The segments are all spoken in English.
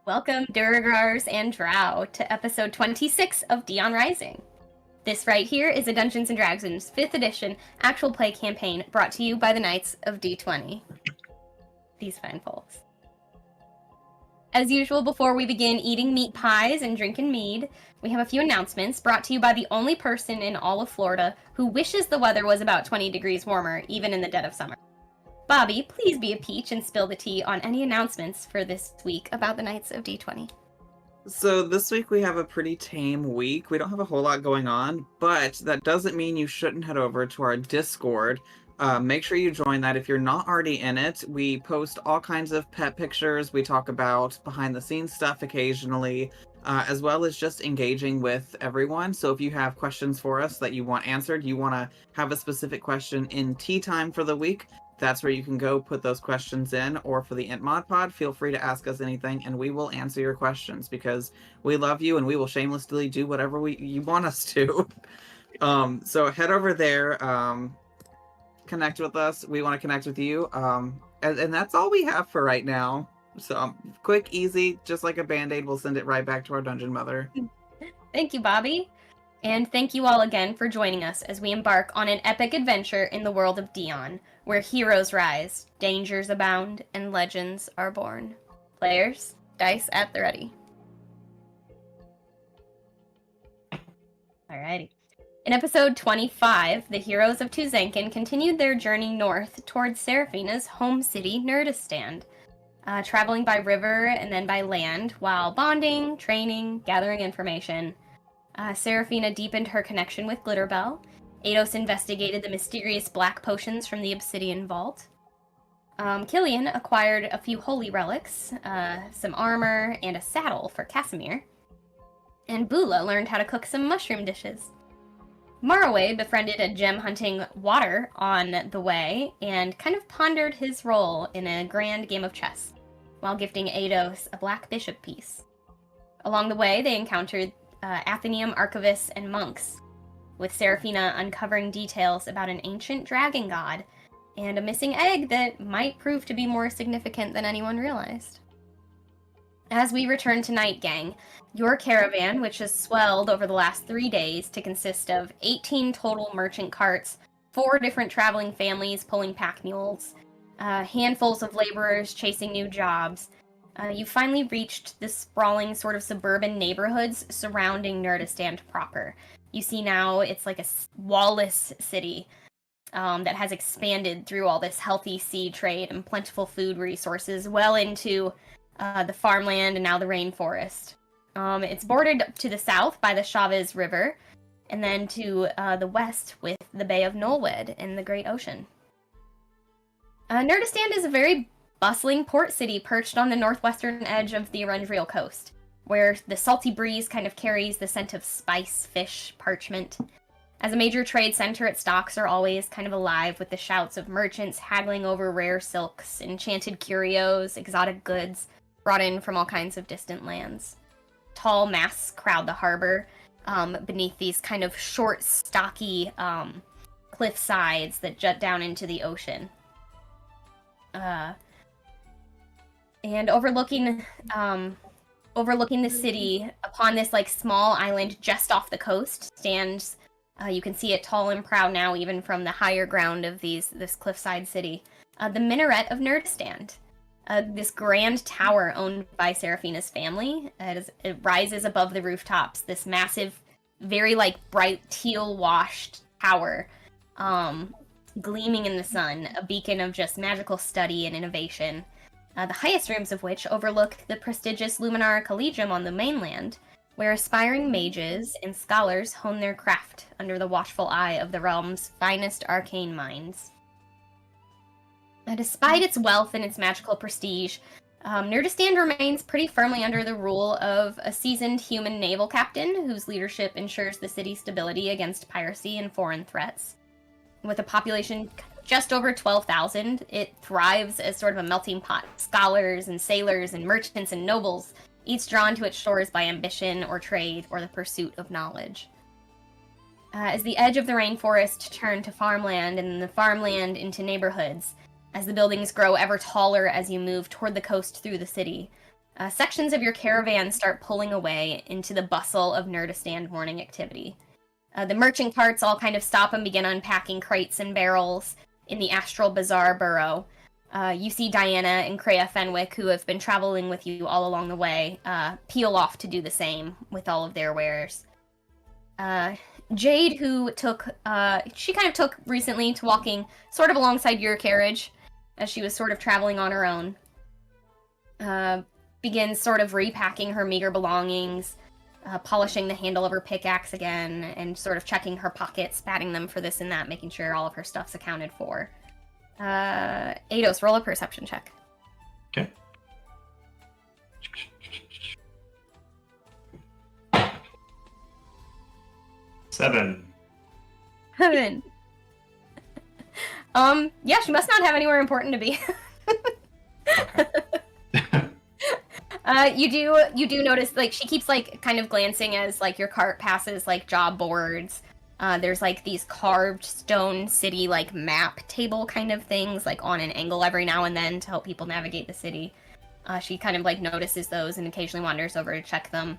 Welcome, Durgars and Drow, to episode 26 of Dion Rising. This right here is a Dungeons & Dragons 5th edition actual play campaign brought to you by the Knights of D20. These fine folks. As usual, before we begin eating meat pies and drinking mead, we have a few announcements brought to you by the only person in all of Florida who wishes the weather was about 20 degrees warmer, even in the dead of summer. Bobby, please be a peach and spill the tea on any announcements for this week about the Knights of D20. So this week we have a pretty tame week. We don't have a whole lot going on, but that doesn't mean you shouldn't head over to our Discord. Make sure you join that if you're not already in it. We post all kinds of pet pictures. We talk about behind the scenes stuff occasionally, as well as just engaging with everyone. So if you have questions for us that you want answered, you want to have a specific question in tea time for the week, that's where you can go put those questions in. Or for the Int Mod Pod, feel free to ask us anything and we will answer your questions because we love you and we will shamelessly do whatever you want us to. So head over there, connect with us. We want to connect with you. And that's all we have for right now. So quick, easy, just like a band-aid, we'll send it right back to our dungeon mother. Thank you, Bobby. And thank you all again for joining us as we embark on an epic adventure in the world of Dion, where heroes rise, dangers abound, and legends are born. Players, dice at the ready. Alrighty. In episode 25, the heroes of Tuzenkin continued their journey north towards Seraphina's home city, Nurdistand, traveling by river and then by land while bonding, training, gathering information. Seraphina deepened her connection with Glitterbell. Eidos investigated the mysterious black potions from the Obsidian Vault. Killian acquired a few holy relics, some armor, and a saddle for Casimir. And Bula learned how to cook some mushroom dishes. Marway befriended a gem-hunting water on the way and kind of pondered his role in a grand game of chess, while gifting Eidos a black bishop piece. Along the way, they encountered Athenaeum archivists and monks, with Seraphina uncovering details about an ancient dragon god and a missing egg that might prove to be more significant than anyone realized. As we return to Night Gang, your caravan, which has swelled over the last 3 days to consist of 18 total merchant carts, 4 different traveling families pulling pack mules, handfuls of laborers chasing new jobs, you finally reached the sprawling sort of suburban neighborhoods surrounding Nurdistand proper. You see now it's like a wall-less city that has expanded through all this healthy seed trade and plentiful food resources well into the farmland and now the rainforest. It's bordered to the south by the Chavez River and then to the west with the Bay of Nolwed and the Great Ocean. Nurdistand is a very bustling port city perched on the northwestern edge of the Arundrial coast, where the salty breeze kind of carries the scent of spice, fish, parchment. As a major trade center, its docks are always kind of alive with the shouts of merchants haggling over rare silks, enchanted curios, exotic goods brought in from all kinds of distant lands. Tall masts crowd the harbor beneath these kind of short, stocky cliff sides that jut down into the ocean. And overlooking the city, upon this like small island just off the coast, stands. You can see it tall and proud now, even from the higher ground of this cliffside city. The minaret of Nurdistand, this grand tower owned by Seraphina's family. It rises above the rooftops. This massive, very like bright teal-washed tower, gleaming in the sun, a beacon of just magical study and innovation. The highest rooms of which overlook the prestigious Luminara College on the mainland, where aspiring mages and scholars hone their craft under the watchful eye of the realm's finest arcane minds. Despite its wealth and its magical prestige, Nurdistand remains pretty firmly under the rule of a seasoned human naval captain whose leadership ensures the city's stability against piracy and foreign threats. With a population just over 12,000, it thrives as sort of a melting pot of scholars and sailors and merchants and nobles, each drawn to its shores by ambition or trade or the pursuit of knowledge. As the edge of the rainforest turned to farmland and the farmland into neighborhoods, as the buildings grow ever taller as you move toward the coast through the city, Sections of your caravan start pulling away into the bustle of Nurdistand morning activity. The merchant carts all kind of stop and begin unpacking crates and barrels in the Astral Bazaar burrow. You see Diana and Kreia Fenwick, who have been traveling with you all along the way, peel off to do the same with all of their wares. Jade, who she kind of took recently to walking sort of alongside your carriage as she was sort of traveling on her own, begins sort of repacking her meager belongings, polishing the handle of her pickaxe again, and sort of checking her pockets, patting them for this and that, making sure all of her stuff's accounted for. Eidos, roll a perception check. Okay. Seven. Yeah, she must not have anywhere important to be. You do notice, like, she keeps, like, kind of glancing as, like, your cart passes, like, job boards. There's, like, these carved stone city, like, map table kind of things, like, on an angle every now and then to help people navigate the city. She kind of, like, notices those and occasionally wanders over to check them.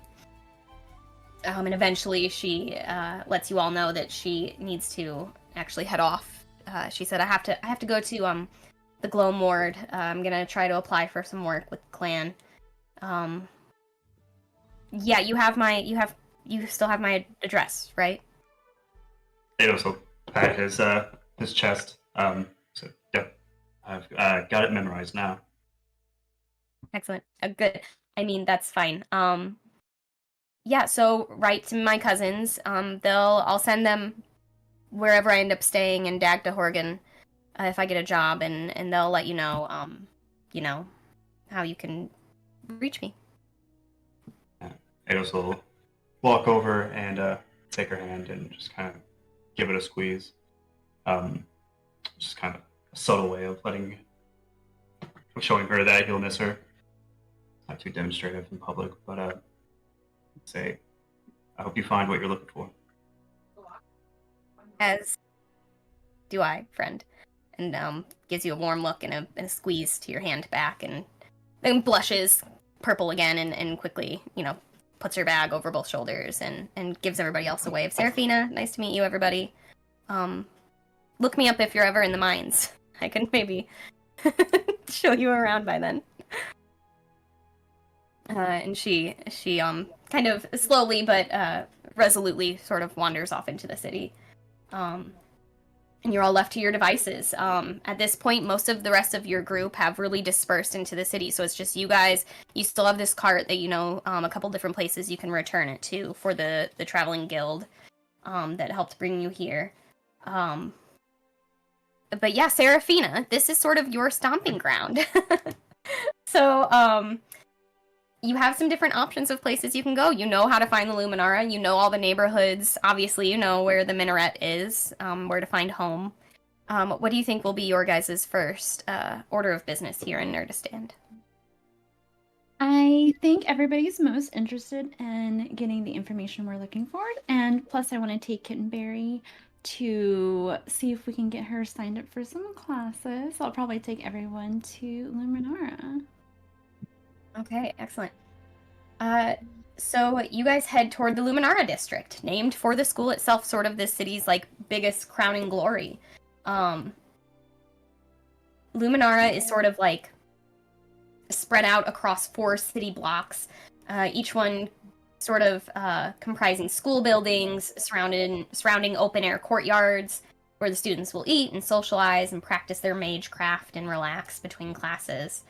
And eventually she lets you all know that she needs to actually head off. She said, I have to go to the Gloam Ward. I'm gonna try to apply for some work with the clan. Yeah, you still have my address, right? Eidos will pat his chest. So yeah, I've got it memorized now. Excellent. Good. I mean, that's fine. Yeah, so write to my cousins. I'll send them wherever I end up staying in Dagda Horgan, if I get a job, and they'll let you know how you can reach me. Eidos will walk over and take her hand and just kind of give it a squeeze. Just kind of a subtle way of showing her that he'll miss her. Not too demonstrative in public, but say, I hope you find what you're looking for. As do I, friend. And gives you a warm look and a squeeze to your hand back, and then blushes purple again and quickly, puts her bag over both shoulders and gives everybody else a wave. Seraphina, nice to meet you, everybody. Look me up if you're ever in the mines. I can maybe show you around by then. And she kind of slowly but resolutely sort of wanders off into the city. And you're all left to your devices. At this point, most of the rest of your group have really dispersed into the city, so it's just you guys. You still have this cart that a couple different places you can return it to for the traveling guild that helped bring you here. But yeah, Seraphina, this is sort of your stomping ground. So, you have some different options of places you can go. You know how to find the Luminara. You know all the neighborhoods. Obviously, you know where the minaret is, where to find home. What do you think will be your guys' first order of business here in Nurdistand? I think everybody's most interested in getting the information we're looking for. And plus, I want to take Kittenberry to see if we can get her signed up for some classes. I'll probably take everyone to Luminara. Okay, excellent. So you guys head toward the Luminara district, named for the school itself, sort of this city's biggest crowning glory. Luminara is sort of spread out across 4 city blocks, each one sort of comprising school buildings, surrounding open-air courtyards where the students will eat and socialize and practice their mage craft and relax between classes.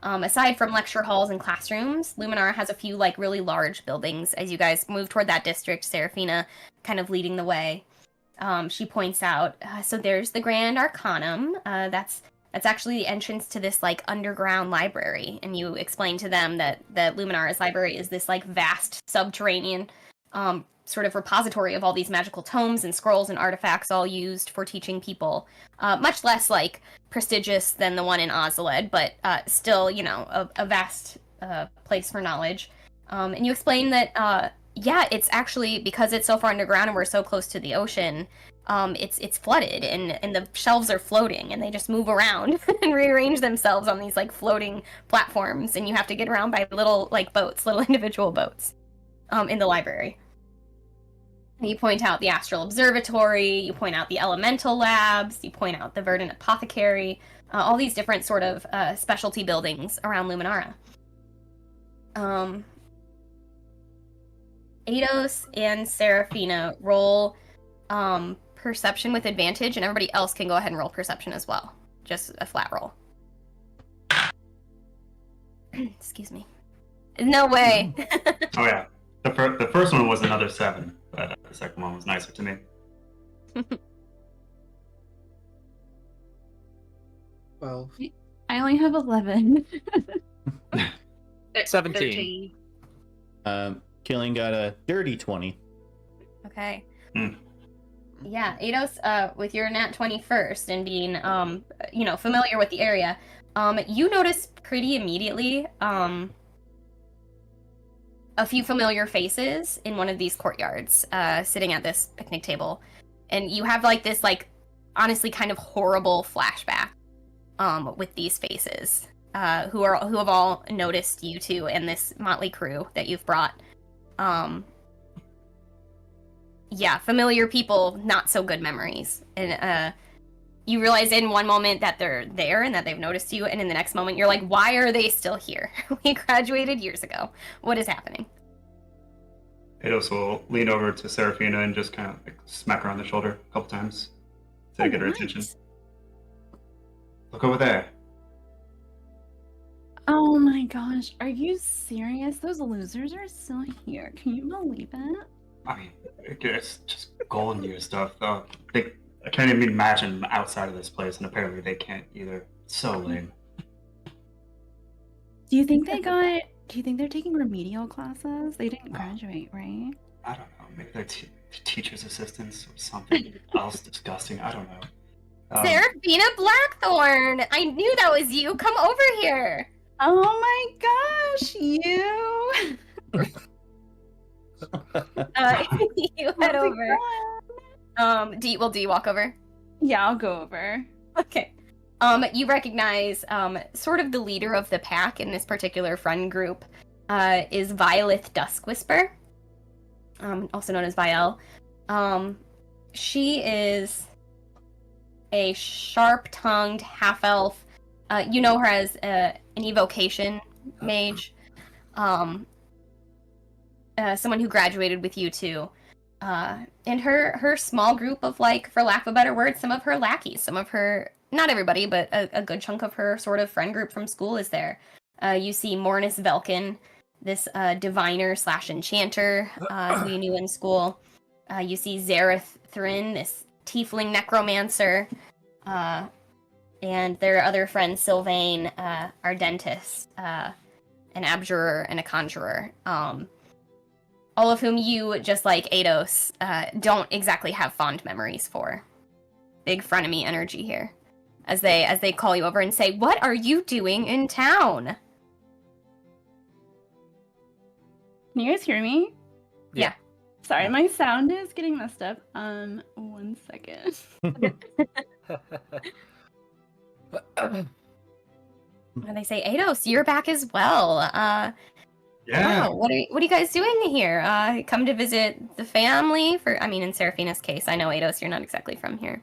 Aside from lecture halls and classrooms, Luminara has a few really large buildings. As you guys move toward that district, Seraphina kind of leading the way. She points out, so there's the Grand Arcanum. That's actually the entrance to this underground library, and you explain to them that Luminara's library is this vast subterranean sort of repository of all these magical tomes and scrolls and artifacts, all used for teaching people. Much less prestigious than the one in Ozaled, but still a vast place for knowledge. And you explain that it's actually, because it's so far underground and we're so close to the ocean, it's flooded and the shelves are floating and they just move around and rearrange themselves on these like floating platforms, and you have to get around by little like boats, little individual boats, in the library. And you point out the Astral Observatory, you point out the Elemental Labs, you point out the Verdant Apothecary, all these different sort of specialty buildings around Luminara. Eidos and Seraphina roll perception with advantage, and everybody else can go ahead and roll perception as well. Just a flat roll. Excuse me. No way. Oh yeah, the first one was another 7, but the second one was nicer to me. Well, I only have 11. 17. Killing got a dirty 20. Okay. Hmm. Yeah, Eidos, with your nat 20 first and being, familiar with the area, you notice pretty immediately, a few familiar faces in one of these courtyards, sitting at this picnic table. And you have, like, this, like, honestly kind of horrible flashback, with these faces, who have all noticed you two and this motley crew that you've brought. Yeah, familiar people, not so good memories. And you realize in one moment that they're there and that they've noticed you, and in the next moment you're like, why are they still here? We graduated years ago. What is happening? Eidos will lean over to Seraphina and just kind of like smack her on the shoulder a couple times to get her attention. Look over there. Oh my gosh, are you serious? Those losers are still here. Can you believe it? I mean, it's just golden year stuff, though. I can't even imagine outside of this place, and apparently they can't either. So lame. Do you think they're taking remedial classes? They didn't graduate, right? I don't know. Maybe they're teacher's assistants or something else disgusting. I don't know. Seraphina Blackthorn! I knew that was you! Come over here! Oh my gosh, you! You head over. Do you walk over? Yeah, I'll go over. Okay. You recognize, sort of the leader of the pack in this particular friend group, is Violet Duskwhisper, also known as Vielle. She is a sharp-tongued half-elf. You know her as an evocation mage. Someone who graduated with you two. And her small group of, like, for lack of a better word, some of her lackeys, some of her, not everybody, but a good chunk of her sort of friend group from school is there. You see Mornis Velkin, this diviner / enchanter who you knew in school. You see Zareth Thrin, this tiefling necromancer. And their other friends, Sylvain, Ardentis, an abjurer, and a conjurer. All of whom you, just like Eidos, don't exactly have fond memories for. Big frenemy energy here. As they call you over and say, "What are you doing in town?" Can you guys hear me? Yeah. Sorry, my sound is getting messed up. 1 second. And they say, "Eidos, you're back as well. Yeah. Wow, what are you guys doing here? Come to visit the family? In Seraphina's case, I know, Eidos, you're not exactly from here."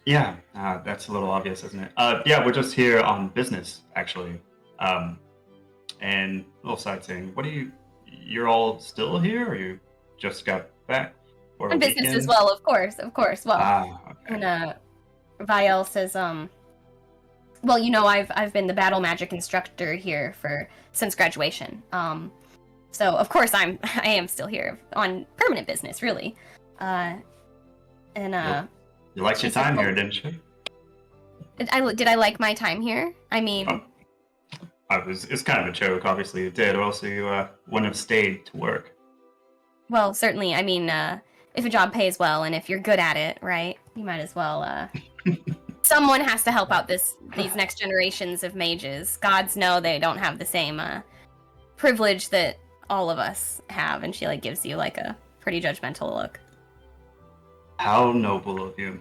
Yeah, that's a little obvious, isn't it? Yeah, we're just here on business, actually. And a little sightseeing. You're all still here, or you just got back? For On business as well, of course. Well, okay. and Vielle says, well, you know, I've been the battle magic instructor here since graduation. So of course I am still here on permanent business, really. You liked your time here, didn't you? Did I like my time here? I mean, it's kind of a joke. Obviously, you did, or else you wouldn't have stayed to work. well, certainly. I mean, if a job pays well and if you're good at it, right? You might as well. Someone has to help out these next generations of mages. Gods know they don't have the same privilege that all of us have. And she gives you a pretty judgmental look. How noble of you.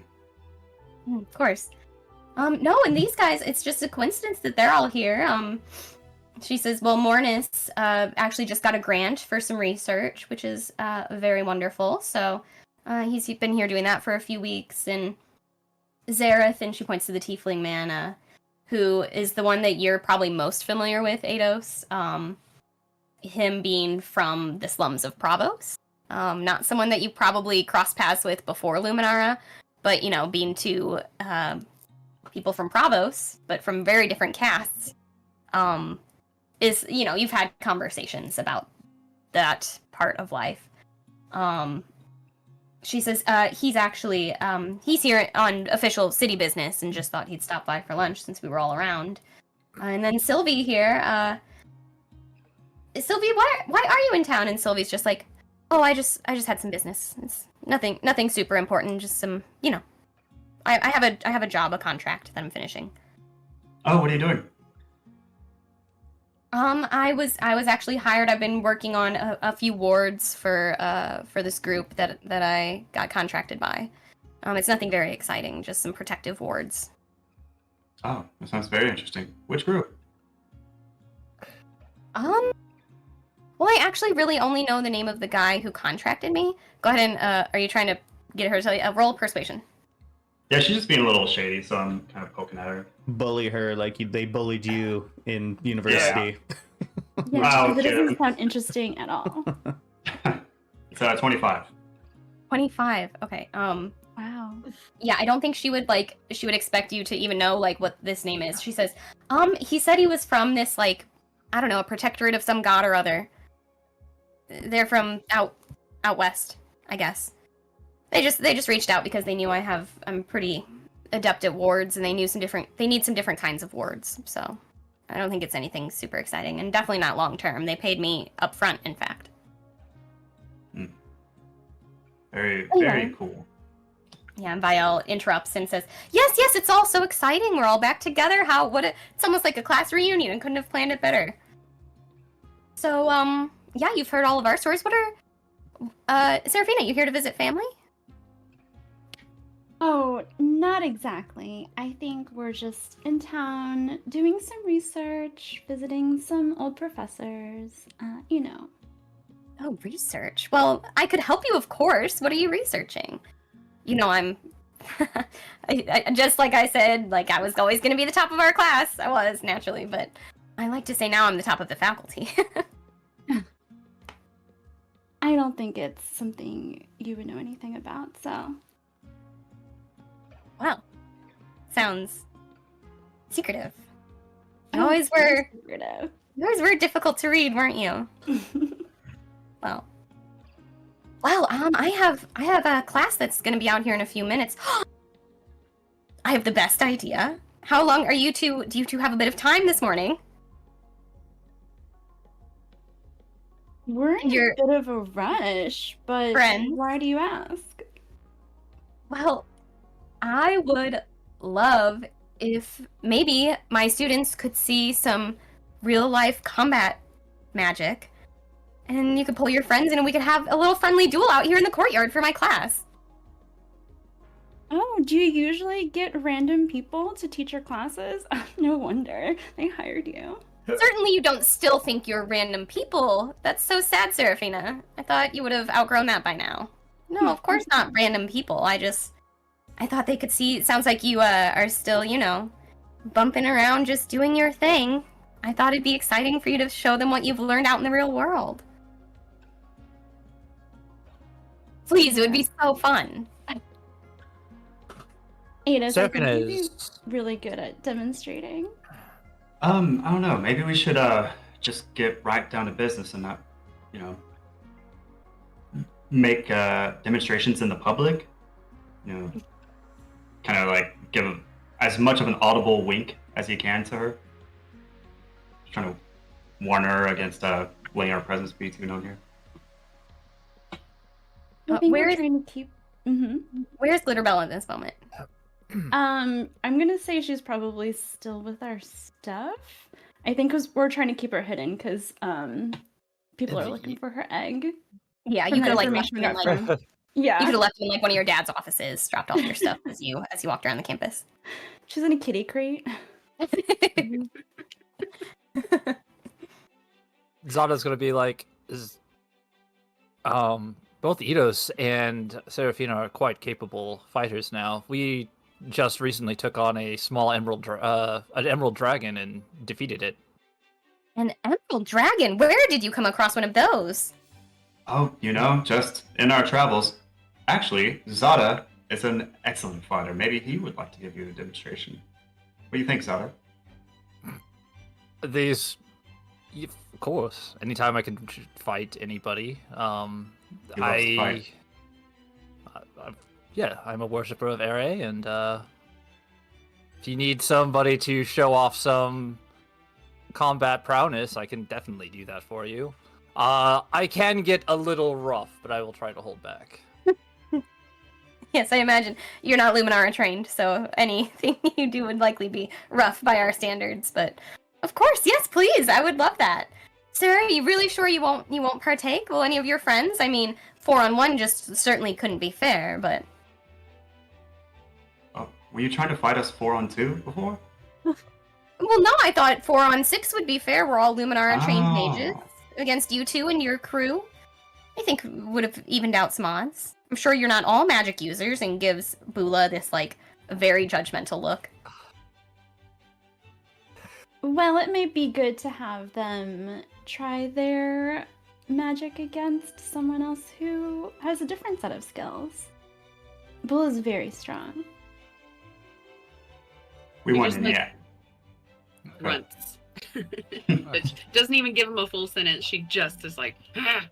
Of course. No, and these guys, it's just a coincidence that they're all here. She says, well, Mornis actually just got a grant for some research, which is very wonderful. So he's been here doing that for a few weeks. And Zareth, and she points to the tiefling man, who is the one that you're probably most familiar with, Eidos. Him being from the slums of Pravos. Not someone that you probably crossed paths with before Luminara, but, being two people from Pravos, but from very different castes, is, you've had conversations about that part of life. She says, he's actually, he's here on official city business and just thought he'd stop by for lunch since we were all around. And then Sylvie here, Sylvie, why are you in town? And Sylvie's just like, oh, I just had some business. It's nothing super important, just some, I have a job, a contract that I'm finishing. Oh, what are you doing? I was actually hired. I've been working on a few wards for this group that I got contracted by. It's nothing very exciting, just some protective wards. Oh, that sounds very interesting. Which group? Well, I actually really only know the name of the guy who contracted me. Go ahead and, are you trying to get her to tell you? Roll persuasion. Yeah, she's just being a little shady, so I'm kind of poking at her. Bully her like they bullied you in university. Yeah, Wow, because it Jim. doesn't sound interesting at all. It's 25. 25. Okay. Wow. Yeah, I don't think she would expect you to even know what this name is. She says, he said he was from this I don't know, a protectorate of some god or other. They're from out west, I guess. They just reached out because they knew I'm pretty adept at wards, and they need some different kinds of wards. So I don't think it's anything super exciting, and definitely not long term. They paid me up front, in fact. Very, Anyway. very cool. Yeah, and Vial interrupts and says, yes, it's all so exciting. We're all back together. It's almost like a class reunion, and couldn't have planned it better. So, yeah, you've heard all of our stories. What are, Seraphina, you here to visit family? Oh, not exactly. I think we're just in town doing some research, visiting some old professors, Oh, research. Well, I could help you, of course. What are you researching? I'm... just like I said, I was always going to be the top of our class. I was, naturally, but I like to say now I'm the top of the faculty. I don't think it's something you would know anything about, so... Well, sounds secretive. You Oh, always very were... secretive. You always were difficult to read, weren't you? Well, I have a class that's going to be out here in a few minutes. I have the best idea. How long are you two? Do you two have a bit of time this morning? We're in You're- a bit of a rush, but Friends. why do you ask? Well, I would love if maybe my students could see some real-life combat magic, and you could pull your friends in and we could have a little friendly duel out here in the courtyard for my class. Oh, do you usually get random people to teach your classes? No wonder they hired you. Certainly you don't still think you're random people. That's so sad, Seraphina. I thought you would have outgrown that by now. No, of course not random people. I thought they could see. It sounds like you are still, bumping around just doing your thing. I thought it'd be exciting for you to show them what you've learned out in the real world. Please, it would be so fun. Eidos, I think Seraphina you'd be is really good at demonstrating. I don't know. Maybe we should just get right down to business and not, make demonstrations in the public. Kind of give as much of an audible wink as you can to her. Just trying to warn her against letting our presence be too known here. I think where we're is- trying to keep. Where's Glitterbell at this moment? I'm gonna say she's probably still with our stuff. I think because we're trying to keep her hidden because people are looking for her egg. Yeah, From you the could have information left we me got in, Yeah. You could have left in like one of your dad's offices, dropped off your stuff as you walked around the campus. She's in a kitty crate. Zada's gonna be like, both Eidos and Seraphina are quite capable fighters now. We just recently took on a small an emerald dragon and defeated it. An emerald dragon? Where did you come across one of those? Oh, just in our travels. Actually, Zada is an excellent fighter. Maybe he would like to give you a demonstration. What do you think, Zada? Of course. Anytime I can fight anybody. He loves to fight. I'm a worshiper of Ere, and if you need somebody to show off some combat prowess, I can definitely do that for you. I can get a little rough, but I will try to hold back. Yes, I imagine you're not Luminara trained, so anything you do would likely be rough by our standards. But of course, yes, please, I would love that. Sarah, are you really sure you won't partake? Will any of your friends? I mean, 4-on-1 just certainly couldn't be fair, but. Oh, were you trying to fight us 4-on-2 before? Well, no, I thought 4-on-6 would be fair. We're all Luminara trained Oh. mages against you two and your crew. I think would have evened out some odds. I'm sure you're not all magic users, and gives Bula this like very judgmental look. Well, it may be good to have them try their magic against someone else who has a different set of skills. Bull is very strong. We We won just in like- yet. Grunts. But she doesn't even give him a full sentence. She just is like, "Ah."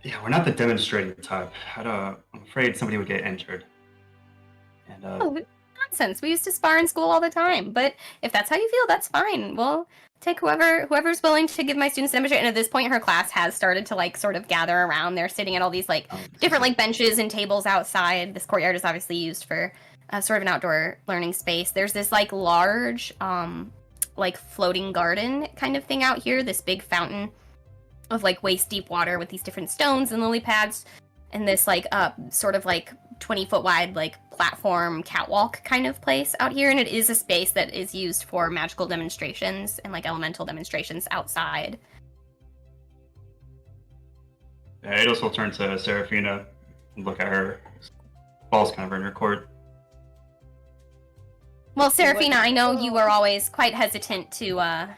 Yeah, we're not the demonstrating type. I'm afraid somebody would get injured. And Oh, nonsense. We used to spar in school all the time. But if that's how you feel, that's fine. We'll take whoever's willing to give my students a demonstration. And at this point, her class has started to like sort of gather around. They're sitting at all these like different like benches and tables outside. This courtyard is obviously used for sort of an outdoor learning space. There's this like large like floating garden kind of thing out here. This big fountain of like waist deep water with these different stones and lily pads, and this like sort of like 20-foot wide like platform catwalk kind of place out here. And it is a space that is used for magical demonstrations and like elemental demonstrations outside. Eidos will turn to Seraphina and look at her. Ball's kind of in her court. Well, Seraphina, I know you were always quite hesitant to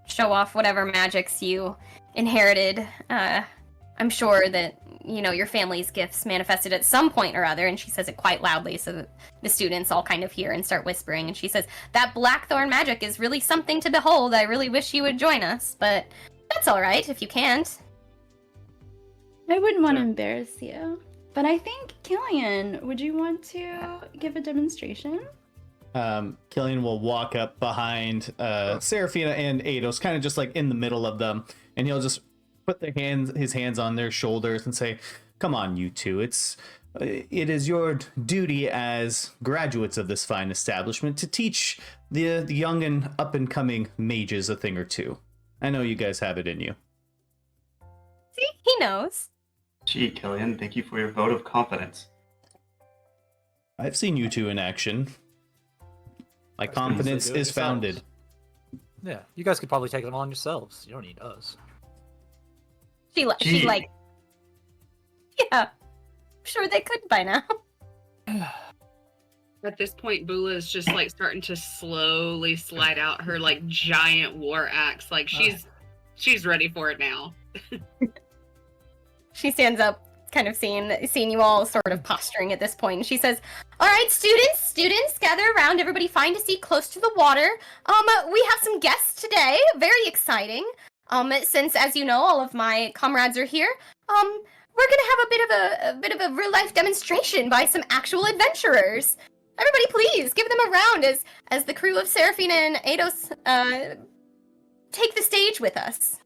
show off whatever magics you inherited. I'm sure that, your family's gifts manifested at some point or other, and she says it quite loudly so that the students all kind of hear and start whispering. And she says, that Blackthorn magic is really something to behold. I really wish you would join us, but that's all right if you can't. I wouldn't want to embarrass you, but I think, Killian, would you want to give a demonstration? Killian will walk up behind Seraphina and Eidos, kind of just like in the middle of them, and he'll just put his hands on their shoulders and say, "Come on, you two. It is your duty as graduates of this fine establishment to teach the young and up and coming mages a thing or two. I know you guys have it in you." See, he knows. Gee, Killian, thank you for your vote of confidence. I've seen you two in action. My confidence do it is founded. Yeah, you guys could probably take them on yourselves. You don't need us. She Gee. like, yeah, I'm sure they could by now. At this point, Bula is just like starting to slowly slide out her like giant war axe. Like she's ready for it now. She stands up, kind of seeing you all sort of posturing at this point, and she says, "All right, students, gather around. Everybody find a seat close to the water. We have some guests today. Very exciting. Since, as you know, all of my comrades are here, we're gonna have a bit of a real life demonstration by some actual adventurers. Everybody, please give them a round as the crew of Seraphina and Eidos take the stage with us."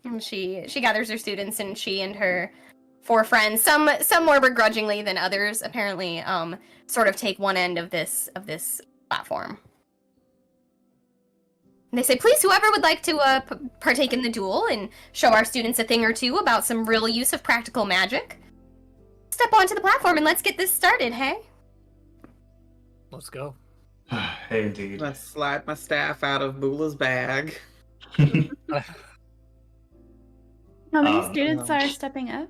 And she gathers her students, and she and her 4 friends, some more begrudgingly than others, apparently, sort of take one end of this platform. And they say, "Please, whoever would like to partake in the duel and show our students a thing or two about some real use of practical magic, step onto the platform and let's get this started, hey? Let's go. Hey, indeed. Let's slide my staff out of Boola's bag. How many Um, students are stepping up?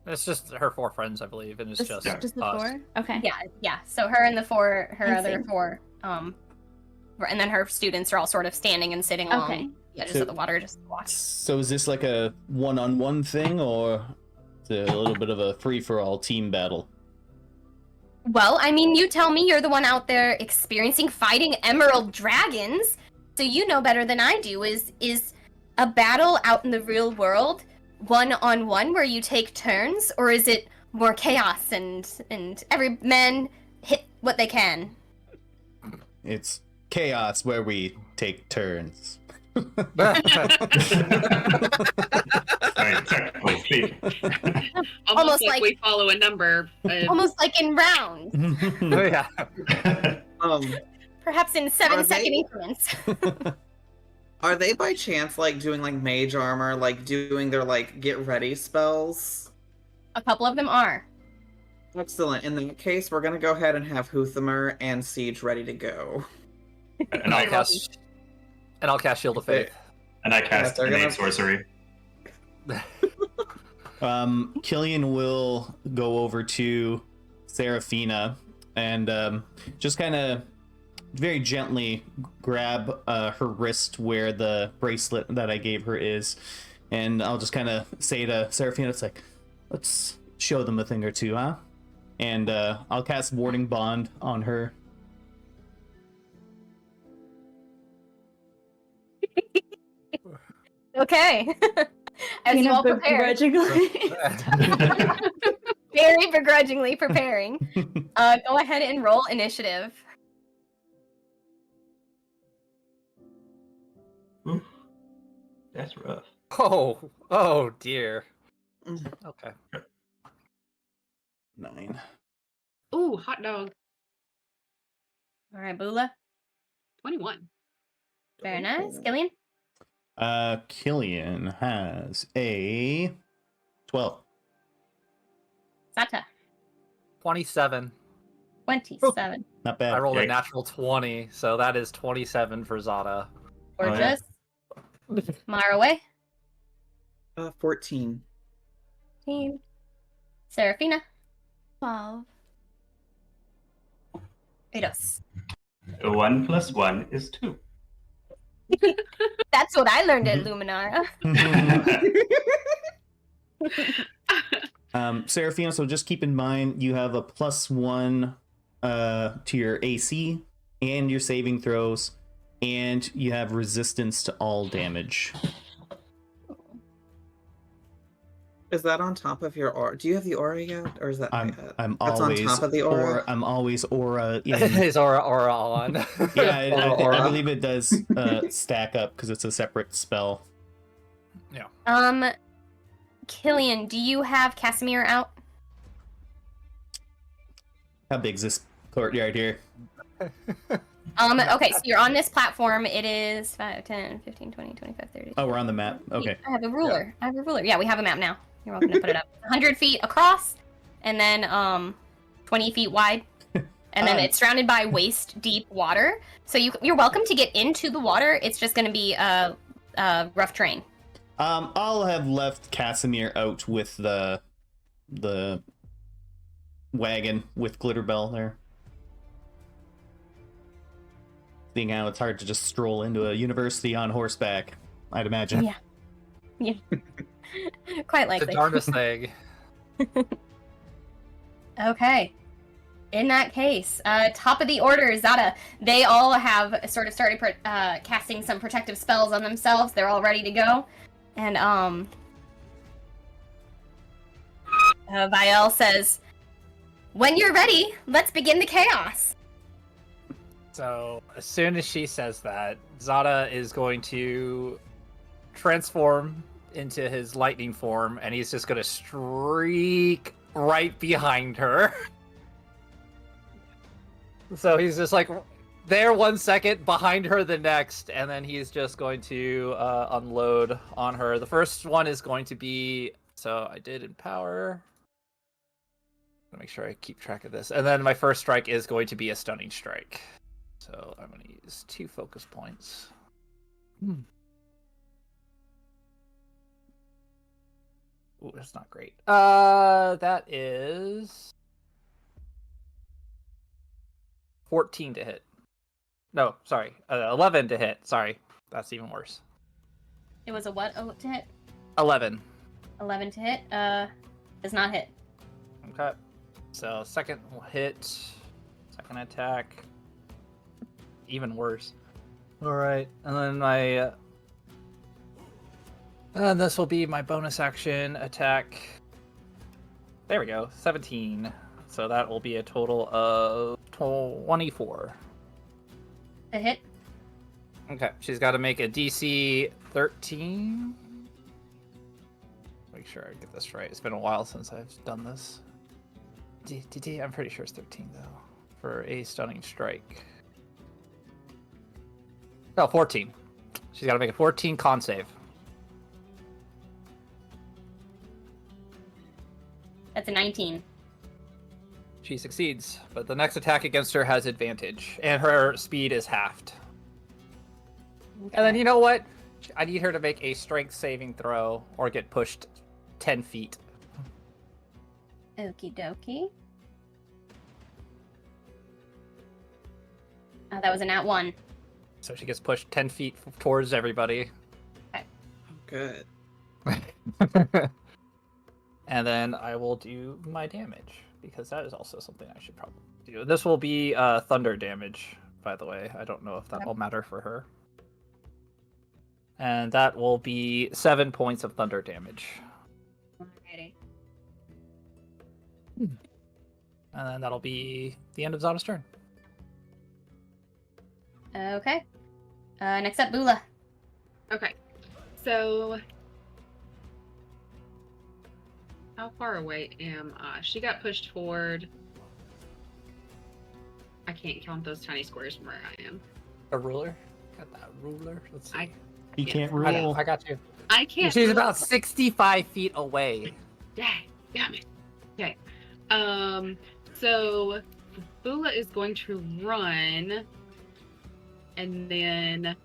It's just her 4 friends, I believe, and it's just Yeah. Just the us. 4? Okay. Yeah. So her and her I other see. 4, and then her students are all sort of standing and sitting along Okay. the edges So- of the water, just watch. So is this like a one-on-one thing, or is it a little bit of a free-for-all team battle? Well, I mean, you tell me, you're the one out there experiencing fighting emerald dragons, so you know better than I do. Is a battle out in the real world one-on-one where you take turns, or is it more chaos and every man hit what they can? It's chaos where we take turns. I mean, technically speaking. Almost like like- we follow a number. Almost like in rounds, Oh, yeah. perhaps in 7-second they- increments. Are they by chance like doing like mage armor, like doing their like get ready spells? A couple of them are. Excellent. In that case, we're gonna go ahead and have Huthamer and Siege ready to go. and I cast, I'll cast Shield of Faith. they're innate gonna- sorcery. Killian will go over to Seraphina and just kind of very gently grab her wrist where the bracelet that I gave her is, and I'll just kind of say to Seraphina, it's like, let's show them a thing or two, huh? And I'll cast Warding Bond on her. Okay. As you all prepare. begrudgingly. Very begrudgingly preparing. Go ahead and roll initiative. Oof. That's rough. Oh dear. Mm. Okay. 9. Ooh, hot dog. All right, Bula. 21. Very nice. Gillian? Killian has a 12. Sata? 27. 27. Not bad. I rolled a Yikes. natural 20, so that is 27 for Zada. Gorgeous. Mara away. 14. Team. Seraphina? 12. Eidos. 1 plus 1 is 2. That's what I learned at Luminara. Seraphina, so just keep in mind you have a +1 to your AC and your saving throws, and you have resistance to all damage. Is that on top of your aura? Do you have the aura yet, or is that? I'm That's always on top of the aura. I'm always aura in. His aura on. Yeah, Aura. I believe it does stack up because it's a separate spell. Killian, do you have Casimir out? How big's this courtyard here? Okay, so you're on this platform. It is 5, 10, 15, 20, 25, 30. Oh, we're on the map. Okay. I have a ruler. I have a ruler. Yeah, we have a map now. You're welcome to put it up. 100 feet across, and then 20 feet wide. And then it's surrounded by waist-deep water. So you're welcome to get into the water. It's just going to be a rough terrain. I'll have left Casimir out with the wagon with Glitterbell there. Seeing how it's hard to just stroll into a university on horseback, I'd imagine. Yeah. Quite The likely. darndest thing. Okay. In that case, top of the order, Zada. They all have sort of started casting some protective spells on themselves. They're all ready to go. And Viel says, "When you're ready, let's begin the chaos." So as soon as she says that, Zada is going to transform into his lightning form, and he's just going to streak right behind her. So he's just like there 1 second, behind her the next, and then he's just going to unload on her. The first one is going to be, so I did empower. Make sure I keep track of this. And then my first strike is going to be a stunning strike. So I'm going to use 2 focus points. Ooh, that's not great. That is 14 to hit. No, sorry. 11 to hit. Sorry. That's even worse. It was a what to hit? 11. 11 to hit. Does not hit. Okay. So second hit, second attack, even worse. All right, and then my this will be my bonus action attack. There we go, 17. So that will be a total of 24. To hit. Okay, she's got to make a DC 13. Make sure I get this right. It's been a while since I've done this. I'm pretty sure it's 13 though, for a stunning strike. No, 14. She's got to make a 14 con save. That's a 19. She succeeds, but the next attack against her has advantage, and her speed is halved. Okay. And then you know what? I need her to make a strength saving throw or get pushed 10 feet. Okie dokie. That was a nat 1. So she gets pushed 10 feet towards everybody. Good. And then I will do my damage, because that is also something I should probably do. This will be thunder damage, by the way. I don't know if that will matter for her. And that will be 7 points of thunder damage. Alrighty. And then that'll be the end of Zana's turn. Okay. Next up, Bula. Okay. So, how far away am I? She got pushed forward. I can't count those tiny squares from where I am. A ruler? Got that ruler? Let's see. You can't I rule. got you. I can't. She's about 65 feet away. Damn it. Okay. So Bula is going to run, and then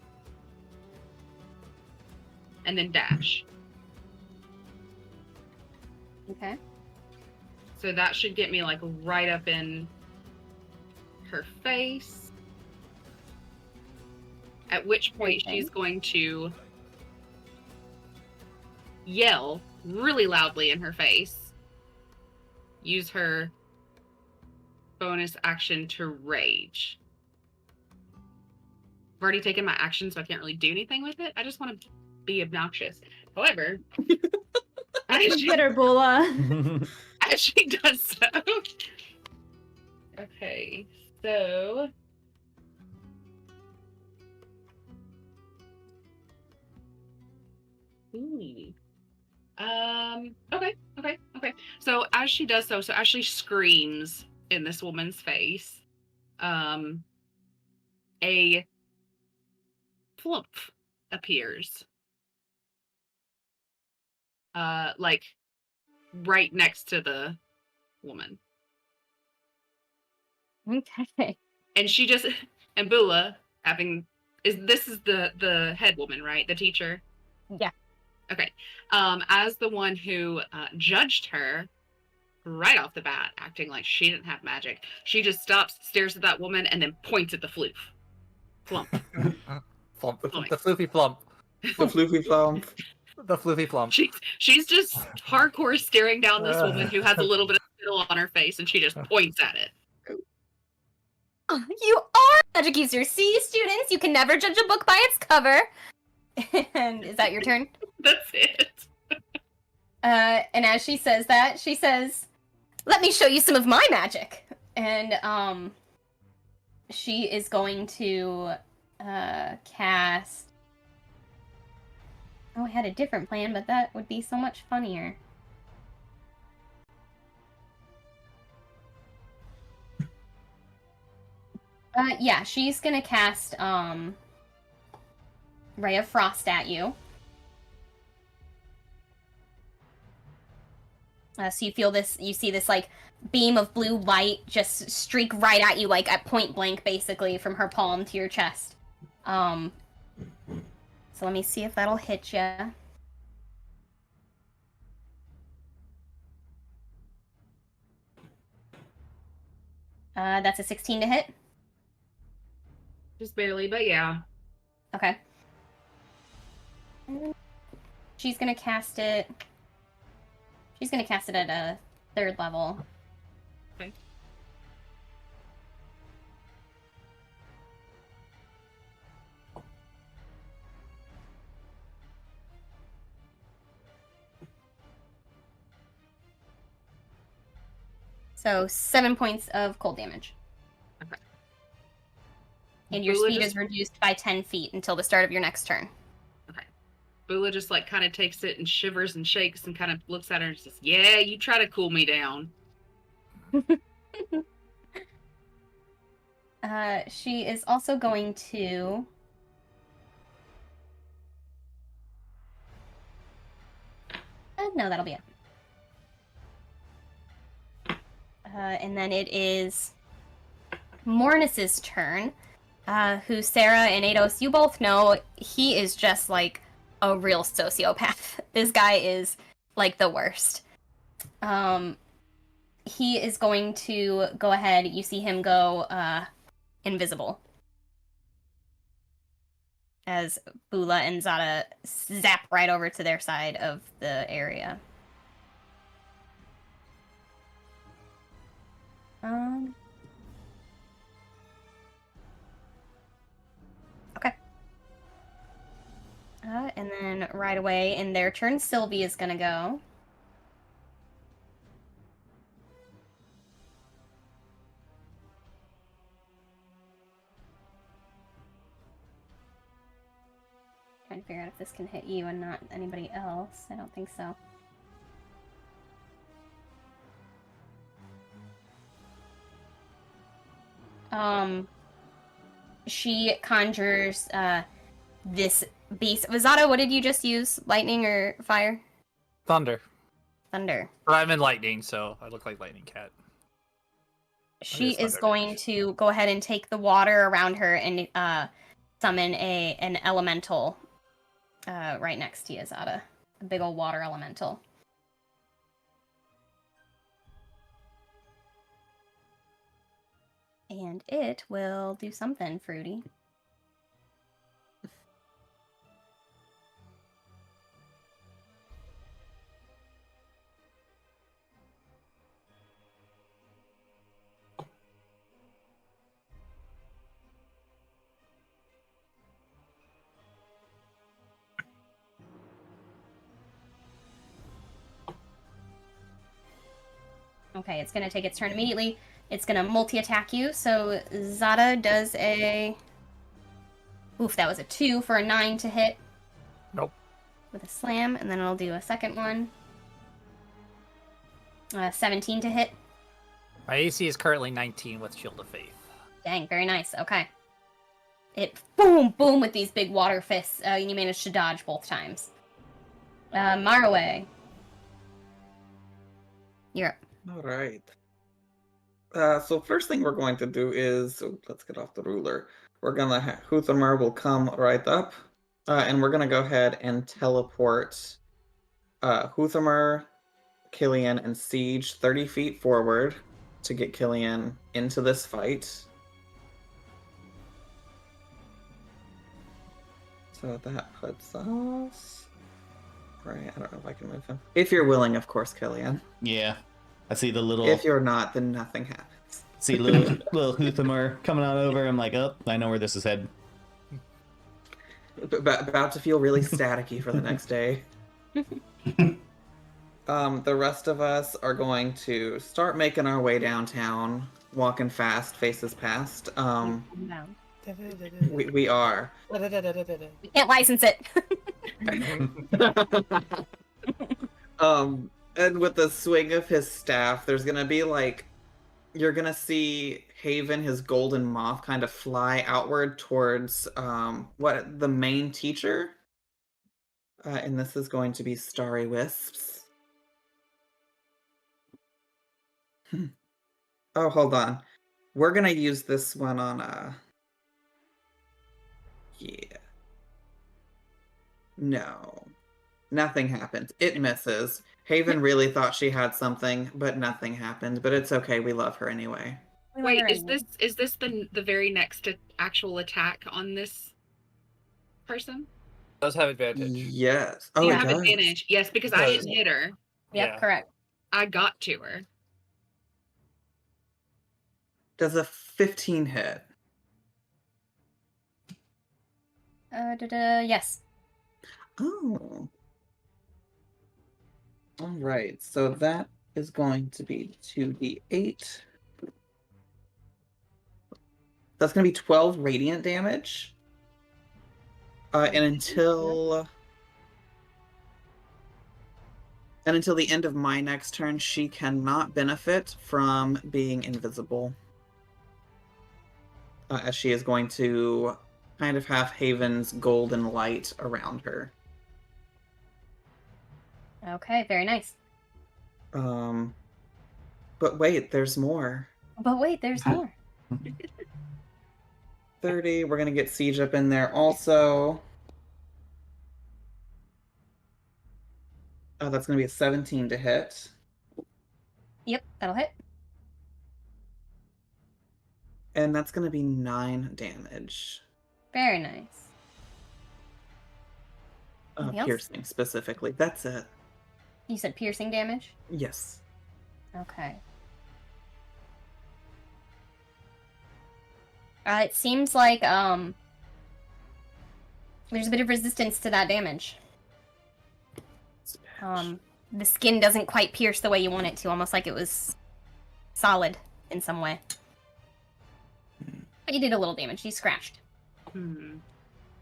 dash. Okay. So that should get me like right up in her face. At which point Okay. she's going to yell really loudly in her face. Use her bonus action to rage. I've already taken my action, so I can't really do anything with it. I just want to be obnoxious. However, Get her, Bula. as she does so. Okay, so ooh. Okay. So as she does so as she screams in this woman's face, a plump appears. Like right next to the woman. Okay. And she just, and Bula this is the head woman, right? The teacher? Yeah. Okay. As the one who judged her right off the bat, acting like she didn't have magic, she just stops, stares at that woman, and then points at the floof. Flump. Flump. The floofy flump. The floofy flump. The floofy flump. She's just hardcore staring down this woman who has a little bit of spittle on her face, and she just points at it. You are magic user. See, students, you can never judge a book by its cover. And is that your turn? That's it. And as she says that, she says, "Let me show you some of my magic." And she is going to cast. Oh, I had a different plan, but that would be so much funnier. Yeah, she's gonna cast Ray of Frost at you. So you see this like beam of blue light just streak right at you, like at point blank, basically, from her palm to your chest. So let me see if that'll hit you. That's a 16 to hit. Just barely, but yeah. Okay. She's gonna cast it. She's gonna cast it at a 3rd level. Okay. So 7 points of cold damage. Okay. And your Bula speed just- is reduced by 10 feet until the start of your next turn. Okay. Bula just like kind of takes it and shivers and shakes and kind of looks at her and says, "Yeah, you try to cool me down." She is also going to... no, that'll be it. And then it is Mornis's turn, who Sarah and Eidos, you both know, he is just like a real sociopath. This guy is like the worst. He is going to go ahead, you see him go invisible. As Bula and Zada zap right over to their side of the area. Okay. And then right away in their turn, Sylvie is gonna go. Trying to figure out if this can hit you and not anybody else. I don't think so. She conjures this beast. Vizada, what did you just use? Lightning or fire? Thunder. Thunder. But I'm in lightning, so I look like Lightning Cat. She it's is thunder going damage. to go ahead and take the water around her and summon an elemental right next to you, Zada. A big old water elemental. And it will do something fruity. Okay, it's going to take its turn immediately. It's going to multi-attack you, so Zada does a... Oof, that was a 2 for a 9 to hit. Nope. With a slam, and then it'll do a second one. 17 to hit. My AC is currently 19 with Shield of Faith. Dang, very nice. Okay. It boom, boom with these big water fists. You managed to dodge both times. Marwe. You're up. All right. So first thing we're going to do is, let's get off the ruler. We're gonna, Huthamar will come right up, and we're gonna go ahead and teleport Huthamar, Killian, and Siege 30 feet forward to get Killian into this fight. So that puts us... Right, I don't know if I can move him. If you're willing, of course, Killian. Yeah. I see the little If you're not, then nothing happens. see little Huthamar coming on over. I'm like, oh, I know where this is headed. About to feel really staticky for the next day. The rest of us are going to start making our way downtown, walking fast, faces past. We are. We can't license it. And with the swing of his staff, there's gonna be like, you're gonna see Haven, his golden moth, kind of fly outward towards what the main teacher. And this is going to be Starry Wisps. Oh, hold on. We're gonna use this one on yeah. No. Nothing happened. It misses. Haven really thought she had something, but nothing happened. But it's okay. We love her anyway. We love Wait, her is anyway. this the very next actual attack on this person? Does have advantage. Yes. Do Oh, you it have does. advantage? Yes, because I Because- didn't hit her. Yep, Yeah. correct. I got to her. Does a 15 hit? Yes. Oh. All right. So that is going to be 2d8. That's going to be 12 radiant damage. And until the end of my next turn, she cannot benefit from being invisible. As she is going to kind of have Haven's golden light around her. Okay, very nice. But wait, there's more. But wait, there's more. 30. We're going to get Siege up in there also. That's going to be a 17 to hit. Yep, that'll hit. And that's going to be 9 damage. Very nice. Anything else? Piercing specifically. That's it. You said piercing damage? Yes. Okay. It seems like there's a bit of resistance to that damage. The skin doesn't quite pierce the way you want it to, almost like it was solid in some way. But you did a little damage. You scratched.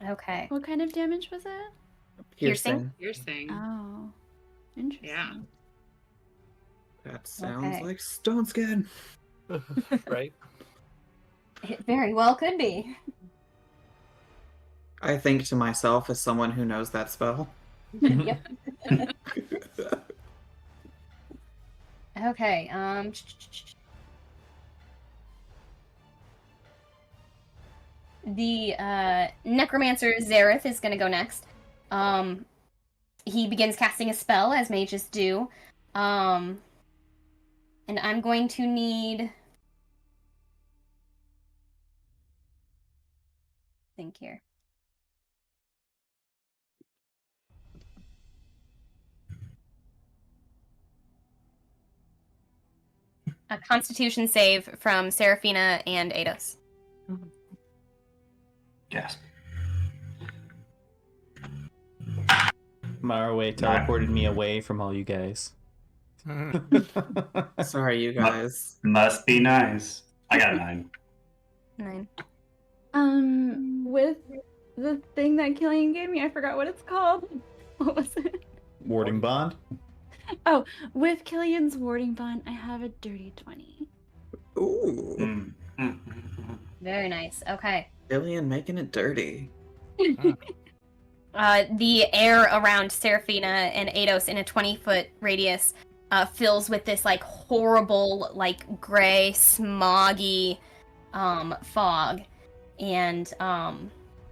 Okay. What kind of damage was it? Piercing? Piercing. Oh, interesting. Yeah. That sounds Okay. like stone skin. Right? It very well could be. I think to myself as someone who knows that spell. Yep. Okay, the necromancer Zareth is gonna go next. He begins casting a spell, as mages do. And I'm going to need... think here. A Constitution save from Seraphina and Eidos. Gasp. Marway teleported me away from all you guys. Sorry, you guys. Must be nice. I got a 9. 9. With the thing that Killian gave me, I forgot what it's called. What was it? Warding bond? Oh, with Killian's warding bond, I have a dirty 20. Ooh. Very nice. Okay. Jillian making it dirty. The air around Seraphina and Eidos in a 20-foot radius fills with this like horrible, like gray, smoggy fog, and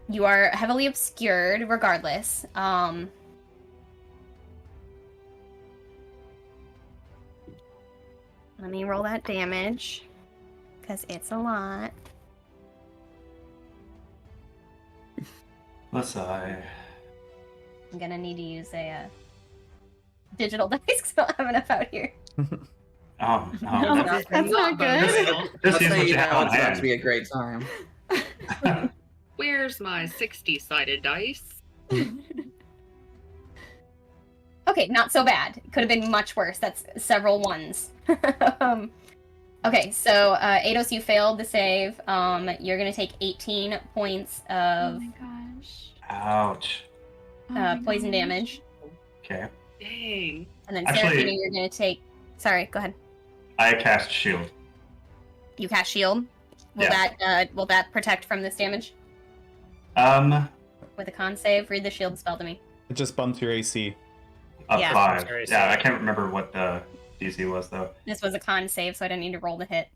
you are heavily obscured regardless. Let me roll that damage because it's a lot. Let's sigh. I'm gonna need to use a digital dice because I don't have enough out here. Oh, No, no. that's not good. Just Let's use say what you you have know on it's about hand. to be a great time. Where's my 60-sided dice? Okay, not so bad. Could have been much worse. That's several ones. Okay, so Eidos, you failed the save. You're gonna take 18 points Oh of my gosh. Ouch. Oh my poison gosh. damage, Okay. Dang. and then Actually- Seraphina, you're gonna take. Sorry, go ahead. I cast shield. You cast shield. Will that protect from this damage with a con save? Read the shield spell to me. It just bumped your AC. Of Yeah. 5. Sorry, Yeah, I sorry. can't remember what the DC was, though. This was a con save, so I didn't need to roll the hit.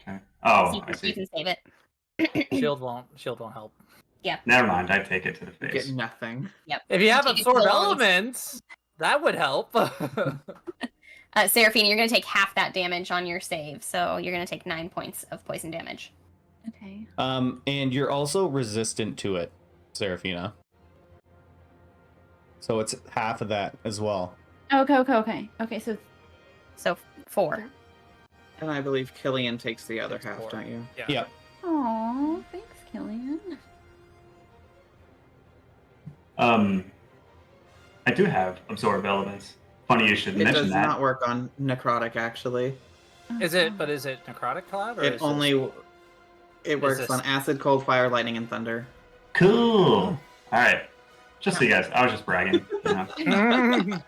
Okay. So Oh, you I can, see. you can save it. Shield won't help. Never mind. I take it to the You face. get nothing. Yep. If you have take it absorb to the lungs. elements, that would help. Seraphina, you're going to take half that damage on your save, so you're going to take 9 points of poison damage. Okay. And you're also resistant to it, Seraphina. So it's half of that as well. Okay, so So 4. And I believe Killian takes the other half, 4. don't you? Yeah. Yep. aw, thanks, Killian. I do have absorb elements. Funny you should It mention does that. not work on necrotic, actually. Is it necrotic cloud or It is only it works this- on acid, cold, fire, lightning, and thunder. Cool. All right. Just so you guys, I was just bragging. You know?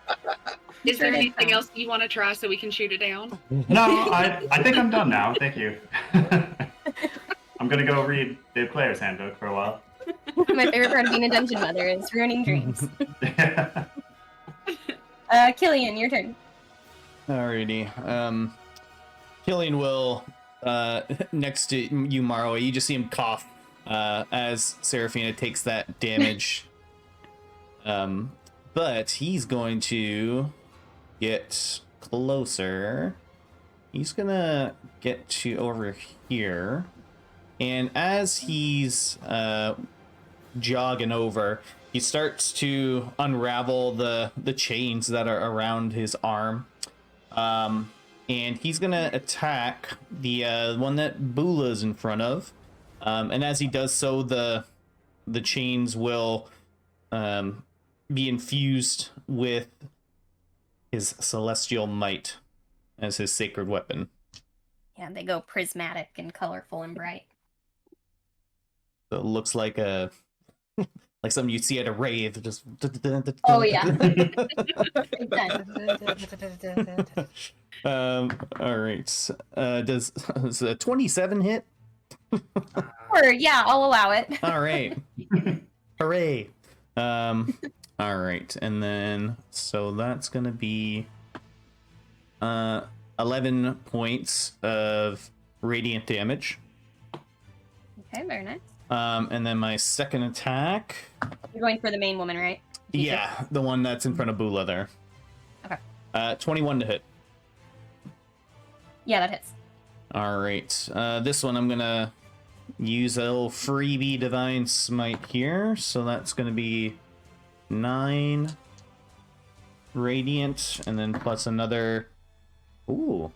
Is there Sure. anything else you want to try so we can shoot it down? No, I think I'm done now. Thank you. I'm gonna go read the player's handbook for a while. My favorite part of being a dungeon mother is ruining dreams. Killian, your turn. Alrighty. Killian will, next to you, Marwa, you just see him cough as Seraphina takes that damage. But he's going to get closer. He's gonna get to over here. And as he's jogging over, he starts to unravel the chains that are around his arm. And he's gonna attack the one that Bula's in front of. And as he does so, the chains will be infused with his celestial might as his sacred weapon. Yeah, they go prismatic and colorful and bright. So it looks like a like something you'd see at a rave. Just Oh, yeah. All right. Does a 27 hit? Or, yeah, I'll allow it. All right. Hooray. All right, and then so that's gonna be 11 points of radiant damage. Okay, very nice. And then my second attack. You're going for the main woman, right? Yeah, the one that's in front of Bula there. Okay. 21 to hit. Yeah, that hits. All right. This one I'm gonna use a little freebie divine smite here, so that's gonna be 9 radiant, and then plus another. Ooh.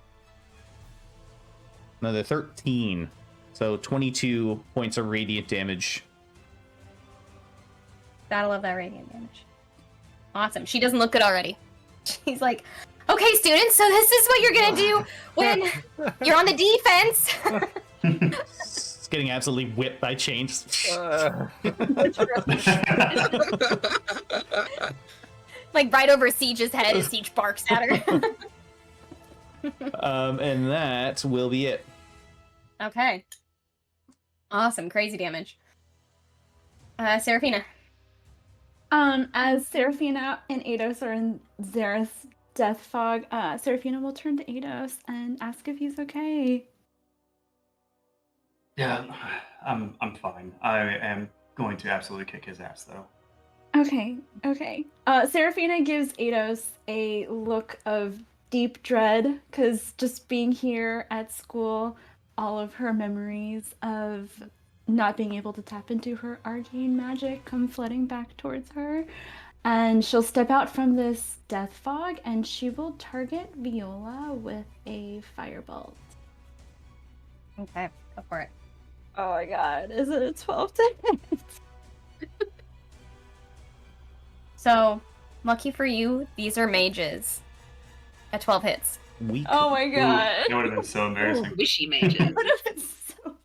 Another 13. So 22 points of radiant damage. Gotta love that radiant damage. Awesome. She doesn't look good already. She's like, okay, students, so this is what you're gonna do when you're on the defense. It's getting absolutely whipped by chains. Like right over Siege's head as Siege barks at her. And that will be it. Okay. Awesome. Crazy damage. Seraphina. As Seraphina and Eidos are in Xerath's death fog, Seraphina will turn to Eidos and ask if he's okay. Yeah, I'm fine. I am going to absolutely kick his ass, though. Okay. Seraphina gives Eidos a look of deep dread, because just being here at school, all of her memories of not being able to tap into her arcane magic come flooding back towards her. And she'll step out from this death fog and she will target Viola with a firebolt. Okay, go for it. Oh my god, is it a 12 to hit? So, lucky for you, these are mages. At 12 hits. Weak. Oh my god. That would have been so embarrassing. Wishy mages. Would have been so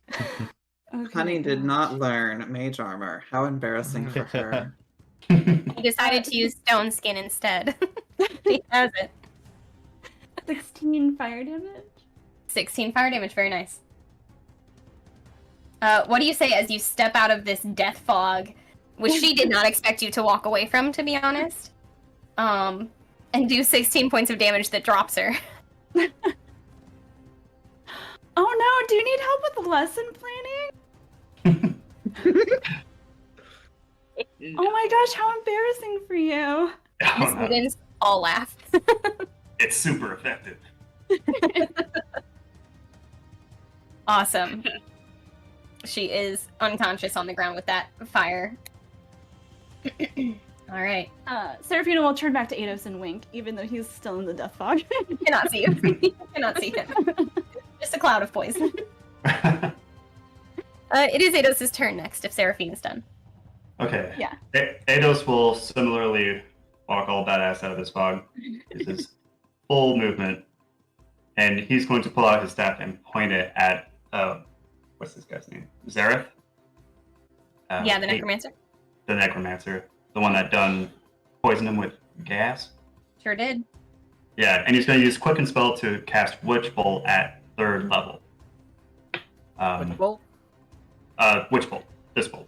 bad. Okay. Honey did not learn mage armor. How embarrassing for her. He decided to use stone skin instead. He has it. 16 fire damage. 16 fire damage, very nice. What do you say as you step out of this death fog, which she did not expect you to walk away from, to be honest? and do 16 points of damage that drops her. Oh no, do you need help with lesson planning? Oh my gosh, how embarrassing for you. Miss Wiggins all laugh. It's super effective. Awesome. She is unconscious on the ground with that fire. All right. Seraphina will turn back to Eidos and wink, even though he's still in the death fog. Cannot see you. You cannot see him. Just a cloud of poison. It is Eidos' turn next if Seraphina's done. Okay. Yeah. Eidos will similarly walk all badass out of this fog. This is full movement. And he's going to pull out his staff and point it at, what's this guy's name? Zareth? Yeah, the necromancer. The necromancer. The one that done poisoned him with gas? Sure did. Yeah, and he's going to use Quicken Spell to cast Witch Bolt at 3rd level. Which bolt? Witch Bolt. This bolt.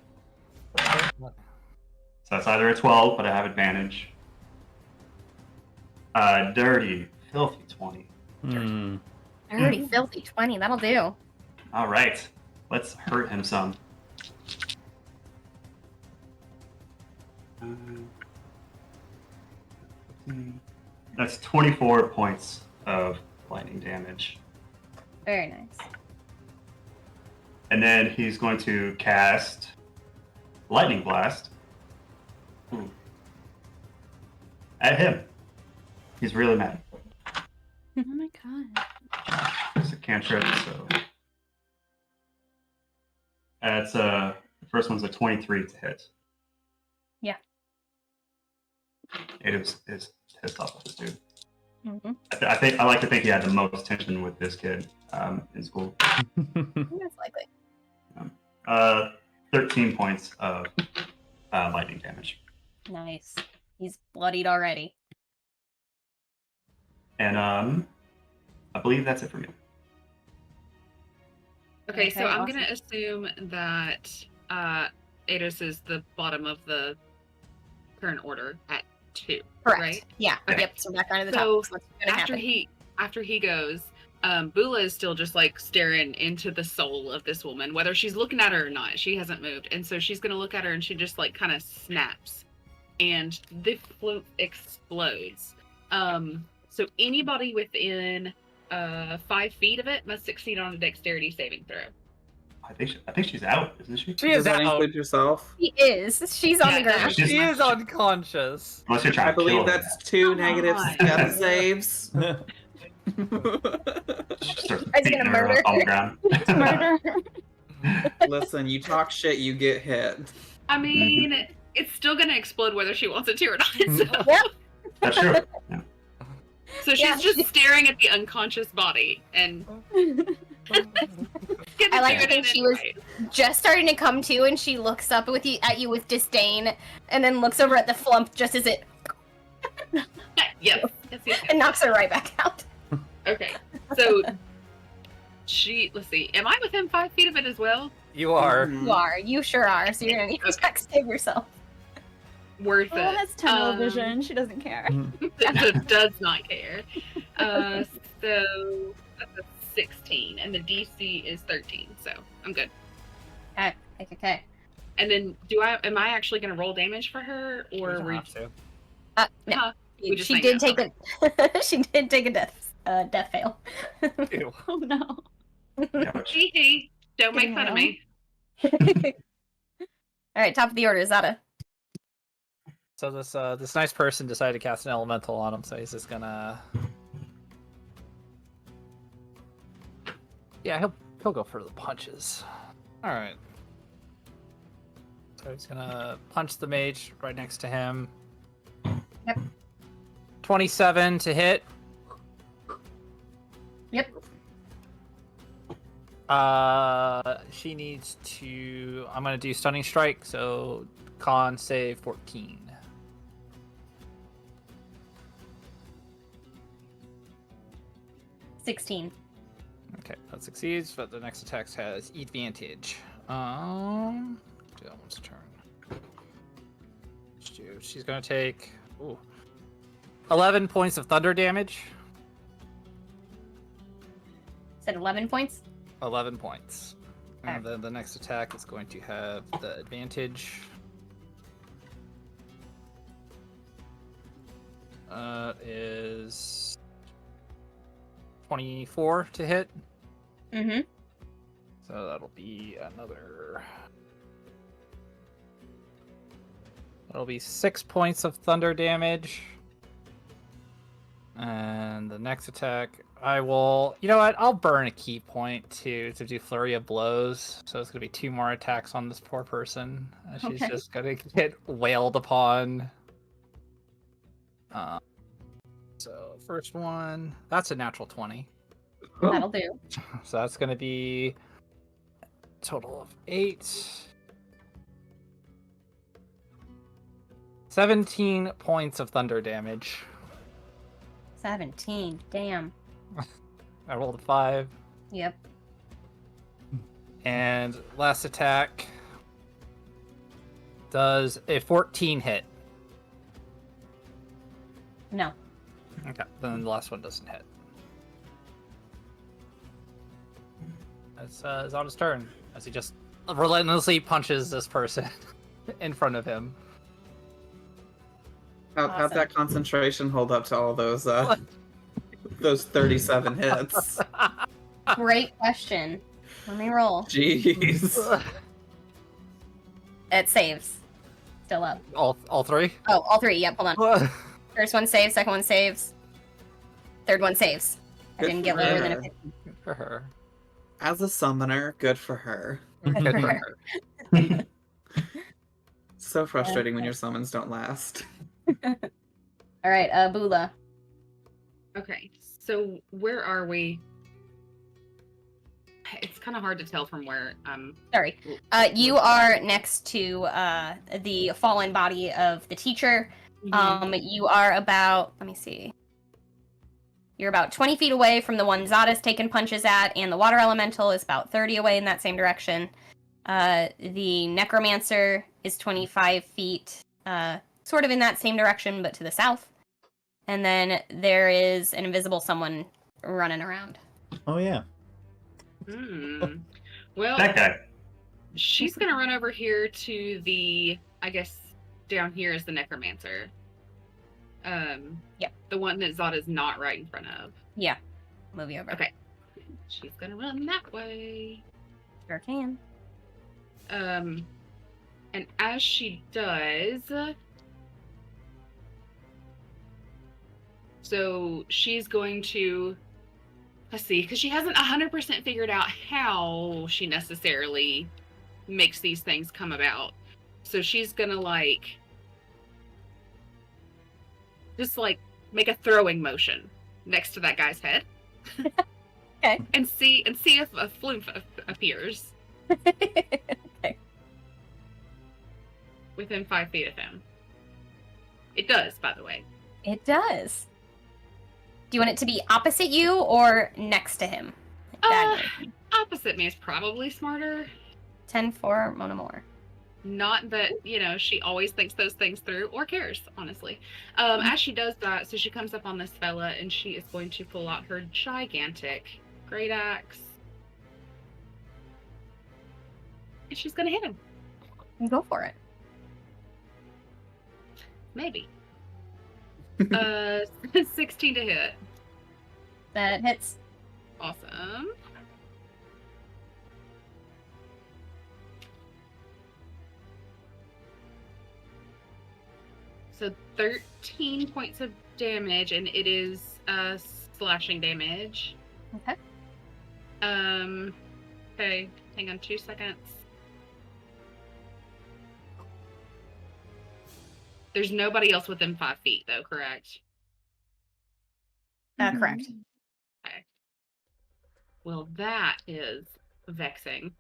So it's either a 12, but I have advantage. Dirty, filthy 20. Dirty, filthy 20. That'll do. All right, let's hurt him some. That's 24 points of lightning damage. Very nice. And then he's going to cast Lightning Blast at him. He's really mad. Oh my god. It's a cantrip, so that's the first one's a 23 to hit. Yeah. It is pissed off with this dude. Mm-hmm. I like to think he had the most tension with this kid in school. Most likely. 13 points of lightning damage. Nice. He's bloodied already. And I believe that's it for me. Okay, so Okay, I'm awesome. gonna assume that Eidos is the bottom of the current order at 2. Correct. Right? Yeah. Okay. Yep. So back onto the So, top. So what's gonna happen? After he goes, Bula is still just like staring into the soul of this woman, whether she's looking at her or not. She hasn't moved, and so she's gonna look at her, and she just like kind of snaps, and the flute explodes. So anybody within 5 feet of it must succeed on a dexterity saving throw. I think she's out, isn't she? She Does is that out. include yourself? She is. She's on Yeah, the ground. she's- She is unconscious. Unless you're trying I to kill believe her. that's 2 Come negative on. death saves. She starts I was beating gonna her murder up on the her. ground. Murder. Listen, you talk shit, you get hit. I mean, it's still gonna explode whether she wants it to or not. So, Yep. That's true. Yeah. so she's Yeah. just staring at the unconscious body and. I like to think she was just starting to come to, and she looks up at you with disdain, and then looks over at the flump just as it Yes. and knocks her right back out. Okay. So let's see. Am I within 5 feet of it as well? You are. Mhm. You are. You sure are. So you're gonna need to check save yourself. Worth Oh, it. that's tunnel vision. She doesn't care. It does not care. So that's a 16, and the DC is 13. So I'm good. Okay. And then am I actually going to roll damage for her, You or don't were have to. No. Huh. We just She sang did it. take a she did take a death fail. Ew. Oh no. Yeah, which- Hee hee. Don't make fun of me. All right, top of the order, Zada. So this nice person decided to cast an elemental on him, so he's just gonna. Yeah, he'll go for the punches. All right. So he's gonna punch the mage right next to him. Yep. 27 to hit. Yep. She needs to. I'm gonna do stunning strike. So con save 14. $16. Okay, that succeeds, but the next attack has advantage. Do that one's turn. She's gonna take 11 points of thunder damage. Said 11 points. 11 points. And Okay. then the next attack is going to have the advantage. Is 24 to hit. Mm-hmm. So that'll be another. That'll be 6 points of thunder damage. And the next attack, I will. You know what? I'll burn a key point to do flurry of blows. So it's gonna be 2 more attacks on this poor person. She's Okay. just gonna get wailed upon. So first one, that's a natural 20. That'll do. So that's gonna be a total of 8. 17 points of thunder damage. 17. Damn. I rolled a 5. Yep. And last attack does a 14 hit. No. Okay, then the last one doesn't hit. That's Zada's turn, as he just relentlessly punches this person in front of him. How'd Awesome. that concentration hold up to all those 37 hits? Great question. Let me roll. Jeez. It saves. Still up. All 3? Oh, all 3. Yep, hold on. First one saves, second one saves. Third one saves. I Good didn't get for lower than a her. 50. Good for her. As a summoner, good for her. Good Good for for her. her. So frustrating when your summons don't last. All right, Bula. Okay, so where are we? It's kind of hard to tell from where. Sorry. You are next to the fallen body of the teacher. You are about, let me see. You're about 20 feet away from the one Zada's taken punches at, and the water elemental is about 30 away in that same direction. The necromancer is 25 feet, sort of in that same direction, but to the south. And then there is an invisible someone running around. Oh yeah. Well, That guy. she's gonna run over here to the. I guess down here is the necromancer. Yep. The one that Zada's not right in front of. Yeah. Move you over. Okay. She's gonna run that way. Sure can. And as she does, so she's going to, let's see, because she hasn't 100% figured out how she necessarily makes these things come about. So she's gonna just make a throwing motion next to that guy's head. Okay. And see if a flume appears Okay. within 5 feet of him. It does, by the way. It does. Do you want it to be opposite you or next to him? Diagonally. Opposite me is probably smarter. 10 for Mona Moore. Not that, she always thinks those things through or cares, honestly. As she does that, so she comes up on this fella and she is going to pull out her gigantic great axe. And she's going to hit him. Go for it. Maybe. 16 to hit. That hits. Awesome. So 13 points of damage, and it is slashing damage. Okay. Okay, hang on 2 seconds. There's nobody else within 5 feet, though, correct? Correct. Okay. Well, that is vexing.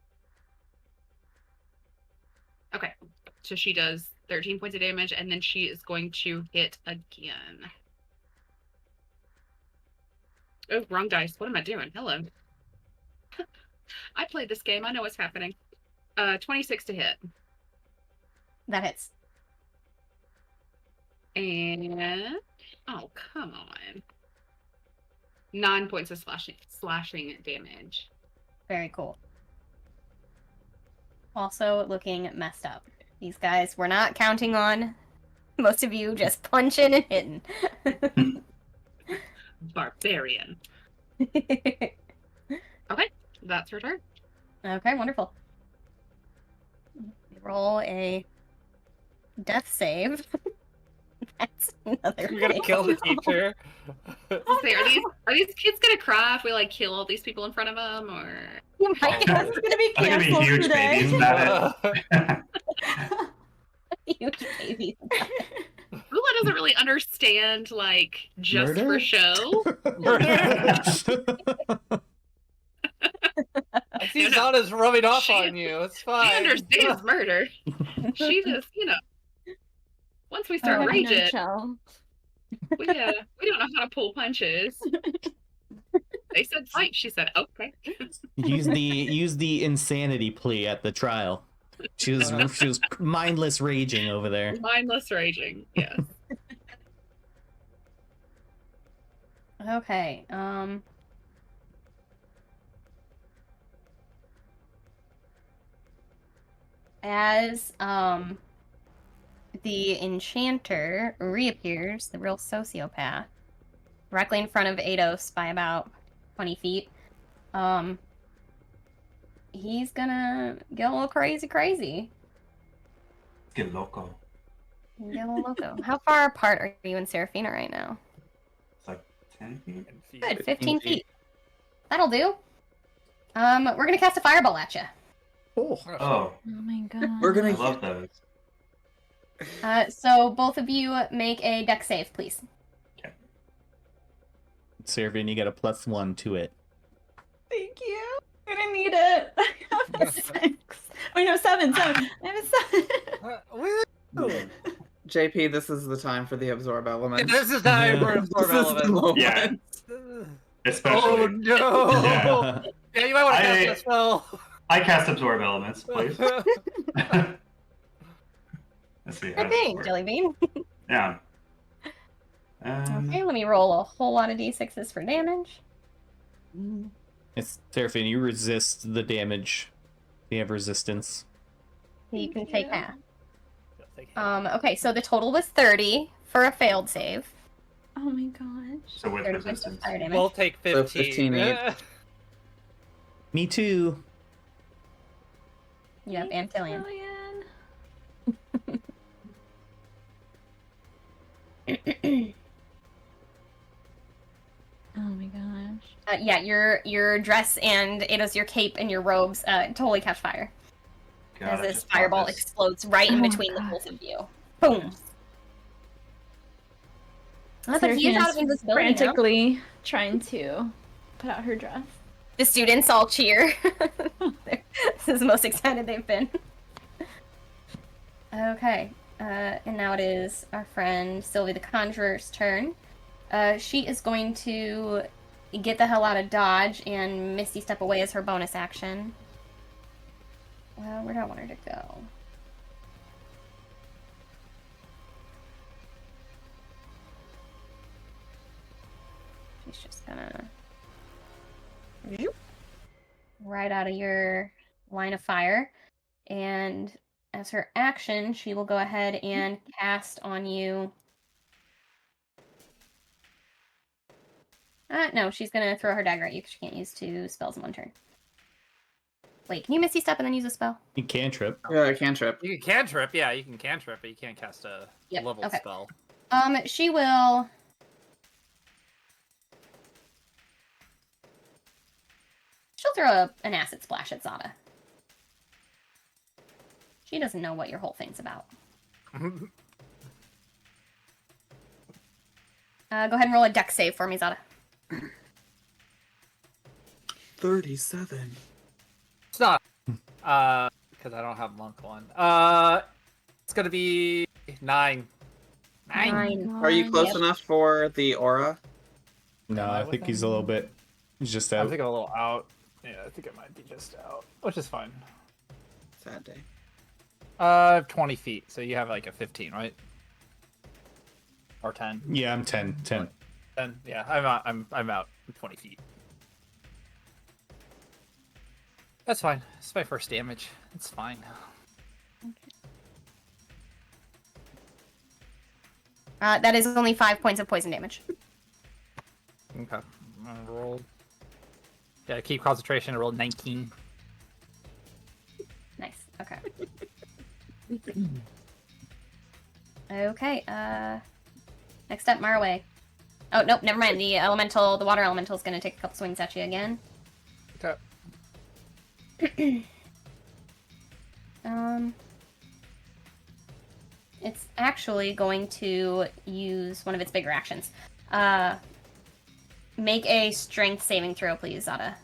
Okay, so she does 13 points of damage, and then she is going to hit again. Oh, wrong dice. What am I doing? Hello. I played this game. I know what's happening. 26 to hit. That hits. And Oh, come on. 9 points of slashing damage. Very cool. Also looking messed up. These guys were not counting on most of you just punching and hitting. Barbarian. Okay, that's her turn. Okay, wonderful. Roll a death save. That's another You're gonna fail. kill the teacher. Say, are these kids gonna cry if we like kill all these people in front of them, or? My God, It's gonna be I think it'd be canceled huge today. babies about it. huge baby. Ula doesn't really understand like just Murder? for show. I see Zana's rubbing off on you. It's She fine. understands murder. She just, once we start Oh, raging, nutshell. we don't know how to pull punches. They said fight. She said okay. Use the insanity plea at the trial. She was mindless raging over there. Mindless raging. Yes. Okay, as the enchanter reappears, the real sociopath, directly in front of Eidos by about 20 feet, he's gonna get a little crazy. Get loco. Get a little loco. How far apart are you and Seraphina right now? It's like 10 feet. Good, 15 feet. That'll do. We're gonna cast a fireball at you. Oh. Oh, Oh my god. We're I gonna love those. So both of you make a dex save, please. Seraphina, you got a +1 to it. Thank you. I'm gonna need it. I have a 6. Wait, no, 7. I have a 7. JP, this is the time for the absorb element. This is time for absorb This is the element. moment. Yeah. Oh Especially. no! Yeah. Yeah, you might want to cast I- that spell. I cast absorb elements, please. Let's see. how Good does thing, this work? Jellybean. Yeah. Okay, let me roll a whole lot of d6s for damage. It's Seraphina, you resist the damage. You have resistance. So you can Thank take you. half. Okay, so the total was 30 for a failed save. Oh my gosh. So with 30 points of resistance. fire damage. We'll take 15. So 15 each. Me too. Yep, and Killian. Oh my gosh. Yeah, your dress and Eidos, your cape and your robes totally catch fire. God, as I this just thought fireball this- explodes right in Oh, between the God. both of you. Boom. But he is out of Seraphina's invisibility now. frantically trying to put out her dress. The students all cheer. This is the most excited they've been. Okay, and now it is our friend Sylvie the Conjurer's turn. She is going to get the hell out of dodge and Misty Step away as her bonus action. Where do I want her to go? She's just gonna right out of your line of fire, and as her action, she will go ahead and cast on you. No, she's gonna throw her dagger at you because she can't use 2 spells in one turn. Wait, can you Misty Step and then use a spell? You cantrip. Yeah, I cantrip. You can cantrip, yeah, you can cantrip, but you can't cast a Yep, level okay. spell. She will. She'll throw an acid splash at Zada. She doesn't know what your whole thing's about. Go ahead and roll a dex save for me, Zada. 37. It's not. Because I don't have monk one. It's gonna be 9. 9. Are you close Yep. enough for the aura? No, I think he's a little bit. He's just I out. think I'm a little out. Yeah, I think it might be just out, which is fine. Sad day. 20 feet, so you have like a 15, right? Or 10. Yeah, I'm 10. 10. 10. Yeah, I'm out 20 feet. That's fine. It's my first damage. It's fine. That is only 5 points of poison damage. Okay. I rolled. Yeah, keep concentration. I rolled 19. Nice. Okay. Okay. Next up, Marway. Oh nope, never mind. The water elemental, is gonna take a couple swings at you again. Okay. It's actually going to use one of its bigger actions. Make a strength saving throw, please, Zada.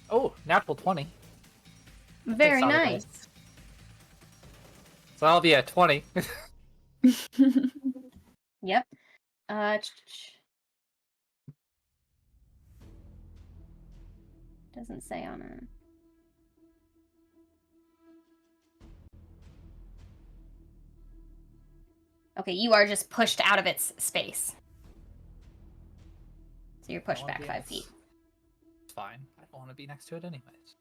Oh, natural 20. Very Zada nice. dice. So I'll be at 20. Yep. Doesn't say on it. Okay, you are just pushed out of its space. So you're pushed back 5 feet. It's fine. I don't want to be next to it anyways.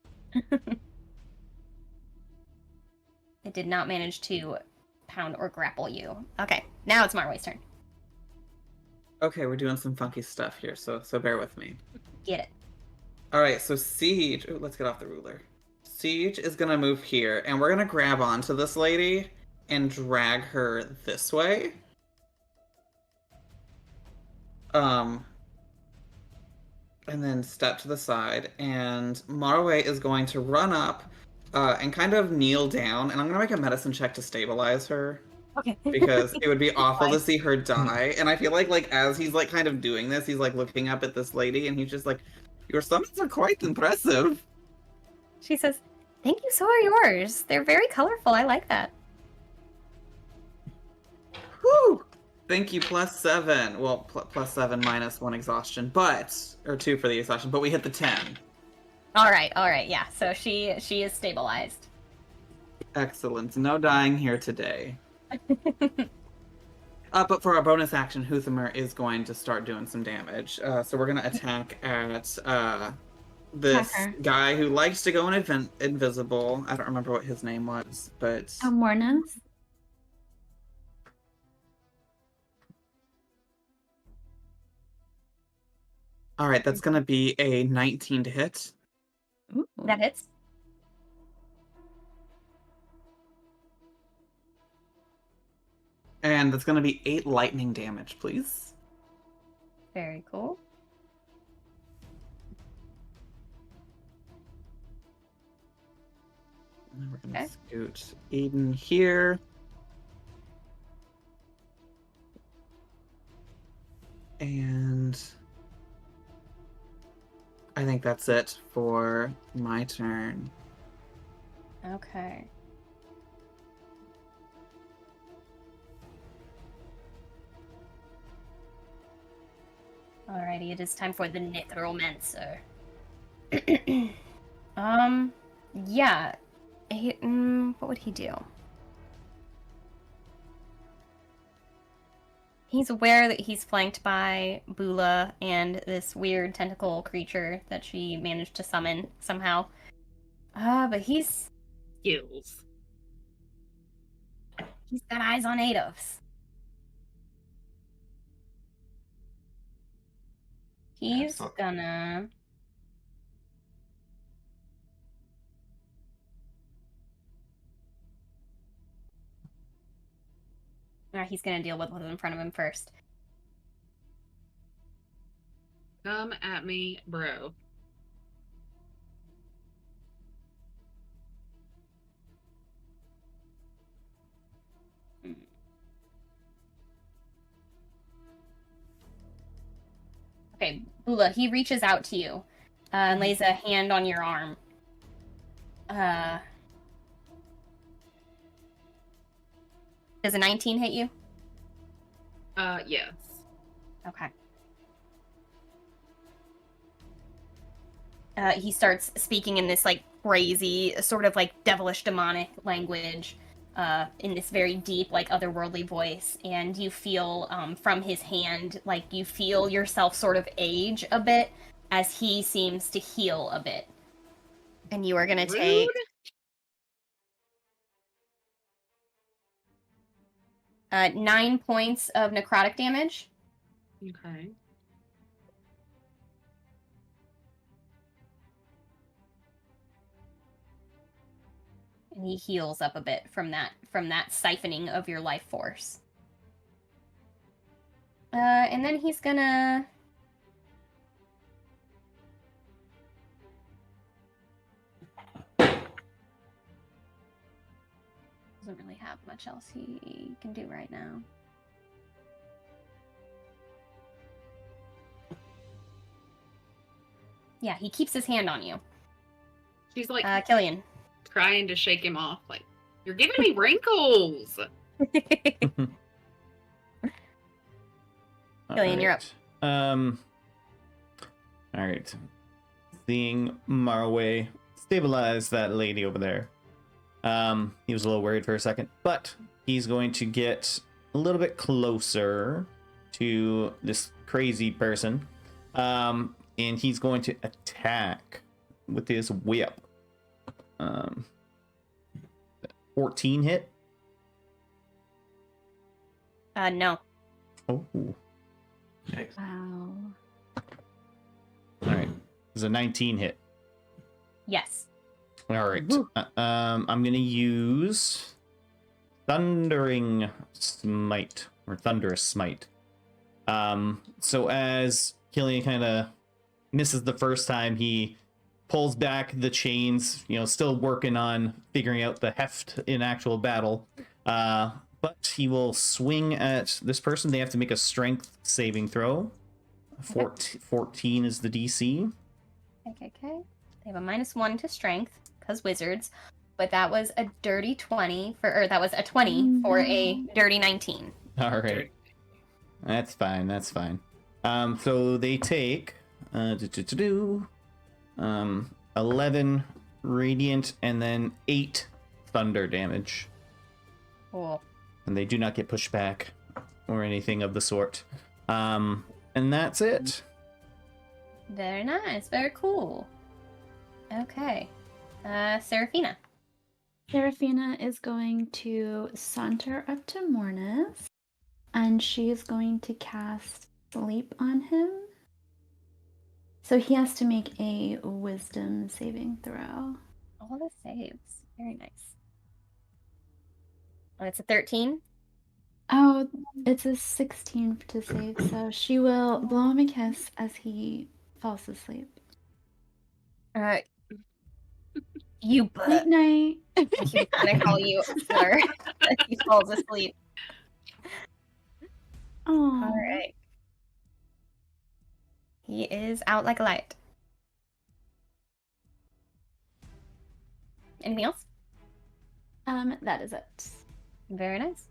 It did not manage to pound or grapple you. Okay, now it's Marway's turn. Okay, we're doing some funky stuff here, so bear with me. Get it. Alright, so Siege... Ooh, let's get off the ruler. Siege is gonna move here, and we're gonna grab onto this lady and drag her this way. And then step to the side, and Marway is going to run up and kind of kneel down, and I'm gonna make a medicine check to stabilize her. Okay. Because it would be awful to see her die, and I feel like as he's like kind of doing this, he's like looking up at this lady, and he's just like, "Your summons are quite impressive." She says, "Thank you, so are yours. They're very colorful. I like that." Whew! Thank you, +7. Well, +7 minus 1 exhaustion, or 2 for the exhaustion, but we hit the 10. All right, yeah. So she is stabilized. Excellent. No dying here today. But for our bonus action, Huthamer is going to start doing some damage. So we're going to attack at this guy who likes to go invisible. I don't remember what his name was, but... Mornas? Alright, that's going to be a 19 to hit. Ooh. That hits. And that's going to be 8 lightning damage, please. Very cool. And then we're going to scoot Eden here. And I think that's it for my turn. Okay. Alrighty, it is time for the necromancer. Yeah. What would he do? He's aware that he's flanked by Bula and this weird tentacle creature that she managed to summon somehow. But he's Skills. got eyes on Eidos. He's gonna... he's gonna deal with what's in front of him first. Come at me, bro. Okay, Bula, he reaches out to you and lays a hand on your arm. Does a 19 hit you? Yes. Okay. He starts speaking in this, like, crazy, sort of like devilish demonic language in this very deep, like otherworldly voice. And you feel from his hand, like you feel yourself sort of age a bit as he seems to heal a bit. And you are going to take... Rude. 9 points of necrotic damage. Okay. And he heals up a bit from that siphoning of your life force. And then he's gonna... Doesn't really have much else he can do right now. Yeah, he keeps his hand on you. She's like Killian. trying to shake him off. Like, you're giving me wrinkles. Killian, you're up. All right. Seeing Marway stabilize that lady over there. He was a little worried for a second, but he's going to get a little bit closer to this crazy person. And he's going to attack with his whip. 14 hit? No. Oh. Yikes. Wow. All right. There's a 19 hit. Yes. All right. I'm going to use Thundering Smite, or Thunderous Smite. So as Killian kind of misses the first time, he pulls back the chains, still working on figuring out the heft in actual battle. But he will swing at this person. They have to make a strength saving throw. 14 is the DC. Okay. They have a -1 to strength, because wizards. But that was a dirty 20 that was a 20 for a dirty 19. All right. That's fine. So they take 11 radiant and then 8 thunder damage. Cool. And they do not get pushed back or anything of the sort. And that's it. Very nice. Very cool. Okay. Seraphina. Seraphina is going to saunter up to Mornis, and she is going to cast Sleep on him. So he has to make a wisdom saving throw. All the saves. Very nice. Oh, it's a 13. Oh, it's a 16 to save, so she will blow him a kiss as he falls asleep. You Night butt. night. He's gonna call you a slur as he falls asleep. Oh. All right. He is out like a light. Anything else? That is it. Very nice.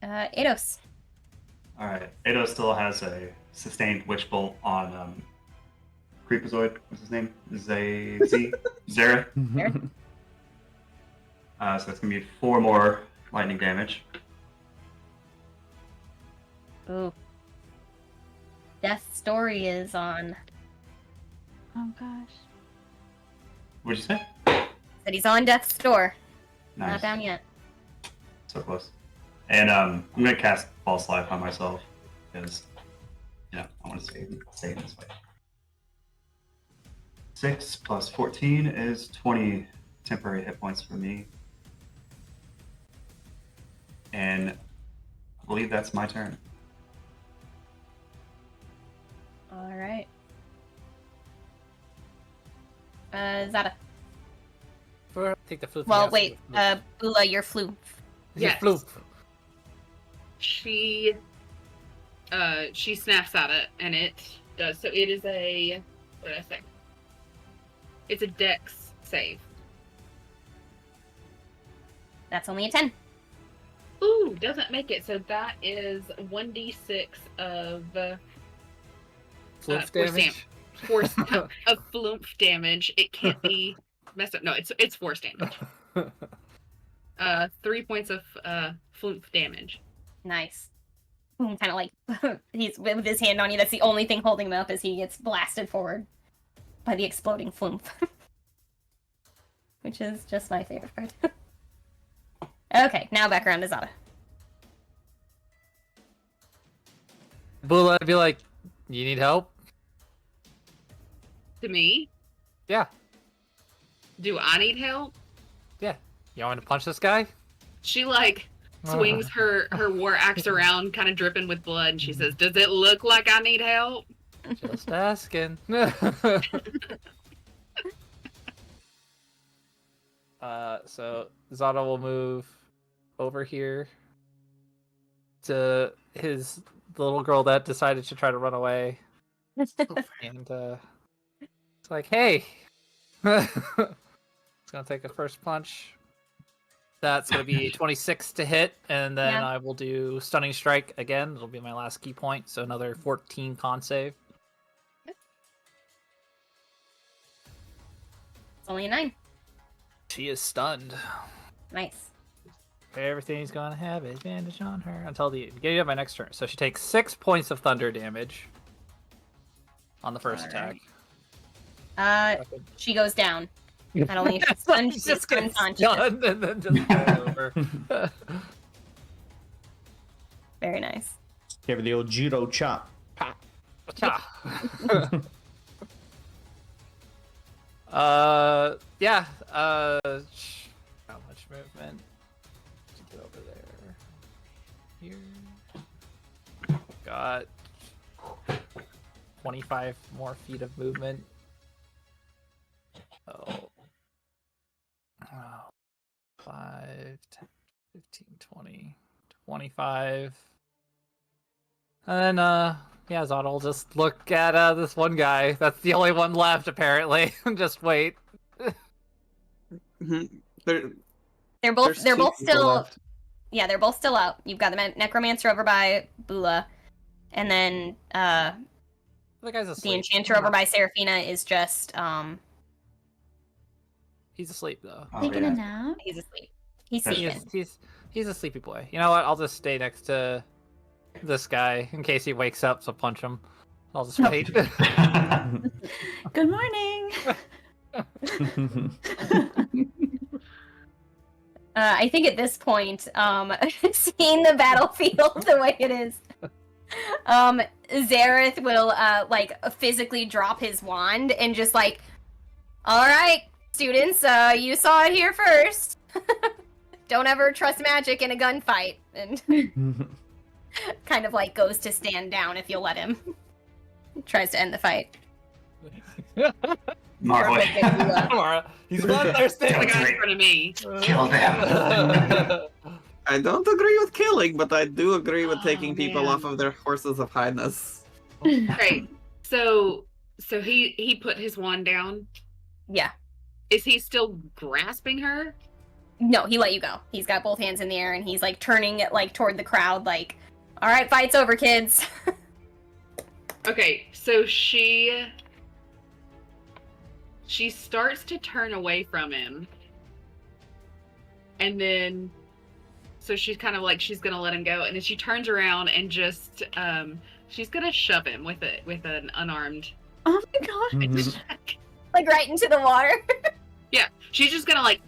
Eidos. All right. Eidos still has a sustained witch bolt on Creepazoid. What's his name? Zara. So that's gonna be 4 more lightning damage. Ooh. Death Story is on. Oh gosh. What'd you say? Said he's on Death's Door. Nice. Not down yet. So close. And I'm gonna cast False Life on myself because I want to stay in this way. 6 plus 14 is 20 temporary hit points for me. And I believe that's my turn. All right. Zada. Take the flute. Well, wait. Bula, your flute. Yes. Flute. She snaps at it, and it does. So it is a, what did I say? It's a dex save. That's only a 10. Ooh, doesn't make it. So that is 1d6 of Flute force damage. force of floof damage. It can't be messed up. No, it's force damage. 3 points of floof damage. Nice. Kind of like he's with his hand on you. That's the only thing holding him up as he gets blasted forward by the exploding flume. Which is just my favorite part. Okay, now back around to Zada. Bula, I'd be like, you need help? To me? Yeah. Do I need help? Yeah. You want me to punch this guy? She like swings her war axe around, kind of dripping with blood, and she says, "Does it look like I need help?" Just asking. So Zada will move over here to the little girl that decided to try to run away. And it's like, hey! It's gonna take a first punch. That's gonna be 26 to hit, and then Yeah. I will do Stunning Strike again. It'll be my last key point, so another 14 con save. It's only a 9. She is stunned. Nice. Everything's gonna have advantage on her until the beginning of my next turn. So she takes 6 points of thunder damage on the first attack. She goes down. Not only is she stunned, she's just gets unconscious. stunned and then just go over. Very nice. Give her the old judo chop. Yeah. How much movement to get over there? Here. Got 25 more feet of movement. Oh. 5, 10, 15, 20, 25. And then, yeah, Zada will just look at this one guy. That's the only one left, apparently. Just wait. They're They're both There's two people still left. Yeah, they're both still out. You've got the necromancer over by Bula, and then The guy's the asleep. enchanter over by Seraphina is just He's asleep, though. Oh, Taking yeah. a nap? he's asleep. He's That's sleeping. He's a sleepy boy. You know what? I'll just stay next to this guy in case he wakes up, so punch him. I'll just wait. Good morning. I think at this point, seeing the battlefield the way it is, Zareth will like physically drop his wand and just like, all right, students, you saw it here first. Don't ever trust magic in a gunfight, and kind of like goes to stand down if you'll let him. Tries to end the fight. Marley. Mara, he's bloodthirsty. The guy in front of me. Kill them. I don't agree with killing, but I do agree with Oh, taking people man. off of their horses of highness. Great. So he put his wand down. Yeah. Is he still grasping her? No, he let you go. He's got both hands in the air and he's like turning it like toward the crowd, like, all right, fight's over, kids. Okay, so she starts to turn away from him. And then so she's kind of like she's gonna let him go, and then she turns around and just she's gonna shove him with an unarmed Oh my god. attack. Like right into the water. Yeah, she's just gonna like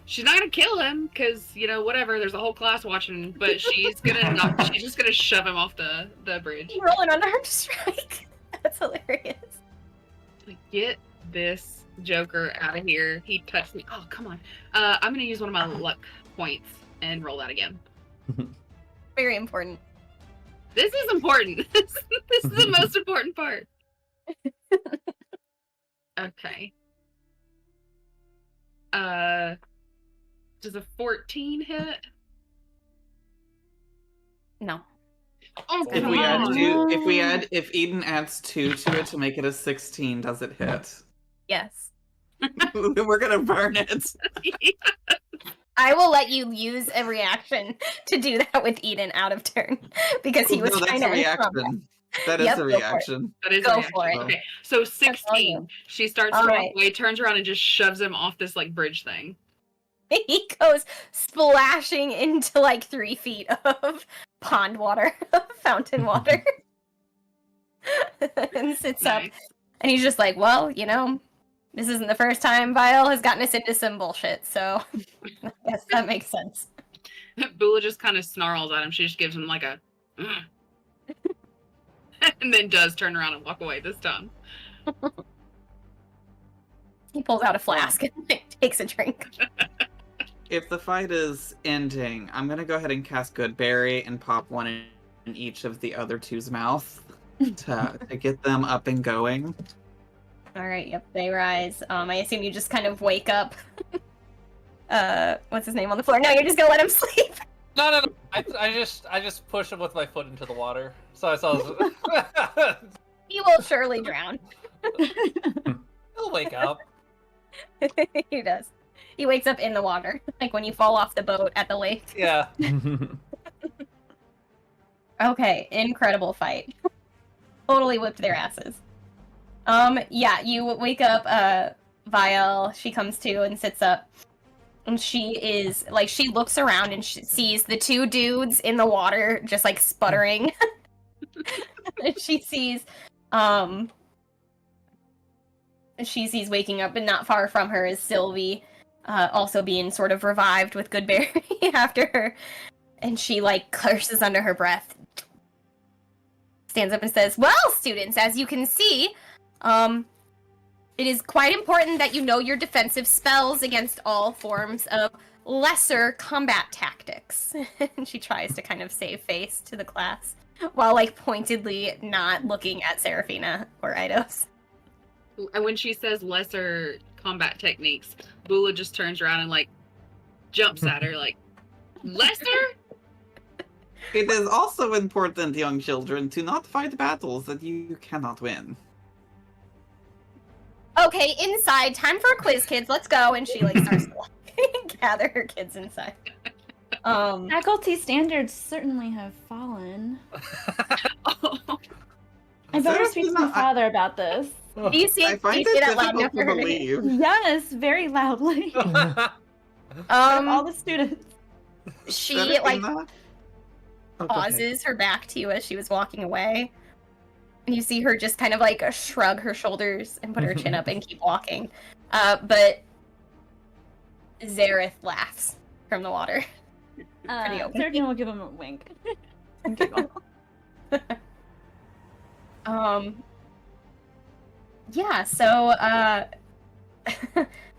she's not gonna kill him because whatever. There's a whole class watching, but she's just gonna shove him off the bridge. Roll an unarmed strike. That's hilarious. Like, get this Joker out of here. He touched me. Oh, come on. I'm gonna use one of my luck points and roll that again. Very important. This is important. This is the most important part. Okay. Does a 14 hit? No. Oh, If come we add on. two, if Eden adds 2 to it to make it a 16, does it hit? Yes. We're gonna burn it. I will let you use a reaction to do that with Eden out of turn because he was No, trying that's to a end combat. reaction. That is Yep, a go for it. reaction. That is Go a reaction. for it. Okay, so all 16. you. She starts All to walk right. away, turns around, and just shoves him off this like bridge thing. He goes splashing into like 3 feet of pond water, fountain water, and sits up. Nice. And he's just like, well, this isn't the first time Vile has gotten us into some bullshit, so I guess that makes sense. Bula just kind of snarls at him. She just gives him like a, and then does turn around and walk away this time. He pulls out a flask and takes a drink. If the fight is ending, I'm gonna go ahead and cast Goodberry and pop one in each of the other two's mouth to get them up and going. All right, yep, they rise. I assume you just kind of wake up. What's his name on the floor? No, you're just gonna let him sleep. No. I just push him with my foot into the water. So I saw. He will surely drown. He'll wake up. He does. He wakes up in the water, like when you fall off the boat at the lake. Yeah. Okay, incredible fight. Totally whipped their asses. Yeah, you wake up, Vile, she comes to and sits up. And she is, like, she looks around and she sees the 2 dudes in the water just, like, sputtering. She sees waking up, and not far from her is Sylvie, also being sort of revived with Goodberry after her. And she, like, curses under her breath. Stands up and says, well, students, as you can see, it is quite important that you know your defensive spells against all forms of lesser combat tactics. And she tries to kind of save face to the class, while, like, pointedly not looking at Seraphina or Eidos. And when she says lesser combat techniques, Bula just turns around and like jumps at her like, lesser? It is also important, young children, to not fight battles that you cannot win. Okay, inside. Time for a quiz, kids. Let's go. And she, like, starts to gather her kids inside. Faculty standards certainly have fallen. I better speak to my Seraphina, father about this. Do you see, I find do you say it that loud enough difficult for to her to hear? believe. Yes, very loudly. All the students. She, like, Seraphina? Oh, go ahead. pauses her back to you as she was walking away. And you see her just kind of, like, shrug her shoulders and put her chin up and keep walking. But Zareth laughs from the water. Pretty open. Seraphina will give him a wink. Yeah, so,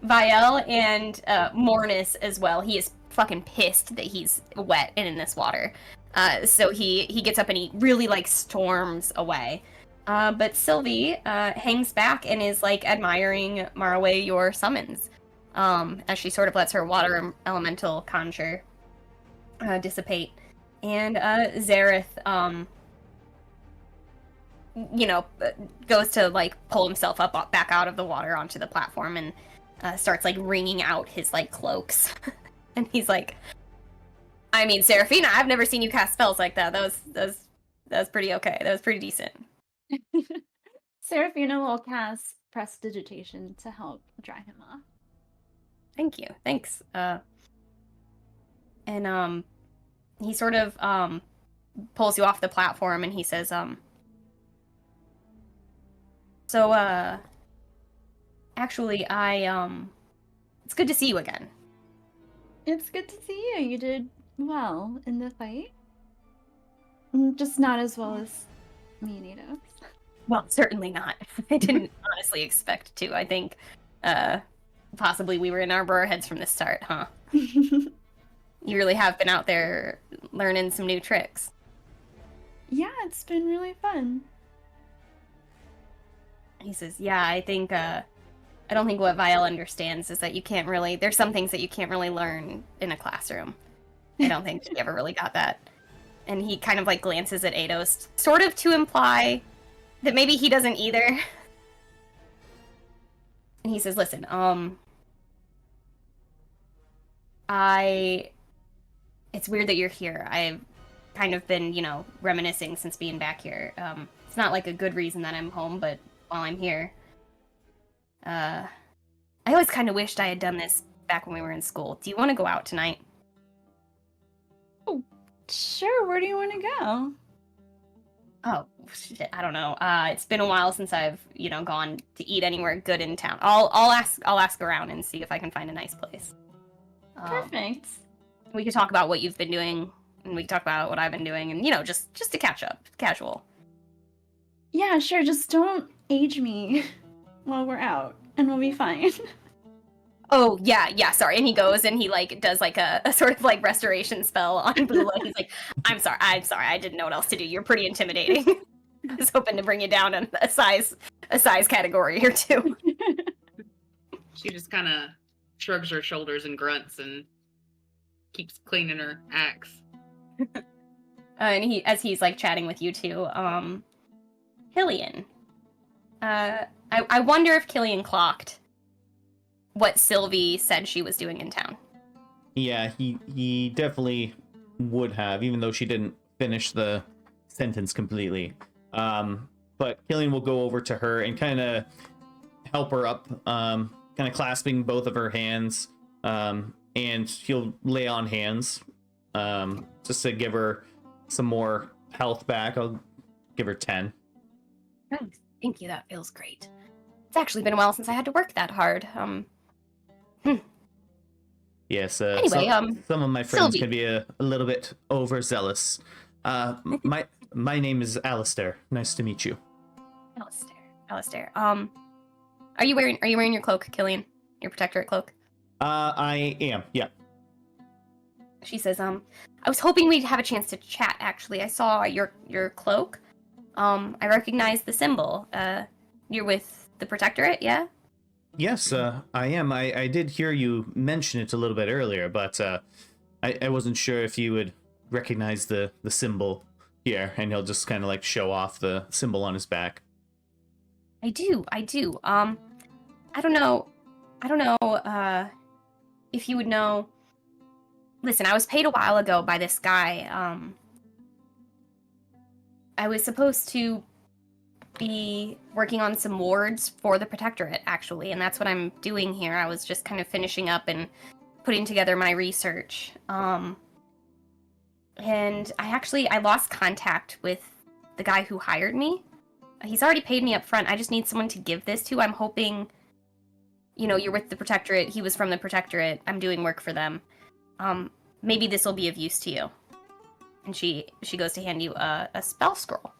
Viel and Mornis as well. He is fucking pissed that he's wet and in this water. So he gets up and he really, like, storms away. But Sylvie hangs back and is, like, admiring Marway, your summons, as she sort of lets her water elemental conjure dissipate. And Zareth, goes to, like, pull himself up back out of the water onto the platform and starts, like, wringing out his, like, cloaks. And he's like, I mean, Seraphina, I've never seen you cast spells like that. That was pretty okay. That was pretty decent. Seraphina will cast prestidigitation to help dry him off. Thank you. Thanks. And he sort of pulls you off the platform and he says, so actually it's good to see you again. It's good to see you. You did well in the fight. Just not as well as me and Eidos. Well, certainly not. I didn't honestly expect to. I think possibly we were in our heads from the start, huh? You really have been out there learning some new tricks. Yeah, it's been really fun. He says, yeah, I think, I don't think what Vial understands is that you can't really, there's some things that you can't really learn in a classroom. I don't think he ever really got that. And he kind of, like, glances at Eidos, sort of to imply that maybe he doesn't either. And he says, listen, it's weird that you're here. I've kind of been, reminiscing since being back here. It's not like a good reason that I'm home, but while I'm here, I always kind of wished I had done this back when we were in school. Do you want to go out tonight? Oh, sure. Where do you want to go? Oh, shit, I don't know. It's been a while since I've, gone to eat anywhere good in town. I'll ask around and see if I can find a nice place. Perfect. We could talk about what you've been doing, and we can talk about what I've been doing, and just to catch up, casual. Yeah, sure. Just don't age me while we're out, and we'll be fine. Oh yeah, sorry. And he goes and he does a sort of restoration spell on Bula. He's like, I'm sorry, I didn't know what else to do. You're pretty intimidating. I was hoping to bring you down in a size category or two. She just kind of shrugs her shoulders and grunts and keeps cleaning her axe. And as he's chatting with you two, Killian. I wonder if Killian clocked what Sylvie said she was doing in town. Yeah, he definitely would have, even though she didn't finish the sentence completely. But Killian will go over to her and kind of help her up, kind of clasping both of her hands, and he'll lay on hands, just to give her some more health back. I'll give her 10. Oh, thank you. That feels great. It's actually been a while since I had to work that hard. Yes. Anyway, some of my friends Sylvie. can be a little bit overzealous. My name is Alistair. Nice to meet you. Alistair. Are you wearing your cloak, Killian? Your protectorate cloak? I am. Yeah. She says, I was hoping we'd have a chance to chat, actually. I saw your cloak. I recognize the symbol. You're with the protectorate, yeah? Yes, I am. I did hear you mention it a little bit earlier, but I wasn't sure if you would recognize the symbol here, and he'll just kind of show off the symbol on his back. I do. I don't know if you would know. Listen, I was paid a while ago by this guy. I was supposed to be working on some wards for the protectorate, actually, and that's what I'm doing here. I was just kind of finishing up and putting together my research. And I lost contact with the guy who hired me. He's already paid me up front. I just need someone to give this to. I'm hoping, you're with the protectorate. He was from the protectorate. I'm doing work for them. Maybe this will be of use to you. And she goes to hand you a spell scroll.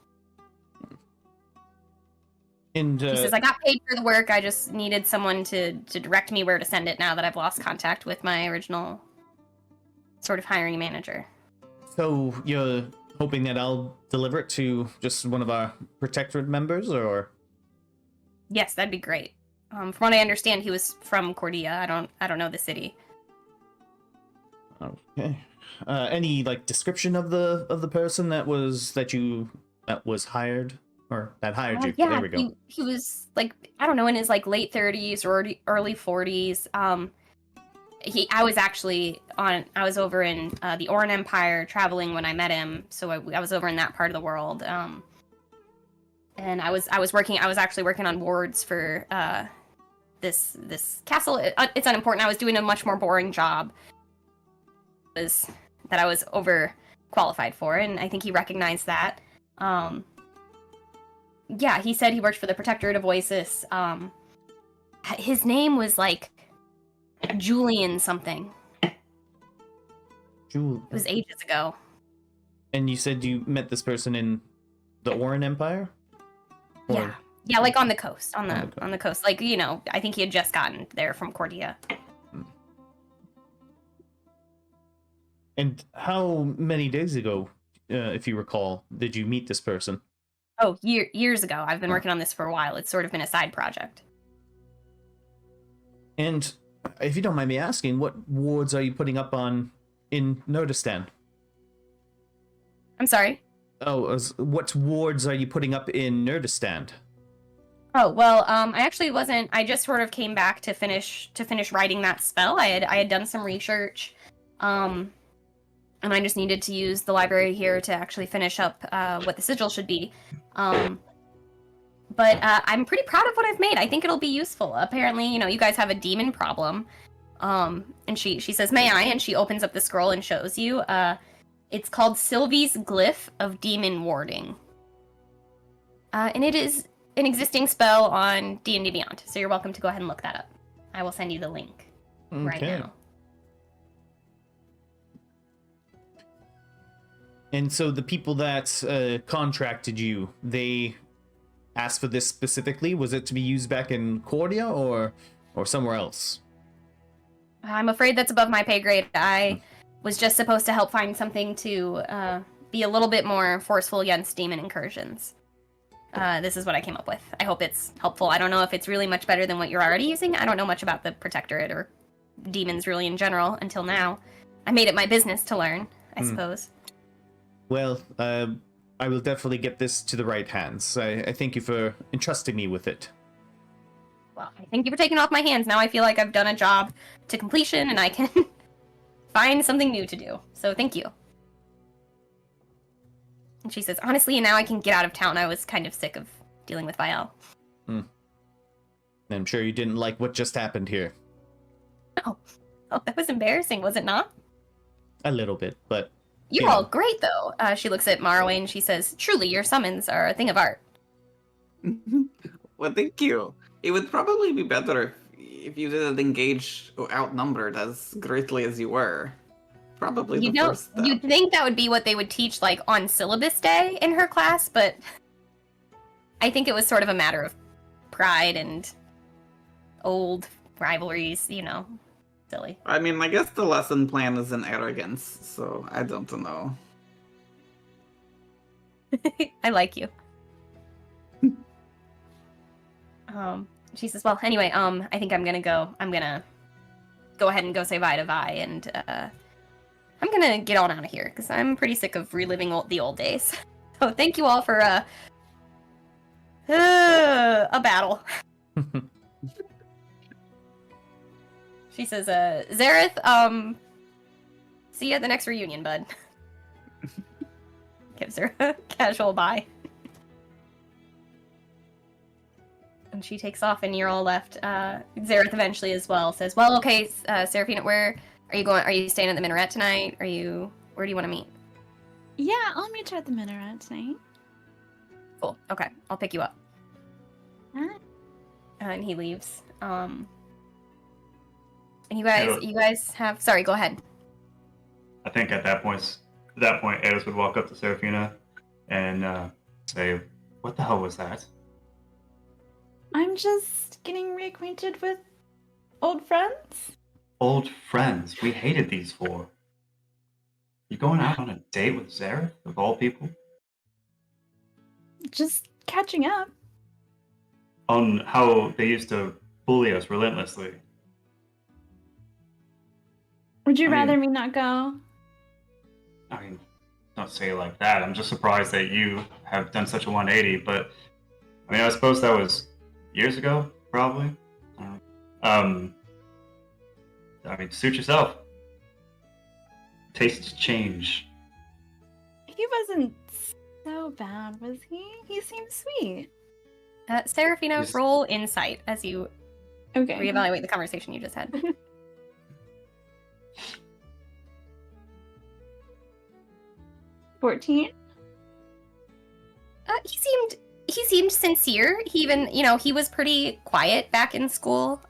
And She says, I got paid for the work. I just needed someone to direct me where to send it now that I've lost contact with my original sort of hiring manager. so you're hoping that I'll deliver it to just one of our protectorate members, or? Yes, that'd be great. From what I understand, he was from Cordia. I don't know the city. Okay. Any description of the person that was hired, or that hired you? Yeah, There we go. he was I don't know, in his late 30s or early 40s. I was over in the Oran Empire traveling when I met him, so I was over in that part of the world. And I was actually working on wards for this castle. It's unimportant. I was doing a much more boring job that I was overqualified for, and I think he recognized that. Yeah, he said he worked for the Protectorate of Oasis. His name was Julian something. It was ages ago. And you said you met this person in the Oran Empire? Or- Yeah, on the coast, on the coast. I think he had just gotten there from Cordia. And how many days ago, if you recall, did you meet this person? Oh, years ago. I've been working on this for a while. It's sort of been a side project. And if you don't mind me asking, what wards are you putting up in Nurdistand? I'm sorry? What wards are you putting up in Nurdistand? Oh, well, I actually wasn't. I just sort of came back to finish writing that spell. I had done some research, and I just needed to use the library here to actually finish up what the sigil should be. But I'm pretty proud of what I've made. I think it'll be useful. Apparently, you guys have a demon problem. And she says, "May I?" And she opens up the scroll and shows you. It's called Sylvie's Glyph of Demon Warding. And it is an existing spell on D&D Beyond. So you're welcome to go ahead and look that up. I will send you the link right now. And so the people that contracted you, they asked for this specifically? Was it to be used back in Cordia or somewhere else? I'm afraid that's above my pay grade. I was just supposed to help find something to be a little bit more forceful against demon incursions. This is what I came up with. I hope it's helpful. I don't know if it's really much better than what you're already using. I don't know much about the Protectorate or demons really in general until now. I made it my business to learn, I suppose. Well, I will definitely get this to the right hands. I thank you for entrusting me with it. Well, I thank you for taking it off my hands. Now I feel like I've done a job to completion and I can find something new to do. So thank you. And she says, honestly, now I can get out of town. I was kind of sick of dealing with Vial. I'm sure you didn't like what just happened here. Oh, that was embarrassing, was it not? A little bit, but... You're all great, though. She looks at Marway and she says, truly, your summons are a thing of art. Well, thank you. It would probably be better if you didn't engage outnumbered as greatly as you were. Probably the first step. You'd think that would be what they would teach, like, on syllabus day in her class, but I think it was sort of a matter of pride and old rivalries, silly. I mean, I guess the lesson plan is in arrogance, so I don't know. I like you. She says, well, anyway, I think I'm gonna go. I'm gonna go ahead and go say bye to Vi, and I'm gonna get on out of here, because I'm pretty sick of reliving the old days. So thank you all for a battle. She says, Zareth, see you at the next reunion, bud. Gives her a casual bye. And she takes off, and you're all left. Zareth eventually as well says, well, okay, Seraphina, where are you going? Are you staying at the minaret tonight? Where do you want to meet? Yeah, I'll meet you at the minaret tonight. Cool. Okay, I'll pick you up. Alright. And he leaves. And you guys have... Sorry, go ahead. I think at that point, Eidos would walk up to Seraphina and say, "What the hell was that?" I'm just getting reacquainted with old friends. Old friends. We hated these four. You going out on a date with Zareth, of all people? Just catching up. On how they used to bully us relentlessly. Would you rather me not go? I mean, don't say it like that. I'm just surprised that you have done such a 180, but I mean, I suppose that was years ago, probably. I mean, suit yourself. Tastes change. He wasn't so bad, was he? He seemed sweet. Seraphina, roll insight as you reevaluate the conversation you just had. 14. He seemed sincere. He even, he was pretty quiet back in school.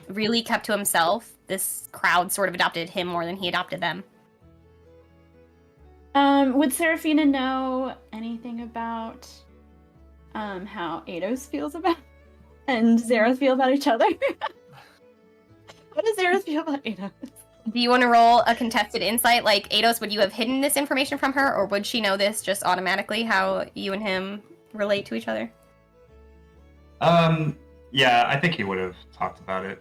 Really kept to himself. This crowd sort of adopted him more than he adopted them. Would Seraphina know anything about how Eidos feels about and Zareth feel about each other? What does Zareth feel about Eidos? Do you want to roll a contested insight? Like, Eidos, would you have hidden this information from her, or would she know this just automatically, how you and him relate to each other? Yeah, I think he would have talked about it.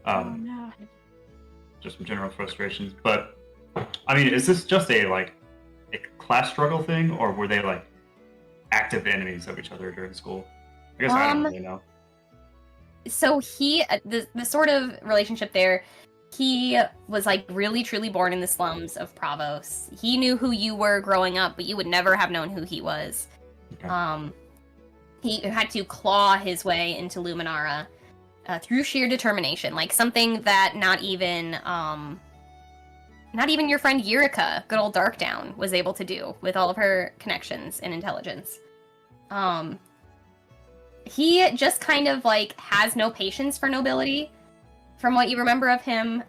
Oh, no. Just some general frustrations. But, I mean, is this just a class struggle thing, or were they, active enemies of each other during school? I guess I don't really know. So the sort of relationship there, he was really truly born in the slums of Pravos. He knew who you were growing up, but you would never have known who he was. Okay. He had to claw his way into Luminara through sheer determination, like something that not even your friend Yurika, good old Darkdown, was able to do with all of her connections and intelligence. He just kind of like has no patience for nobility, from what you remember of him.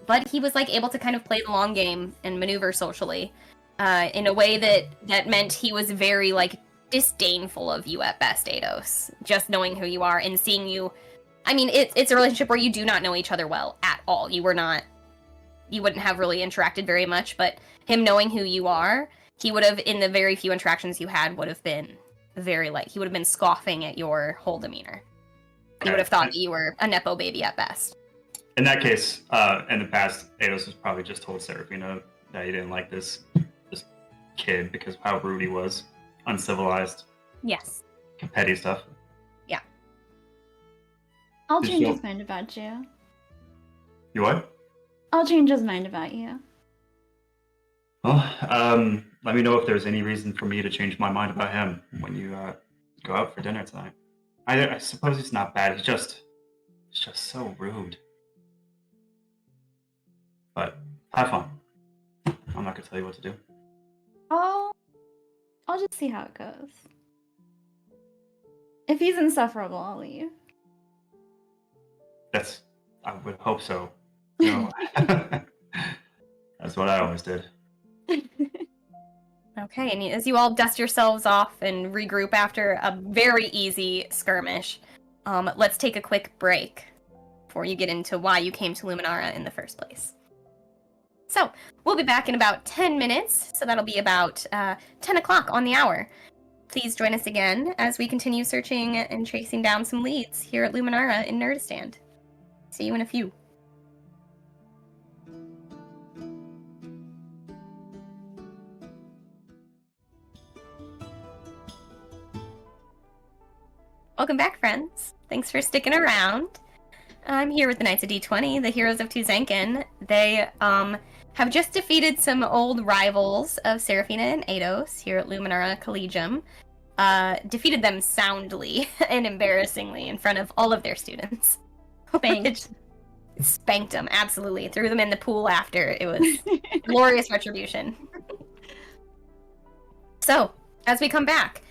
But he was like able to kind of play the long game and maneuver socially, in a way that meant he was very like disdainful of you at best, Eidos. Just knowing who you are and seeing you. I mean, it's a relationship where you do not know each other well at all. You wouldn't have really interacted very much, but him knowing who you are, he would have, in the very few interactions you had, would have been very light. He would have been scoffing at your whole demeanor. He would have thought that you were a Nepo baby at best. In that case, in the past, Eidos has probably just told Seraphina that he didn't like this kid because of how rude he was, uncivilized. Yes. Petty stuff. Yeah. I'll change his mind about you. You what? I'll change his mind about you. Well, let me know if there's any reason for me to change my mind about him when you go out for dinner tonight. I suppose he's not bad. He's just so rude. But have fun. I'm not gonna tell you what to do. I'll just see how it goes. If he's insufferable, I'll leave. I would hope so. No. That's what I always did. Okay, and as you all dust yourselves off and regroup after a very easy skirmish, let's take a quick break before you get into why you came to Luminara in the first place. So, we'll be back in about 10 minutes, so that'll be about 10 o'clock on the hour. Please join us again as we continue searching and chasing down some leads here at Luminara in Nurdistand. See you in a few. Welcome back, friends. Thanks for sticking around. I'm here with the Knights of D20, the heroes of Tuzenkin. They have just defeated some old rivals of Seraphina and Eidos here at Luminara Collegium. Defeated them soundly and embarrassingly in front of all of their students. Spanked them, absolutely. Threw them in the pool after. It was glorious retribution. So, as we come back,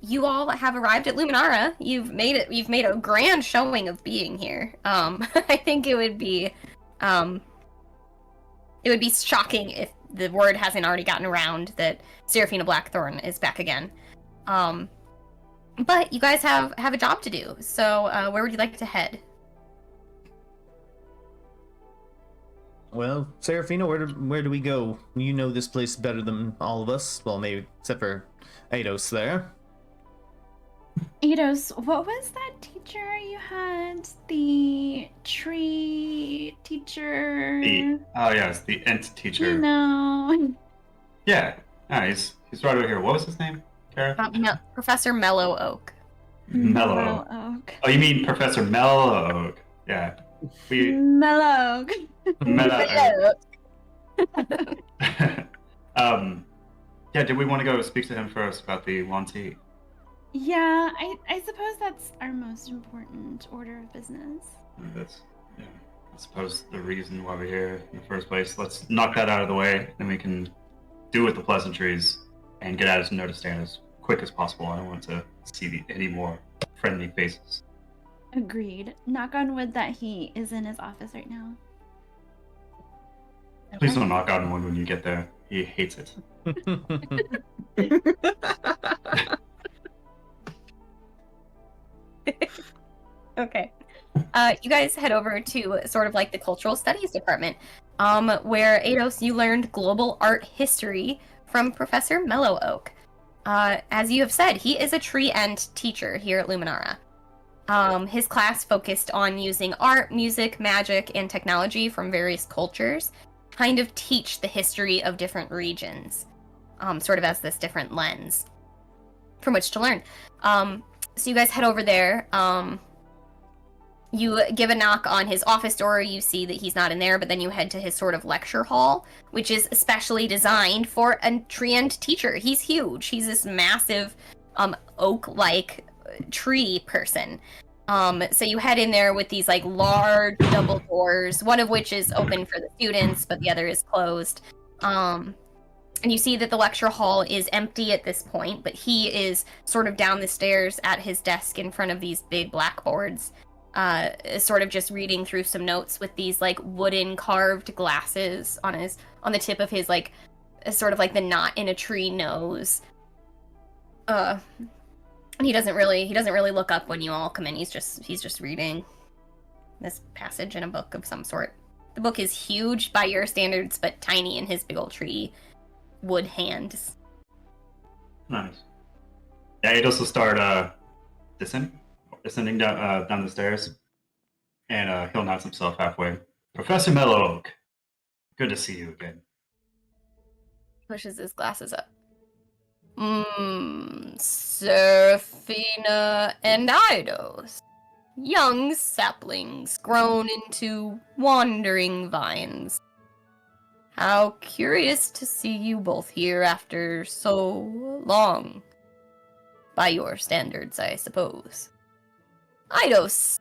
you all have arrived at Luminara. You've made a grand showing of being here. I think it would be shocking if the word hasn't already gotten around that Seraphina Blackthorn is back again. But you guys have a job to do. So, where would you like to head? Well, Seraphina, where do we go? You know this place better than all of us. Well, maybe except for Eidos there. Eidos, what was that teacher you had? The tree teacher? It's the Ent teacher. No. Yeah, he's right over here. What was his name, Kara? Professor Mellow Oak. Mellow. Oak. Oh, you mean Professor Mellow Oak? Yeah. Mellow. Mellow. Yeah, did we want to go speak to him first about the Wanti? Yeah, I suppose that's our most important order of business. That's, I suppose, the reason why we're here in the first place. Let's knock that out of the way, then we can do with the pleasantries and get out of Nurdistand as quick as possible. I don't want to see any more friendly faces. Agreed. Knock on wood that he is in his office right now. Please don't knock on wood when you get there. He hates it. Okay. You guys head over to sort of like the cultural studies department, where Eidos, you learned global art history from Professor Mellow Oak. As you have said, he is a tree Ent teacher here at Luminara. His class focused on using art, music, magic, and technology from various cultures, kind of teach the history of different regions, sort of as this different lens from which to learn. So you guys head over there. You give a knock on his office door. You see that he's not in there, but then you head to his sort of lecture hall, which is especially designed for a tree Ent teacher. He's huge. He's this massive oak-like tree person. So you head in there with these like large double doors, one of which is open for the students, but the other is closed. And you see that the lecture hall is empty at this point, but he is sort of down the stairs at his desk in front of these big blackboards, sort of just reading through some notes with these like wooden carved glasses on the tip of his like sort of like the knot in a tree nose. And he doesn't really look up when you all come in. He's just reading this passage in a book of some sort. The book is huge by your standards, but tiny in his big old tree wood hands. Nice. Yeah, Eidos will start descending down the stairs, and he'll announce himself halfway. Professor Mellow Oak, good to see you again. Pushes his glasses up. Seraphina and Eidos. Young saplings grown into wandering vines. How curious to see you both here after so long. By your standards, I suppose. Eidos,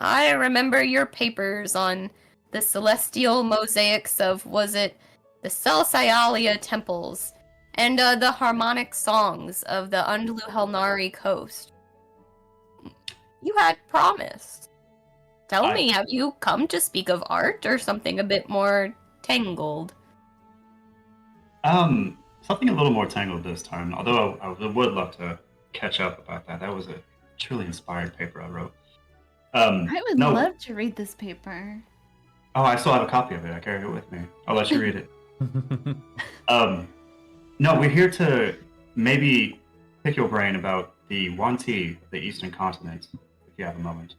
I remember your papers on the celestial mosaics of, was it, the Celsialia temples, and the harmonic songs of the Undlu-Helnari coast. You had promised. Tell me, have you come to speak of art or something a bit more tangled? Something a little more tangled this time, although I would love to catch up about that. That was a truly inspired paper I wrote. I would love to read this paper. Oh, I still have a copy of it. I carry it with me. I'll let you read it. No, we're here to maybe pick your brain about the Yuan Ti, the Eastern Continent, if you have a moment.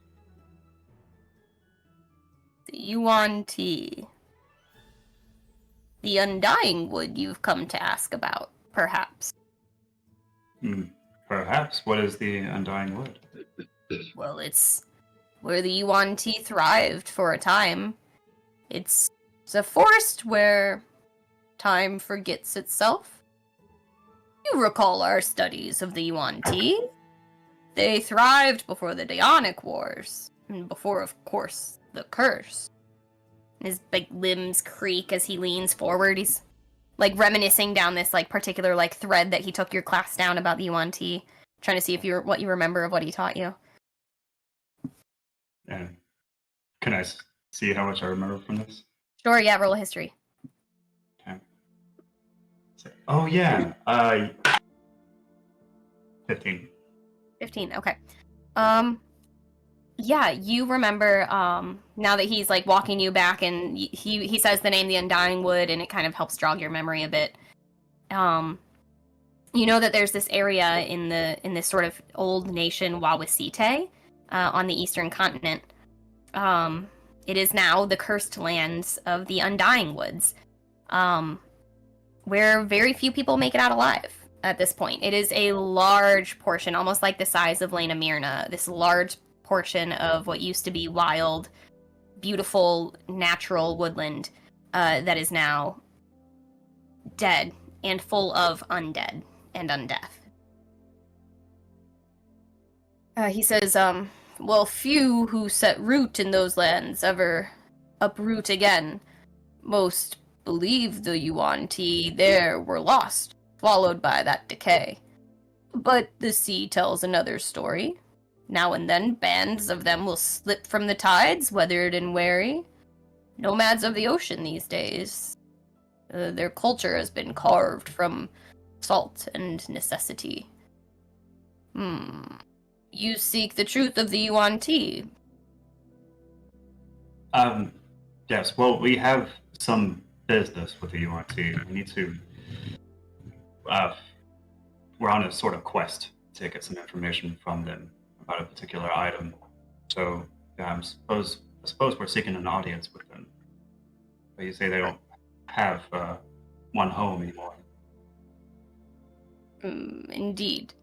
The Yuan Ti. The undying wood you've come to ask about, perhaps. Perhaps. What is the undying wood? Well, it's where the Yuan Ti thrived for a time. It's a forest where time forgets itself. You recall our studies of the Yuan Ti. They thrived before the Dionic Wars, and before, of course, the curse. His big limbs creak as he leans forward. He's like reminiscing down this like particular like thread that he took your class down about the Yuan Ti, trying to see if what you remember of what he taught you. And can I see how much I remember from this? Sure, yeah, roll a history. Okay. Oh yeah, 15. 15, okay. Yeah, you remember, now that he's, like, walking you back, and he says the name The Undying Wood, and it kind of helps jog your memory a bit. You know that there's this area in this sort of old nation, Wawasite, on the eastern continent. It is now the cursed lands of the Undying Woods, where very few people make it out alive at this point. It is a large portion, almost like the size of Lena Myrna, this large portion of what used to be wild, beautiful, natural woodland that is now dead and full of undead and undeath. He says, well, few who set root in those lands ever uproot again. Most believe the Yuan Ti there were lost, swallowed by that decay. But the sea tells another story. Now and then, bands of them will slip from the tides, weathered and wary. Nomads of the ocean these days. Their culture has been carved from salt and necessity. You seek the truth of the Yuan Ti. Yes, well, we have some business with the Yuan Ti. We need to... we're on a sort of quest to get some information from them about a particular item. So, I suppose we're seeking an audience with them. But you say they don't have one home anymore. Indeed.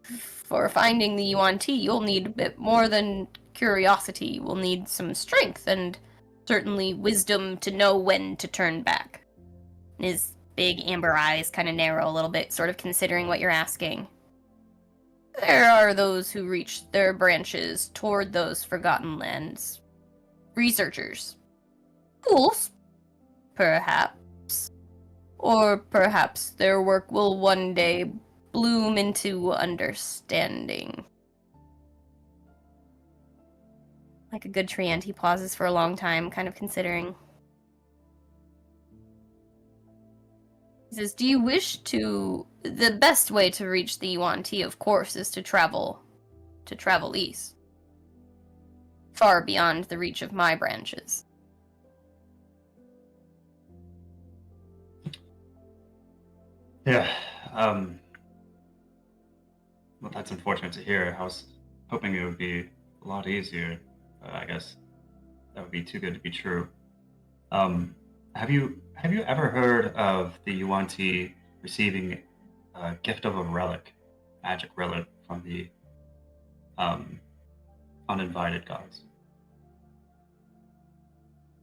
For finding the Yuan Ti, you'll need a bit more than curiosity. You will need some strength and certainly wisdom to know when to turn back. His big amber eyes kind of narrow a little bit, sort of considering what you're asking. There are those who reach their branches toward those forgotten lands. Researchers. Fools, perhaps. Or perhaps their work will one day bloom into understanding. Like a good treant, he pauses for a long time, kind of considering. He says, do you wish to... The best way to reach the Yuan Ti, of course, is to travel east. Far beyond the reach of my branches. Yeah. Well, that's unfortunate to hear. I was hoping it would be a lot easier. I guess that would be too good to be true. Have you ever heard of the Yuan Ti receiving a gift of a relic, magic relic from the uninvited gods?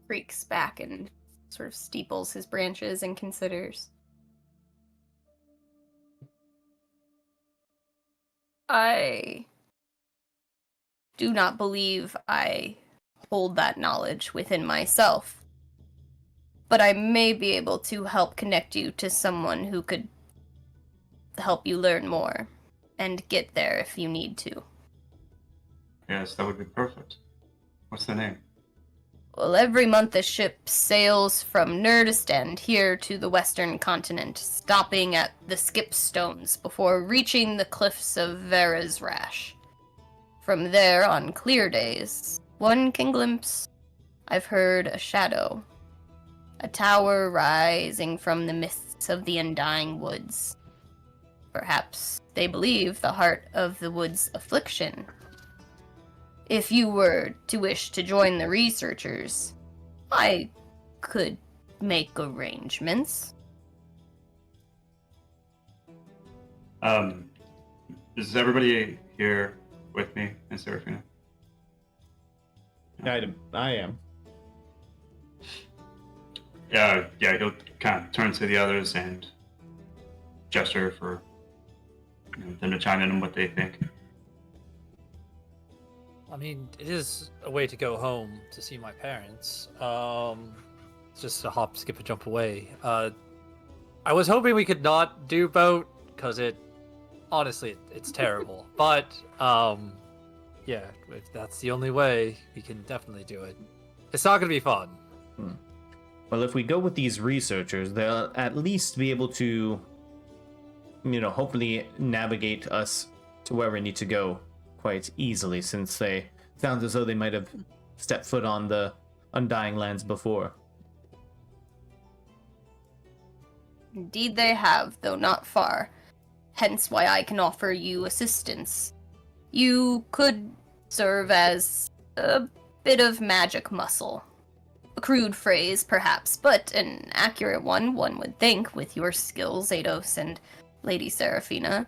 Creaks back and sort of steeples his branches and considers. I do not believe I hold that knowledge within myself, but I may be able to help connect you to someone who could help you learn more and get there if you need to. Yes, that would be perfect. What's the name? Well, every month a ship sails from Nurdistand here to the western continent, stopping at the Skipstones before reaching the cliffs of Vera's Rash. From there, on clear days, one can glimpse, I've heard, a shadow. A tower rising from the mists of the undying woods. Perhaps they believe the heart of the wood's affliction. If you were to wish to join the researchers, I could make arrangements. Is everybody here with me in Seraphina? I am. Yeah, he'll kind of turn to the others and gesture for them to chime in on what they think. I mean, it is a way to go home to see my parents. It's just a hop, skip, a jump away. I was hoping we could not do boat, because honestly, it's terrible. But, yeah, if that's the only way, we can definitely do it. It's not going to be fun. Well, if we go with these researchers, they'll at least be able to, hopefully navigate us to where we need to go quite easily, since they sounds as though they might have stepped foot on the Undying Lands before. Indeed they have, though not far. Hence why I can offer you assistance. You could serve as a bit of magic muscle. A crude phrase, perhaps, but an accurate one would think, with your skills, Eidos and Lady Seraphina.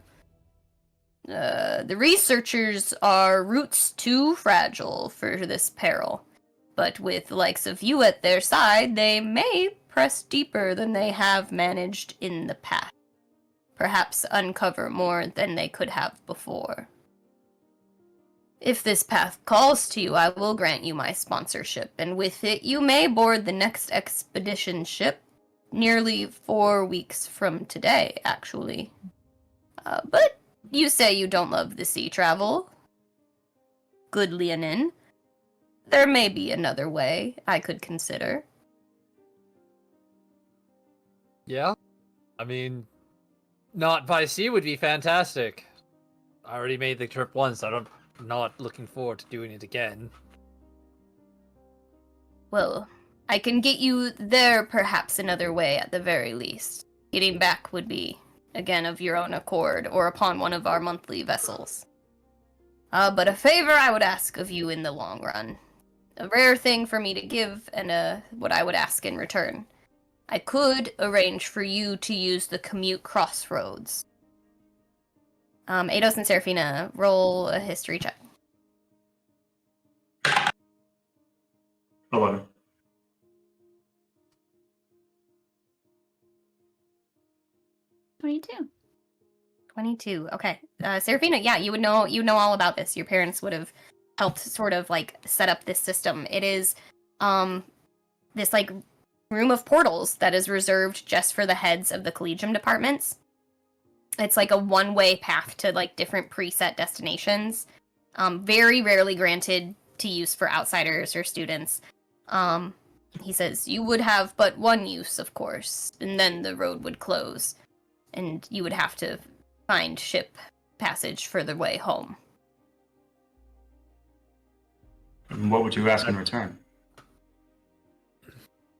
The researchers are roots too fragile for this peril, but with the likes of you at their side, they may press deeper than they have managed in the past. Perhaps uncover more than they could have before. If this path calls to you, I will grant you my sponsorship, and with it you may board the next expedition ship, nearly 4 weeks from today, actually. But you say you don't love the sea travel. Good Leonin. There may be another way I could consider. Yeah? I mean, not by sea would be fantastic. I already made the trip once, I'm not looking forward to doing it again. Well, I can get you there perhaps another way at the very least. Getting back would be, again, of your own accord, or upon one of our monthly vessels. But a favor I would ask of you in the long run. A rare thing for me to give, and what I would ask in return. I could arrange for you to use the commute crossroads. Eidos and Seraphina, roll a history check. 11. 22. 22. Okay. Seraphina, yeah, you know all about this. Your parents would have helped sort of like set up this system. It is this like room of portals that is reserved just for the heads of the collegium departments. It's like a one-way path to like different preset destinations. Very rarely granted to use for outsiders or students. He says you would have but one use, of course, and then the road would close, and you would have to find ship passage for the way home. And what would you ask in return?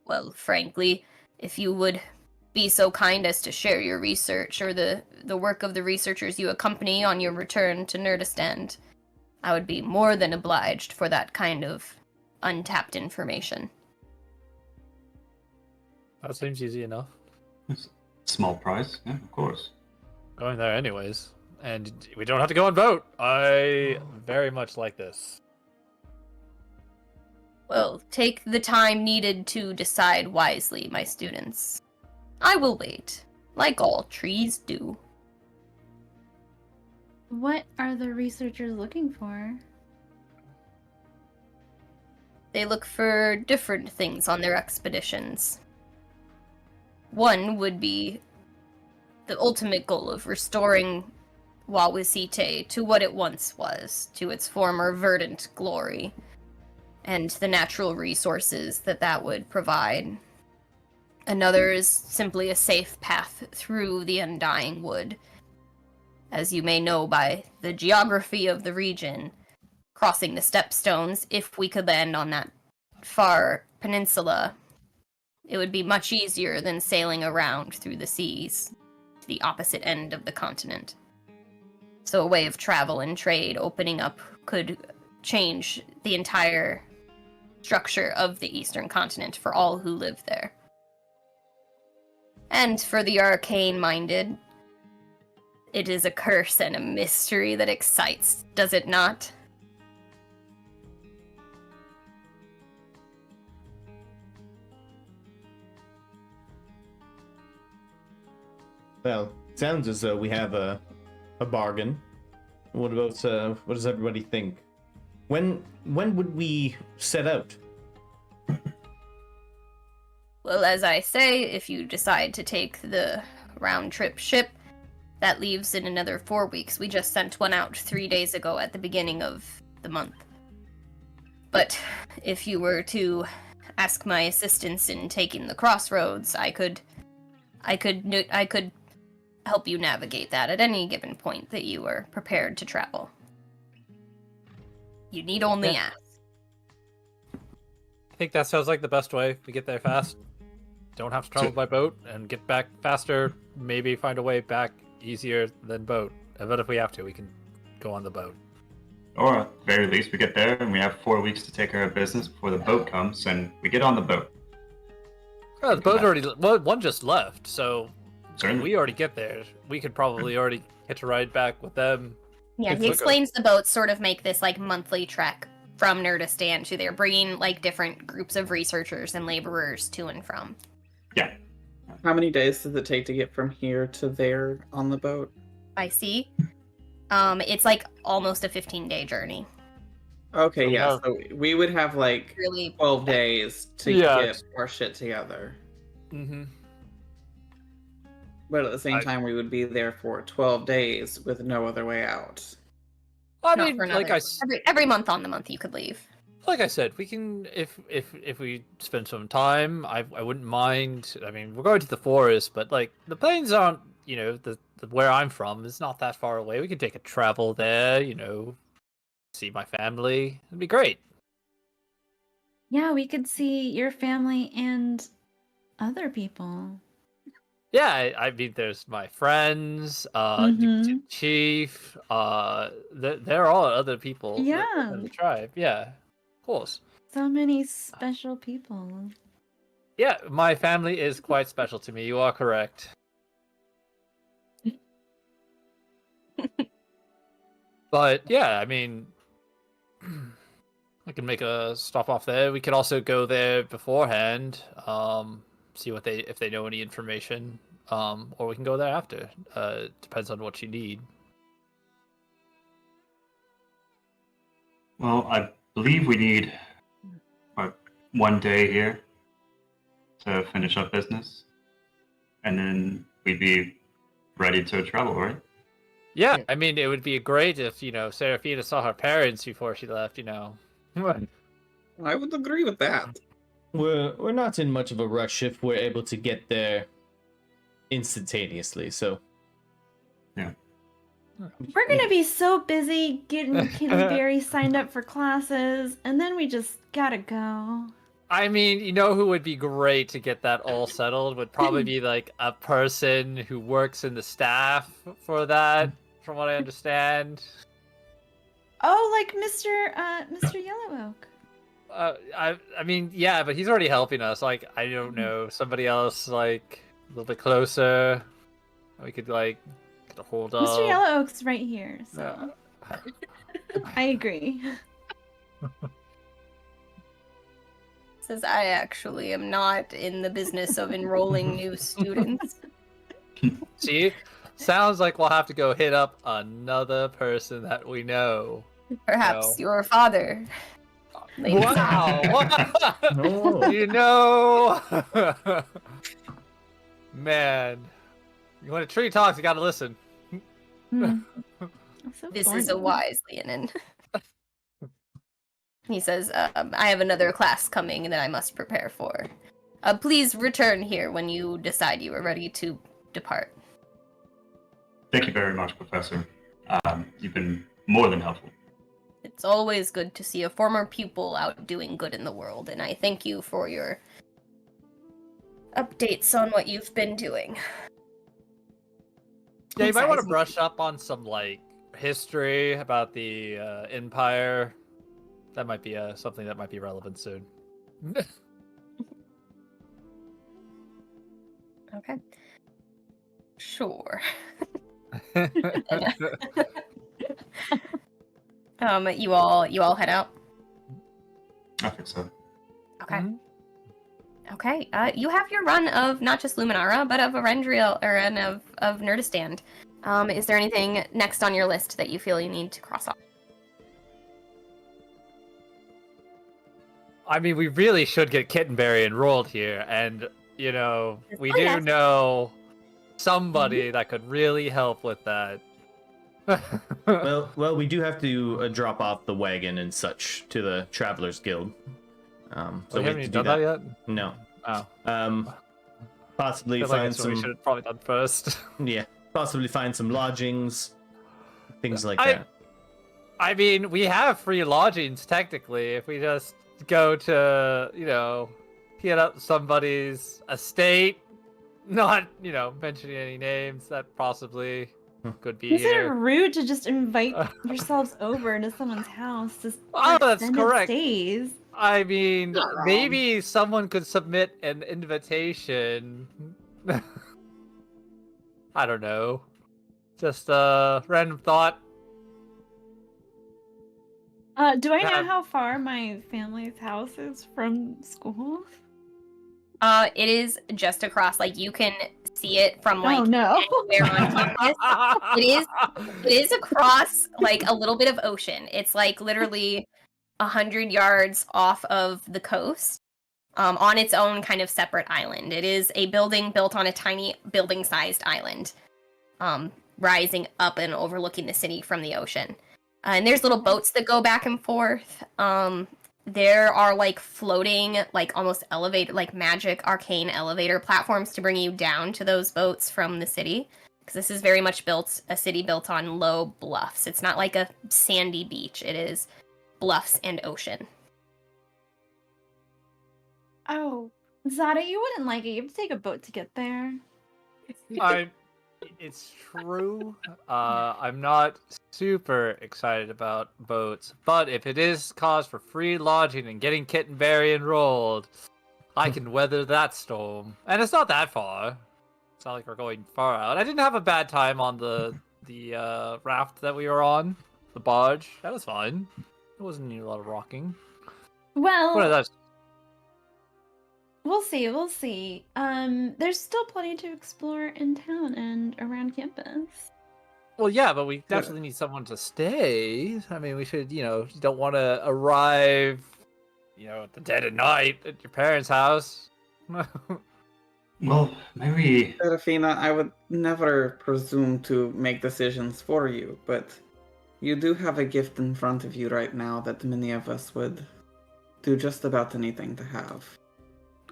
Well, frankly, if you would be so kind as to share your research or the work of the researchers you accompany on your return to Nurdistand, I would be more than obliged for that kind of untapped information. That seems easy enough. Small price, yeah, of course. Going there anyways. And we don't have to go on boat. I very much like this. Well, take the time needed to decide wisely, my students. I will wait, like all trees do. What are the researchers looking for? They look for different things on their expeditions. One would be the ultimate goal of restoring Wawasite to what it once was, to its former verdant glory, and the natural resources that would provide. Another is simply a safe path through the Undying Wood. As you may know by the geography of the region, crossing the stepstones, if we could land on that far peninsula, it would be much easier than sailing around through the seas to the opposite end of the continent. So a way of travel and trade opening up could change the entire structure of the eastern continent for all who live there. And for the arcane-minded, it is a curse and a mystery that excites, does it not? Well, sounds as though we have a bargain. What about what does everybody think? When would we set out? Well, as I say, if you decide to take the round-trip ship, that leaves in another 4 weeks. We just sent one out 3 days ago at the beginning of the month. But if you were to ask my assistance in taking the crossroads, I could help you navigate that at any given point that you are prepared to travel. You need only ask. I think that sounds like the best way. We get there fast. Don't have to travel by boat and get back faster. Maybe find a way back easier than boat. But if we have to, we can go on the boat. Or at the very least, we get there and we have 4 weeks to take care of business before the boat comes, and we get on the boat. Oh, the boat already. Well, one just left, so Certainly. we already get there. We could probably already hitch a ride back with them. Yeah, he explains the boats sort of make this like monthly trek from Nurdistand to there, bringing like different groups of researchers and laborers to and from. Yeah. How many days does it take to get from here to there on the boat? By sea, it's like almost a 15-day journey. Okay, yeah. So we would have like Really 12 days to get our shit together. Mm-hmm. But at the same time, we would be there for 12 days with no other way out. I Not mean, for like another- every month on the month you could leave. like I said, we can if we spend some time, I wouldn't mind. I mean, we're going to the forest, but like the plains aren't, the where I'm from is not that far away. We can take a travel there, see my family. It'd be great. Yeah, we could see your family and other people. Yeah, I mean, there's my friends, Mhm. Chief. There are other people. Yeah. in the tribe. Yeah, of course. So many special people. Yeah, my family is quite special to me. You are correct. But yeah, I mean, I can make a stop off there. We could also go there beforehand. See if they know any information. or we can go there after. Depends on what you need. Well, I believe we need what, 1 day here to finish up business, and then we'd be ready to travel, right? Yeah, I mean, it would be great if, Seraphina saw her parents before she left, I would agree with that. We're not in much of a rush if we're able to get there instantaneously, so We're gonna be so busy getting Kittenberry signed up for classes, and then we just gotta go. I mean, who would be great to get that all settled would probably be like a person who works in the staff for that, from what I understand. Oh, like Mr. Yellow Oak. I mean, yeah, but he's already helping us. Like, I don't know, somebody else like a little bit closer. We could like get a hold of. Mr. Yellow Oak's right here, so I agree. Says I actually am not in the business of enrolling new students. See, sounds like we'll have to go hit up another person that we know. Perhaps your father. Wow! Oh. Man, when a tree talks, you gotta listen. So This thorny. is a wise Leonin. He says, I have another class coming that I must prepare for. Please return here when you decide you are ready to depart. Thank you very much, Professor. You've been more than helpful. It's always good to see a former pupil out doing good in the world, and I thank you for your updates on what you've been doing. Yeah, you might want to brush up on some like history about the Empire. That might be something that might be relevant soon. Okay. Sure. You all head out. I think so. Okay. Mhm. Okay. You have your run of not just Luminara, but of Arendriel and of Nurdistand. Is there anything next on your list that you feel you need to cross off? I mean, we really should get Kittenberry enrolled here, and we do know somebody that could really help with that. well, we do have to drop off the wagon and such to the Travelers Guild. So we haven't have you to do done that yet? No. Oh, Possibly I feel like find that's what we some. should have probably done first. Yeah, possibly find some lodgings, things like that. I mean, we have free lodgings technically if we just go to, hit up somebody's estate, not, mentioning any names that possibly could be Isn't it here. rude to just invite yourselves over to someone's house? Just Oh, for that's extended correct. Stays? I mean, Not wrong. maybe someone could submit an invitation. I don't know. Just a random thought. Do I know Yeah. how far my family's house is from school? It is just across. Like you can see it from like Oh no. anywhere on campus. It is across like a little bit of ocean. It's like literally 100 yards off of the coast, on its own kind of separate island. It is a building built on a tiny building-sized island, rising up and overlooking the city from the ocean. And there's little boats that go back and forth. There are like floating, like almost elevated, like magic arcane elevator platforms to bring you down to those boats from the city. Because this is very much a city built on low bluffs. It's not like a sandy beach. It is bluffs and ocean. Oh, Zada, you wouldn't like it. You have to take a boat to get there. It's true. I'm not super excited about boats, but if it is cause for free lodging and getting Kittenberry enrolled, I can weather that storm. And it's not that far. It's not like we're going far out. I didn't have a bad time on the raft that we were on, the barge. That was fine. It wasn't a lot of rocking. Well, What is that? We'll see. We'll see. There's still plenty to explore in town and around campus. Well, yeah, but we definitely need someone to stay. I mean, we should, you don't want to arrive, at the dead of night at your parents' house. Well, maybe. Seraphina, I would never presume to make decisions for you, but you do have a gift in front of you right now that many of us would do just about anything to have.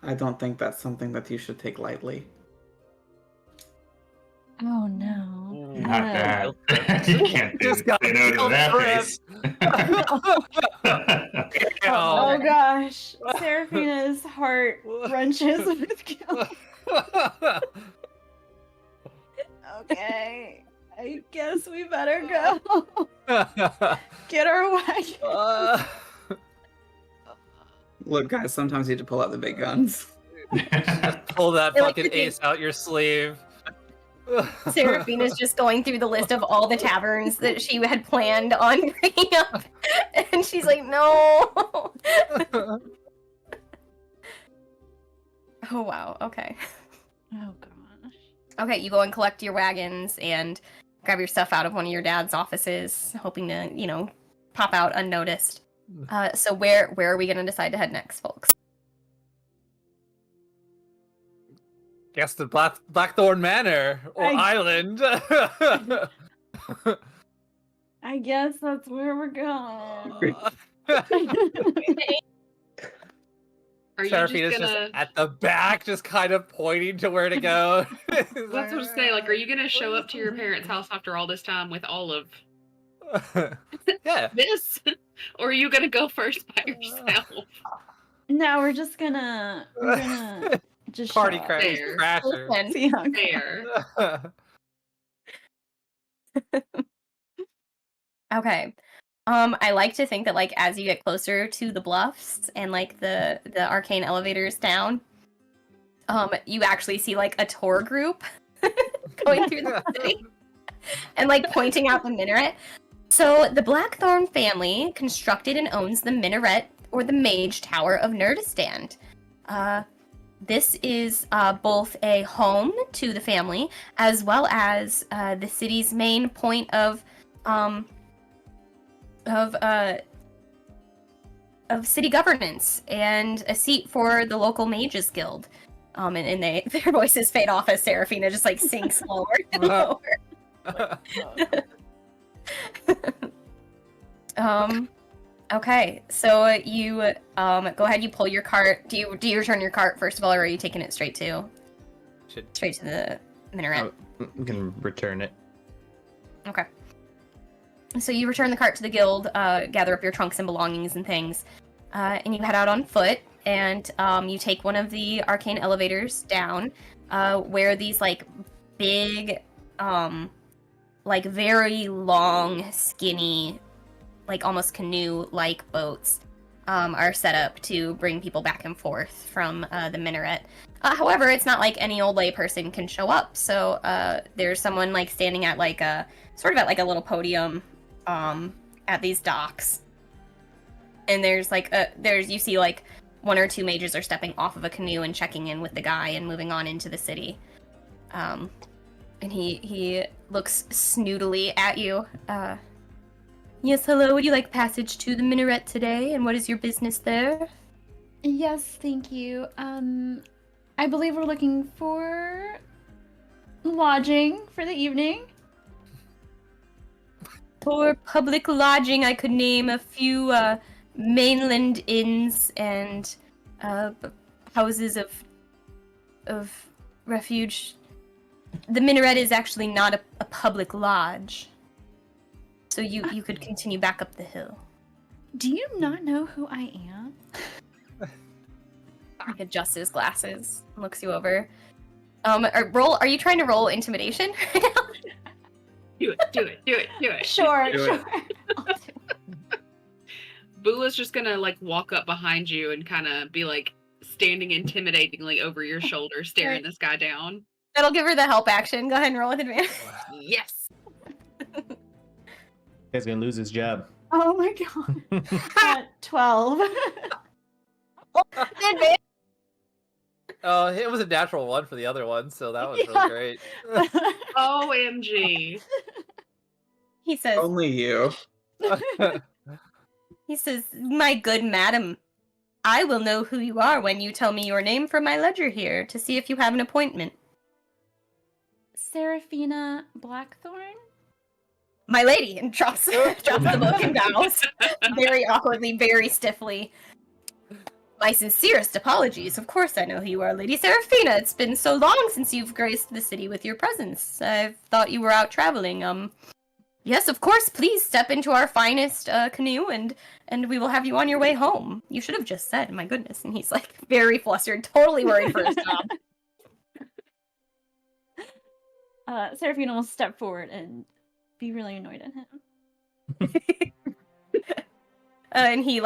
I don't think that's something that you should take lightly. Oh no. Not that. You can't Just say got no to that face. Oh gosh. Seraphina's heart wrenches with guilt. Okay. I guess we better go. Get her wagon. Look, guys, sometimes you have to pull out the big guns. Pull that I like fucking to think- ace out your sleeve. Seraphina's just going through the list of all the taverns that she had planned on bringing up, and she's like, no. Oh, wow. Okay. Oh gosh. Okay, you go and collect your wagons and grab your stuff out of one of your dad's offices, hoping to, pop out unnoticed. So where are we going to decide to head next, folks? Guess the Blackthorn Manor or Island. I guess that's where we're going. Are you Seraphina's just gonna? at the back, just kind of pointing to where to go. That's what I say. Like, are you gonna show up to your parents' house after all this time with all of Yeah. this, or are you gonna go first by yourself? No, we're gonna just Party show up. Fair. crasher. Listen, See how it Fair. okay. I like to think that as you get closer to the bluffs and the arcane elevators down, you actually see a tour group going through the city and pointing out the minaret. So the Blackthorn family constructed and owns the minaret or the mage tower of Nurdistand. This is both a home to the family as well as the city's main point of city governance and a seat for the local mages guild. And their voices fade off as Seraphina just sinks lower and lower. Okay, so you go ahead. You pull your cart. Do you return your cart first of all, or are you taking it straight to the minaret? I'm gonna return it. Okay. So you return the cart to the guild, gather up your trunks and belongings and things, and you head out on foot. And you take one of the arcane elevators down, where these big, very long, skinny, almost canoe-like boats are set up to bring people back and forth from the minaret. However, it's not any old lay person can show up. So there's someone standing at a sort of at a little podium at these docks, and there's you see one or two mages are stepping off of a canoe and checking in with the guy and moving on into the city. And he looks snootily at you. Yes, hello, would you like passage to the minaret today? And what is your business there? Yes, thank you. I believe we're looking for lodging for the evening. For public lodging, I could name a few mainland inns and houses of refuge. The minaret is actually not a public lodge, so you could continue back up the hill. Do you not know who I am? He adjusts his glasses, and looks you over. Are you trying to roll intimidation right now? Do it. Sure, Do sure. it. I'll do it. Bula's just gonna walk up behind you and kind of be standing intimidatingly over your shoulder, staring this guy down. That'll give her the help action. Go ahead and roll with advantage. Yes. Guy's gonna lose his job. Oh my god. 12. It was a natural one for the other one, so that was really great. OMG. He says, Only you. "My good madam, I will know who you are when you tell me your name from my ledger here to see if you have an appointment." Seraphina Blackthorn? "My lady," and drops the book and bows very awkwardly, very stiffly. "My sincerest apologies. Of course I know who you are, Lady Seraphina. It's been so long since you've graced the city with your presence. I thought you were out traveling. Yes, of course. Please step into our finest canoe, and we will have you on your way home. You should have just said, my goodness." And he's like very flustered, totally worried for his job. Seraphina will step forward and be really annoyed at him. And he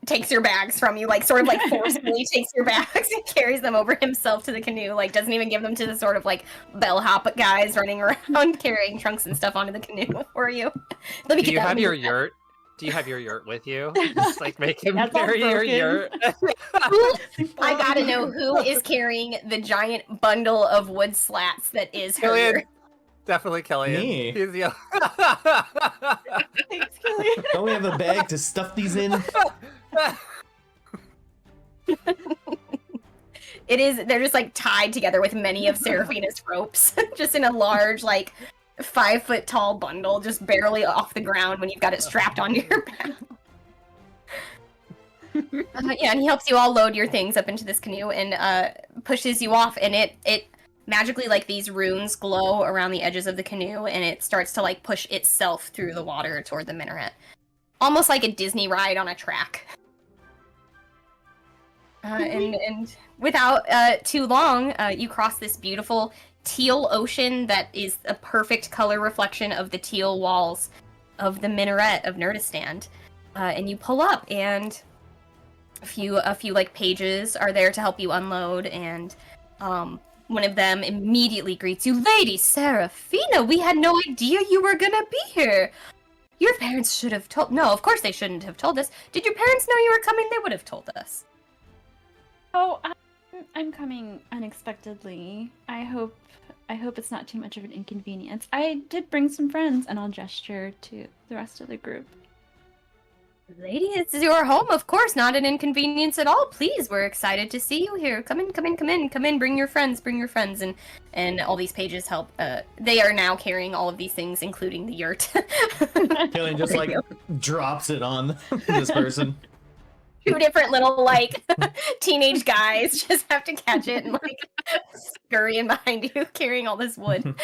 takes your bags from you, sort of forcefully takes your bags and carries them over himself to the canoe, doesn't even give them to the sort of bellhop guys running around carrying trunks and stuff onto the canoe for you. Let me Do get you that have one. your yurt? Do you have your yurt with you? Just make him That's all carry your broken. yurt. I gotta know who is carrying the giant bundle of wood slats that is her Killian. yurt. Definitely Killian. Me. He's the Thanks, Killian. Don't we have a bag to stuff these in? They're just tied together with many of Seraphina's ropes, just in a large 5-foot tall bundle, just barely off the ground when you've got it strapped onto your back. Yeah, and he helps you all load your things up into this canoe and pushes you off, and it magically these runes glow around the edges of the canoe, and it starts to push itself through the water toward the minaret, almost like a Disney ride on a track. And without too long, you cross this beautiful teal ocean that is a perfect color reflection of the teal walls of the minaret of Nurdistand. And you pull up, and a few pages are there to help you unload, and one of them immediately greets you. "Lady Seraphina, we had no idea you were gonna be here. Your parents should have told..." "No, of course they shouldn't have told us. Did your parents know you were coming? They would have told us." Oh, I'm coming unexpectedly. I hope it's not too much of an inconvenience. I did bring some friends, and I'll gesture to the rest of the group. "Lady, this is your home, of course, not an inconvenience at all. Please, we're excited to see you here. Come in, bring your friends, and all these pages help. They are now carrying all of these things, including the yurt. Killian just drops it on this person. 2 different little teenage guys just have to catch it and scurry in behind you, carrying all this wood.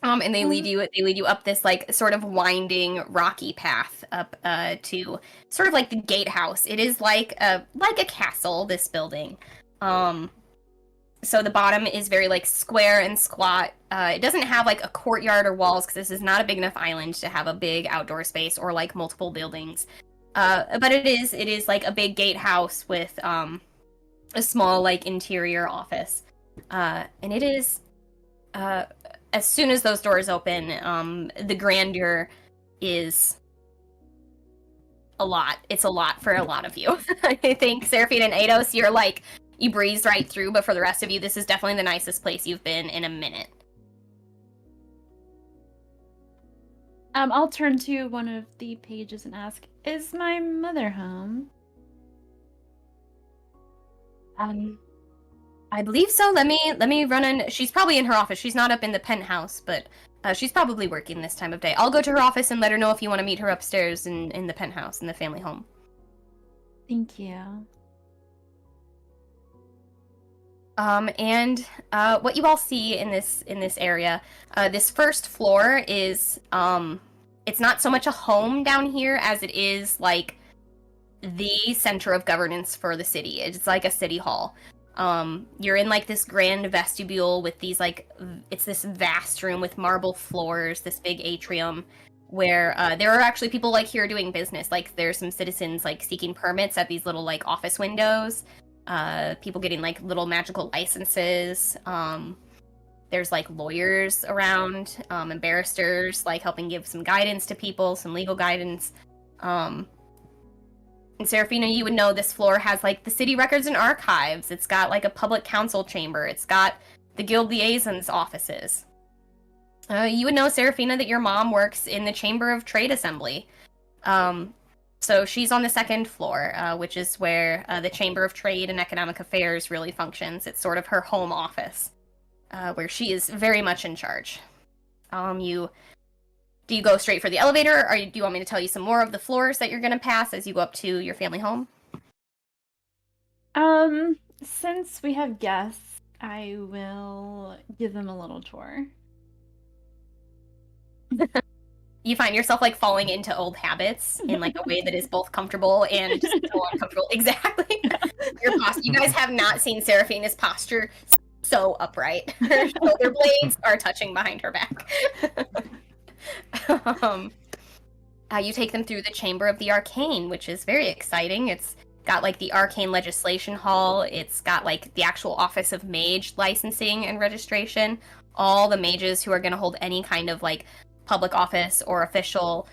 And they lead you up this sort of winding rocky path up to sort of the gatehouse. It is like a castle, this building. So the bottom is very square and squat. It doesn't have a courtyard or walls, because this is not a big enough island to have a big outdoor space or multiple buildings. But it is a big gatehouse with a small interior office. And it is as soon as those doors open, the grandeur is a lot. It's a lot for a lot of you. I think Seraphina and Eidos, you're you breeze right through, but for the rest of you, this is definitely the nicest place you've been in a minute. I'll turn to one of the pages and ask, "Is my mother home?" I believe so. Let me run in. She's probably in her office. She's not up in the penthouse, but she's probably working this time of day. I'll go to her office and let her know if you want to meet her upstairs in the penthouse in the family home. Thank you. And what you all see in this area, this first floor is it's not so much a home down here as it is the center of governance for the city. It's like a city hall. You're in this grand vestibule with these it's this vast room with marble floors, this big atrium where there are actually people here doing business. There's some citizens seeking permits at these little office windows. People getting little magical licenses. There's lawyers around, and barristers helping give some guidance to people, some legal guidance. And Seraphina, you would know this floor has like the city records and archives. It's got like a public council chamber. It's got the guild liaisons offices. You would know, Seraphina, that your mom works in the Chamber of Trade Assembly. So she's on the second floor, which is where the Chamber of Trade and Economic Affairs really functions. It's sort of her home office, where she is very much in charge. Do you go straight for the elevator, or do you want me to tell you some more of the floors that you're going to pass as you go up to your family home? Since we have guests, I will give them a little tour. You find yourself like falling into old habits in like a way that is both comfortable and so uncomfortable. Exactly. You guys have not seen Seraphina's posture so upright. Her shoulder blades are touching behind her back. You take them through the Chamber of the Arcane, which is very exciting. It's got like the Arcane Legislation Hall. It's got like the actual Office of Mage licensing and registration. All the mages who are going to hold any kind of like public office or official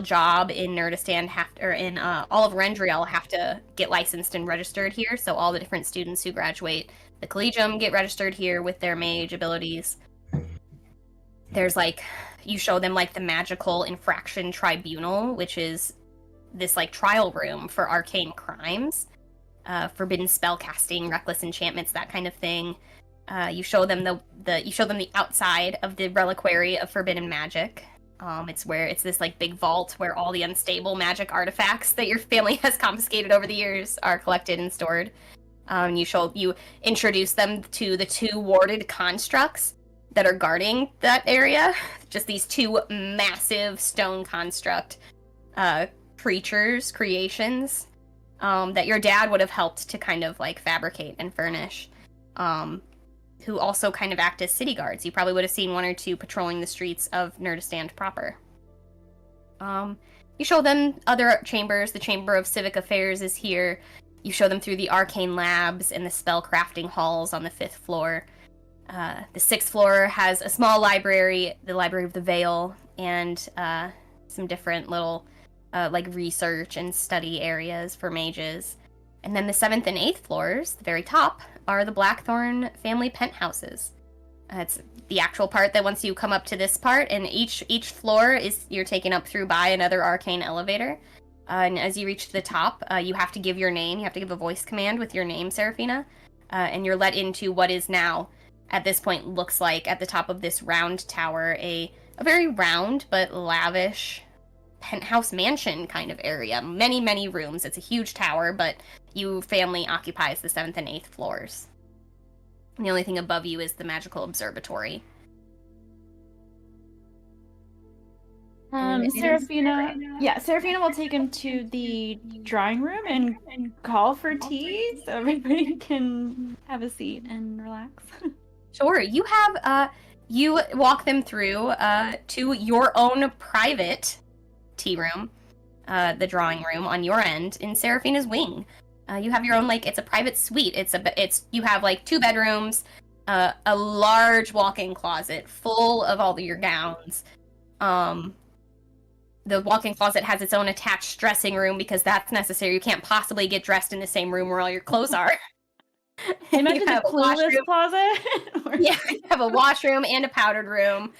job in Nurdistand in all of Rendriel have to get licensed and registered here. So all the different students who graduate the Collegium get registered here with their mage abilities. There's like, you show them like the Magical Infraction Tribunal, which is this like trial room for arcane crimes, forbidden spellcasting, reckless enchantments, that kind of thing. You show them the outside of the reliquary of forbidden magic. It's this like big vault where all the unstable magic artifacts that your family has confiscated over the years are collected and stored. You introduce them to the 2 warded constructs that are guarding that area. Just these 2 massive stone construct creations that your dad would have helped to kind of like fabricate and furnish. Who also kind of act as city guards. You probably would have seen 1 or 2 patrolling the streets of Nurdistand proper. You show them other chambers. The Chamber of Civic Affairs is here. You show them through the arcane labs and the spell crafting halls on the 5th floor. The 6th floor has a small library, the Library of the Veil, and some different little like research and study areas for mages. And then the 7th and 8th floors, the very top, are the Blackthorn family penthouses. It's the actual part that once you come up to this part, and each floor you're taken up through by another arcane elevator. And as you reach the top, you have to give your name. You have to give a voice command with your name, Seraphina. And you're let into what is now, at this point, looks like, at the top of this round tower, a very round but lavish penthouse mansion kind of area. Many, many rooms. It's a huge tower, but you family occupies the 7th and 8th floors. And the only thing above you is the magical observatory. Seraphina will take him to the drawing room and call for tea so everybody can have a seat and relax. Sure. You have you walk them through to your own private tea room, the drawing room on your end in Seraphina's wing. You have your own, like, it's a private suite. You have like 2 bedrooms, a large walk-in closet full of all of your gowns. The walk-in closet has its own attached dressing room because that's necessary. You can't possibly get dressed in the same room where all your clothes are. Imagine a clueless closet. Yeah, you have a washroom and a powdered room.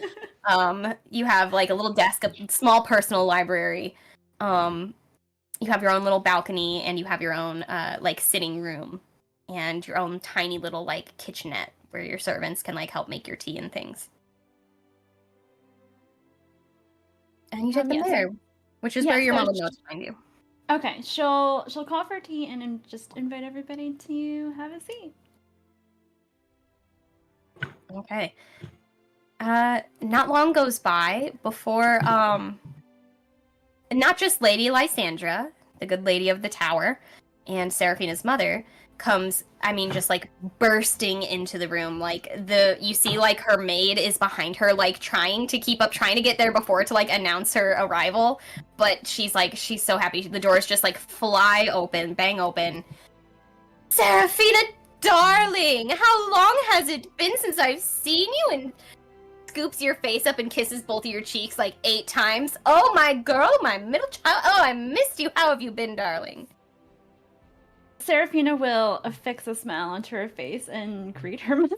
You have like a little desk, a small personal library. You have your own little balcony, and you have your own like sitting room, and your own tiny little like kitchenette where your servants can like help make your tea and things. And you take them there, which is where your mom would know to find you. Okay, she'll call for tea and then just invite everybody to have a seat. Okay. Not long goes by before not just Lady Lysandra, the good lady of the tower, and Seraphina's mother comes, just like bursting into the room. Like you see like her maid is behind her, like trying to keep up, trying to get there before to like announce her arrival. But she's so happy. The doors just like fly open, bang open. Seraphina, darling, how long has it been since I've seen you? And scoops your face up and kisses both of your cheeks like 8 times. Oh, my girl, my middle child. Oh, I missed you. How have you been, darling? Seraphina will affix a smile onto her face and greet her mother.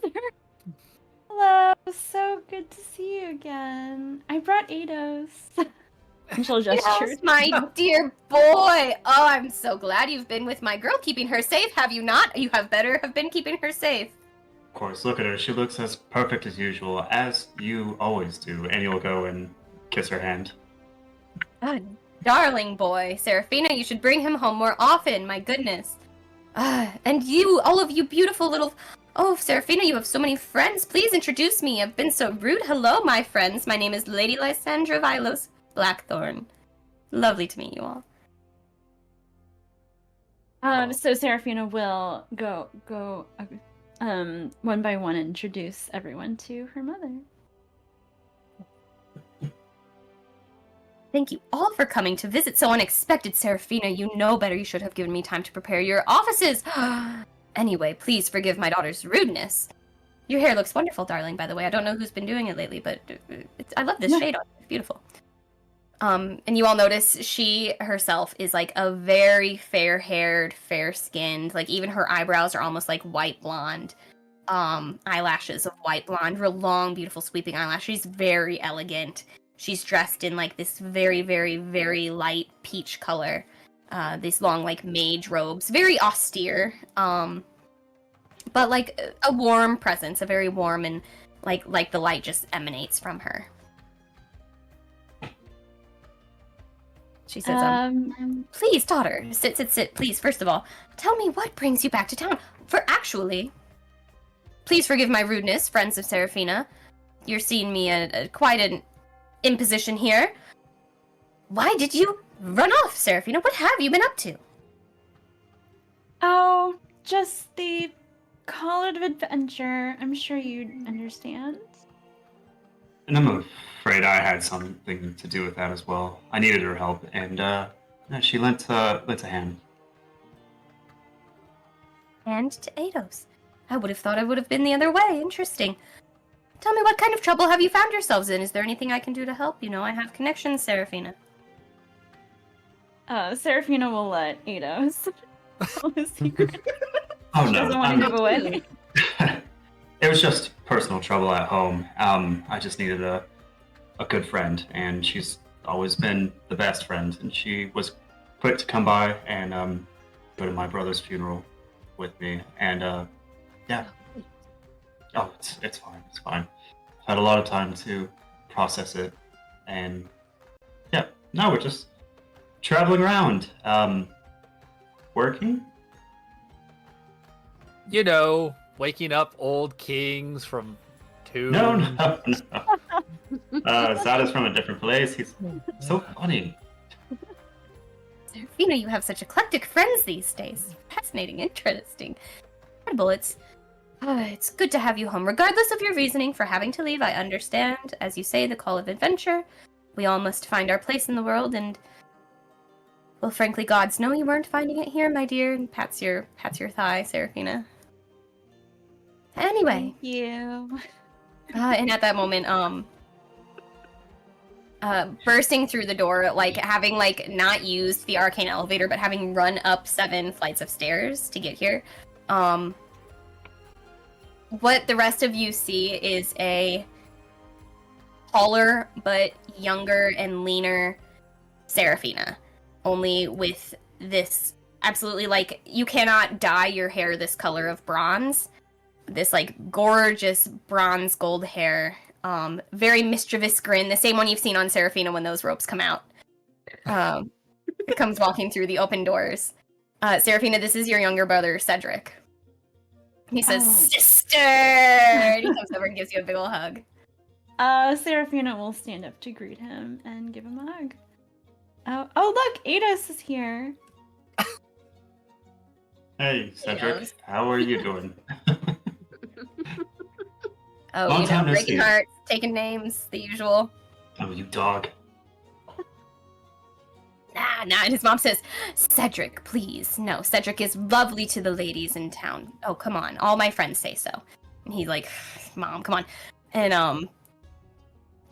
Hello, so good to see you again. I brought Eidos. And she'll gesture. Yes, my dear boy. Oh, I'm so glad you've been with my girl, keeping her safe. Have you not? You have better have been keeping her safe. Of course, look at her. She looks as perfect as usual, as you always do. And you'll go and kiss her hand. God, darling boy. Seraphina, you should bring him home more often. My goodness. And you, all of you beautiful little... Oh, Seraphina, you have so many friends. Please introduce me. I've been so rude. Hello, my friends. My name is Lady Lysandra of Eidos, Blackthorn. Lovely to meet you all. So Seraphina will go one by one introduce everyone to her mother. Thank you all for coming to visit so unexpected, Seraphina. You know better. You should have given me time to prepare your offices. Anyway, please forgive my daughter's rudeness. Your hair looks wonderful, darling, by the way. I don't know who's been doing it lately, but I love this shade on it. It's beautiful. And you all notice she herself is like a very fair-haired, fair-skinned, like even her eyebrows are almost like white blonde. Eyelashes of white blonde, real long, beautiful sweeping eyelashes. She's very elegant. She's dressed in like this very, very, very light peach color. These long like mage robes, very austere. But like a warm presence, a very warm and like the light just emanates from her. She says, please, daughter, sit, please. First of all, tell me what brings you back to town. For actually, please forgive my rudeness, friends of Seraphina. You're seeing me quite an imposition here. Why did you run off, Seraphina? What have you been up to? Oh, just the call of adventure. I'm sure you'd understand. And I'm afraid I had something to do with that as well. I needed her help, and she lent a hand. And to Eidos. I would have thought it would have been the other way. Interesting. Tell me, what kind of trouble have you found yourselves in? Is there anything I can do to help? You know, I have connections, Seraphina. Seraphina will let Eidos tell his secret. Oh She no! doesn't want to give away. It was just personal trouble at home. I just needed a good friend, and she's always been the best friend. And she was quick to come by and go to my brother's funeral with me. And yeah. Oh, it's fine. It's fine. I've had a lot of time to process it, and yeah. Now we're just traveling around, working. You know, waking up old kings from tombs. No. Zad is from a different place. He's so funny. Seraphina, you have such eclectic friends these days. Fascinating, interesting. Incredible. It's good to have you home. Regardless of your reasoning for having to leave, I understand. As you say, the call of adventure. We all must find our place in the world, and... Well, frankly, gods know you weren't finding it here, my dear. And pats your thigh, Seraphina. Anyway. Thank you. And at that moment, bursting through the door, like having like not used the arcane elevator, but having run up 7 flights of stairs to get here, what the rest of you see is a taller but younger and leaner Seraphina, only with this absolutely like you cannot dye your hair this color of bronze. This like gorgeous bronze gold hair, very mischievous grin, the same one you've seen on Seraphina when those ropes come out. It comes walking through the open doors. Seraphina, this is your younger brother, Cedric. He says, "Sister!" And he comes over and gives you a big ol' hug. Seraphina will stand up to greet him and give him a hug. Oh look, Eidos is here. Hey, Cedric. How are you doing? Oh, Long you know, time no breaking see. hearts, taking names, the usual. Oh, you dog. Nah, and his mom says, "Cedric, please. No, Cedric is lovely to the ladies in town. Oh, come on. All my friends say so." And he's like, "Mom, come on." And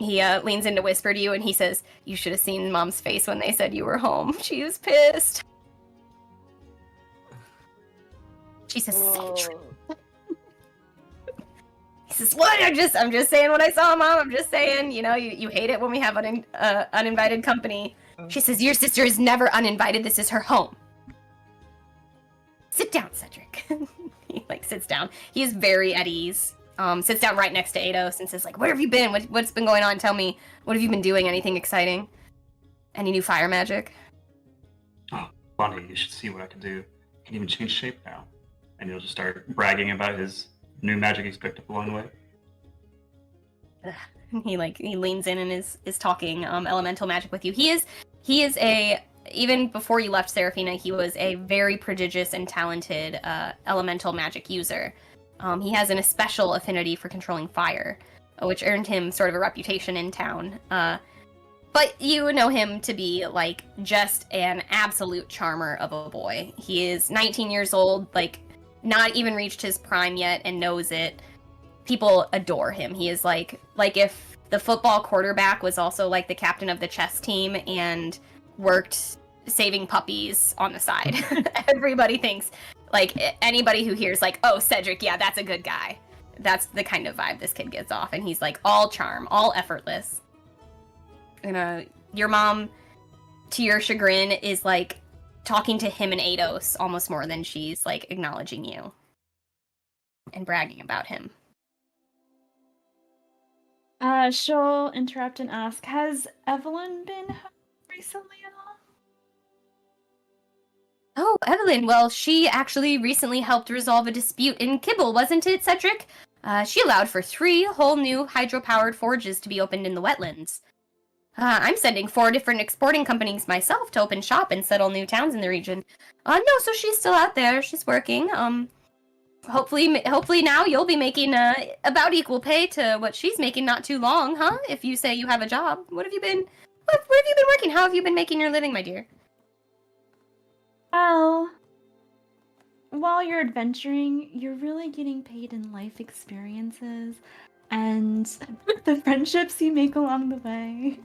He leans in to whisper to you, and he says, "You should have seen Mom's face when they said you were home. She was pissed." She says, "Cedric." He says, "What? I'm just saying what I saw, Mom. I'm just saying. You know, you hate it when we have uninvited company." She says, "Your sister is never uninvited. This is her home. Sit down, Cedric." He sits down. He is very at ease. Sits down right next to Eidos and says, "Where have you been? What's been going on? Tell me. What have you been doing? Anything exciting? Any new fire magic?" Oh, funny. You should see what I can do. I can even change shape now. And he'll just start bragging about his new magic he's picked up along the way. He leans in and is talking elemental magic with you. He is a, even before you left Seraphina, he was a very prodigious and talented elemental magic user. He has an especial affinity for controlling fire, which earned him sort of a reputation in town. But you know him to be just an absolute charmer of a boy. He is 19 years old, not even reached his prime yet, and knows it. People adore him. He is like if the football quarterback was also the captain of the chess team and worked saving puppies on the side. Everybody thinks, anybody who hears "Oh, Cedric, yeah, that's a good guy." That's the kind of vibe this kid gets off, and he's all charm, all effortless. And your mom, to your chagrin, is talking to him and Eidos almost more than she's acknowledging you and bragging about him. She'll interrupt and ask, "Has Evelyn been home recently at all?" Oh, Evelyn, well, she actually recently helped resolve a dispute in Kibble, wasn't it, Cedric? She allowed for 3 whole new hydro-powered forges to be opened in the wetlands. I'm sending 4 different exporting companies myself to open shop and settle new towns in the region. No, so she's still out there. She's working. Hopefully now you'll be making about equal pay to what she's making not too long, huh? If you say you have a job. Where have you been working? How have you been making your living, my dear? Well, while you're adventuring, you're really getting paid in life experiences and the friendships you make along the way.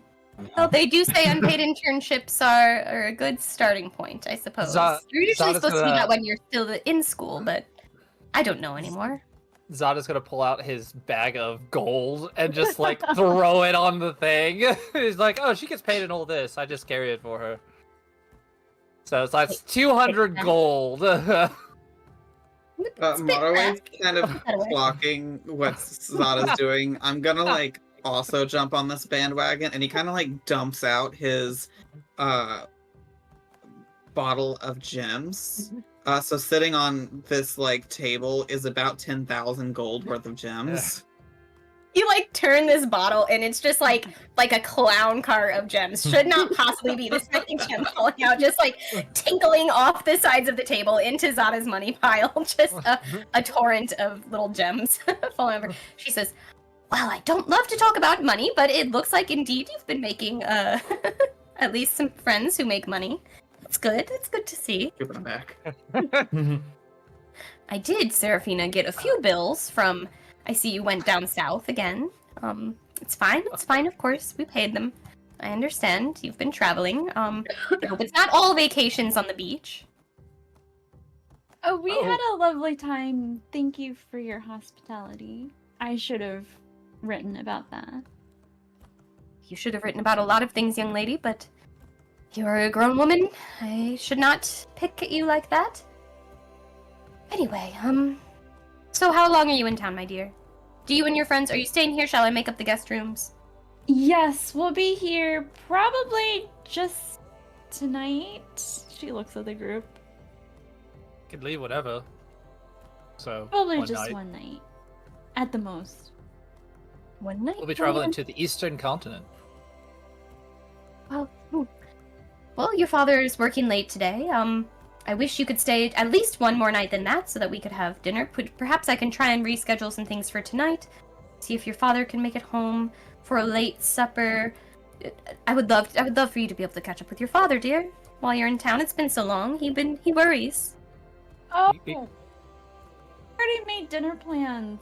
Well, they do say unpaid internships are a good starting point, I suppose. You're usually supposed to do that when you're still in school, but I don't know anymore. Zada's gonna pull out his bag of gold and just throw it on the thing. He's like, "Oh, she gets paid in all this. I just carry it for her." So it's 200 gold. Monoway's kind of clocking what Zada's doing. I'm gonna also jump on this bandwagon, and he kind of dumps out his bottle of gems. So sitting on this table is about 10,000 gold worth of gems. You turn this bottle and it's just like a clown car of gems. Should not possibly be this many gems falling out, just tinkling off the sides of the table into Zada's money pile. Just a torrent of little gems falling over. She says, "Well, I don't love to talk about money, but it looks like indeed you've been making at least some friends who make money. That's good. That's good to see." Giving them back. I did, Seraphina, get a few bills from... I see you went down south again. It's fine, of course. We paid them. I understand. You've been traveling. I hope it's not all vacations on the beach. Oh, we had a lovely time. Thank you for your hospitality. I should have written about that. You should have written about a lot of things, young lady, but you're a grown woman. I should not pick at you like that. Anyway, so how long are you in town, my dear? Do you and your friends, are you staying here? Shall I make up the guest rooms? Yes, we'll be here probably just tonight. She looks at the group. Could leave whatever. So Probably one just night. one night. At the most. One night? We'll be traveling to the eastern continent. Well, your father is working late today. I wish you could stay at least one more night than that so that we could have dinner. Perhaps I can try and reschedule some things for tonight. See if your father can make it home for a late supper. I would love for you to be able to catch up with your father, dear, while you're in town. It's been so long. He worries. Oh, already made dinner plans.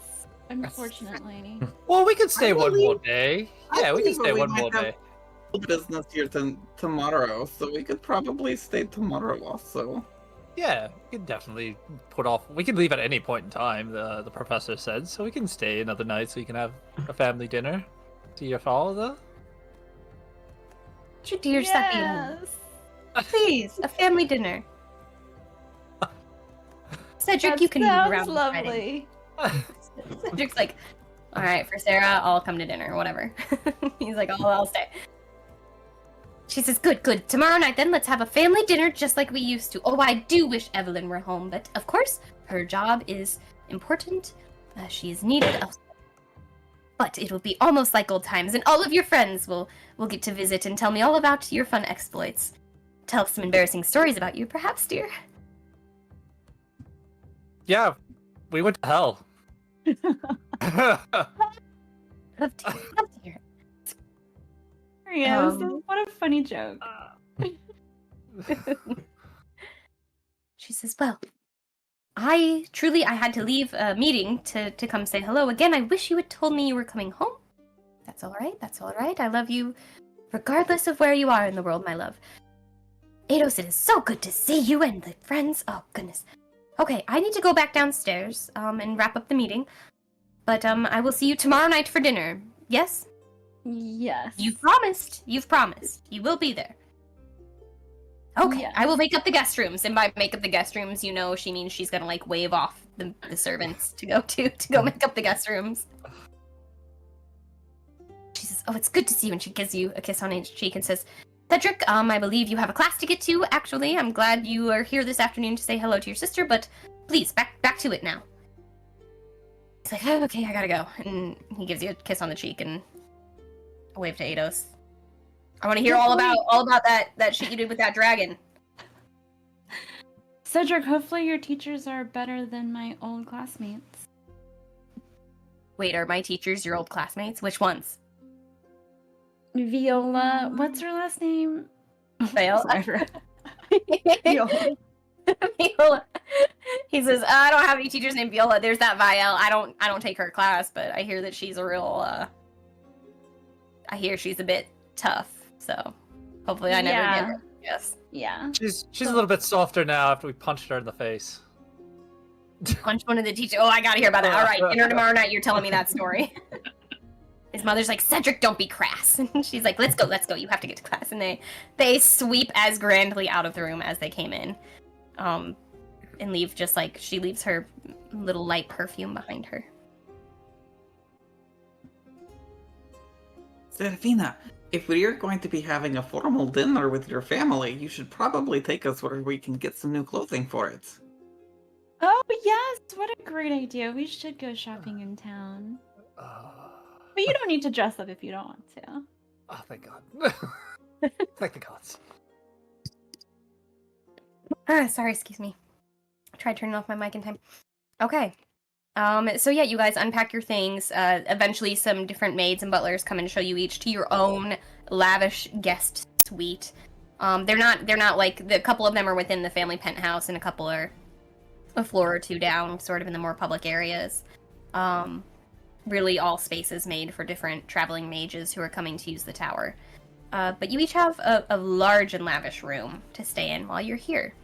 Unfortunately. Well, we can stay one more believe- day. I Yeah, we can believe stay we one might more have day. business here tomorrow, so we could probably stay tomorrow also. Yeah, we can definitely put off. We can leave at any point in time. The professor said, so we can stay another night, so we can have a family dinner. Do you follow though? Your dear Seraphina. Yes. Please, a family dinner. Cedric, That you can move sounds around. lovely. Cedric's like, all right, for Sarah, I'll come to dinner, whatever. He's like, oh, I'll stay. She says, good, good. Tomorrow night, then, let's have a family dinner just like we used to. Oh, I do wish Evelyn were home, but of course, her job is important. She is needed elsewhere. But it will be almost like old times, and all of your friends will get to visit and tell me all about your fun exploits. Tell some embarrassing stories about you, perhaps, dear. Yeah, we went to hell. Love to hear it. Yes, what a funny joke. She says, well, I had to leave a meeting to come say hello. Again, I wish you had told me you were coming home. That's all right. I love you regardless of where you are in the world, my love. Eidos, it is so good to see you and the friends. Oh, goodness. Okay, I need to go back downstairs and wrap up the meeting. But I will see you tomorrow night for dinner. Yes? Yes. You've promised. You will be there. Okay, Yes. I will make up the guest rooms, and by make up the guest rooms, you know she means she's gonna like wave off the servants to go make up the guest rooms. She says, "Oh, it's good to see you," and she gives you a kiss on each cheek and says, "Cedric, I believe you have a class to get to. Actually, I'm glad you are here this afternoon to say hello to your sister, but please back to it now." He's like, "Oh, okay, I gotta go," and he gives you a kiss on the cheek and a wave to Eidos. I want to hear all about that shit you did with that dragon. Cedric, hopefully your teachers are better than my old classmates. Wait, are my teachers your old classmates? Which ones? Viola, what's her last name? Vale. Viola. Viola. He says, I don't have any teachers named Viola. There's that Vial. I don't take her class, but I hear that she's a real I hear she's a bit tough, so hopefully I never get her. Yes. Yeah. She's a little bit softer now after we punched her in the face. Punch one of the teachers. Oh, I gotta hear about that. All right, dinner tomorrow night. You're telling me that story. His mother's like, Cedric, don't be crass. And she's like, let's go. You have to get to class. And they sweep as grandly out of the room as they came in, and leave just like she leaves her little light perfume behind her. Seraphina, if we are going to be having a formal dinner with your family, you should probably take us where we can get some new clothing for it. Oh, yes. What a great idea. We should go shopping in town. But you don't need to dress up if you don't want to. Oh, thank God. Thank the gods. Sorry, excuse me. I tried turning off my mic in time. Okay. So yeah, you guys unpack your things. Eventually some different maids and butlers come and show you each to your own lavish guest suite. They're not like, a couple of them are within the family penthouse and a couple are a floor or two down, sort of in the more public areas. Really all spaces made for different traveling mages who are coming to use the tower. But you each have a large and lavish room to stay in while you're here.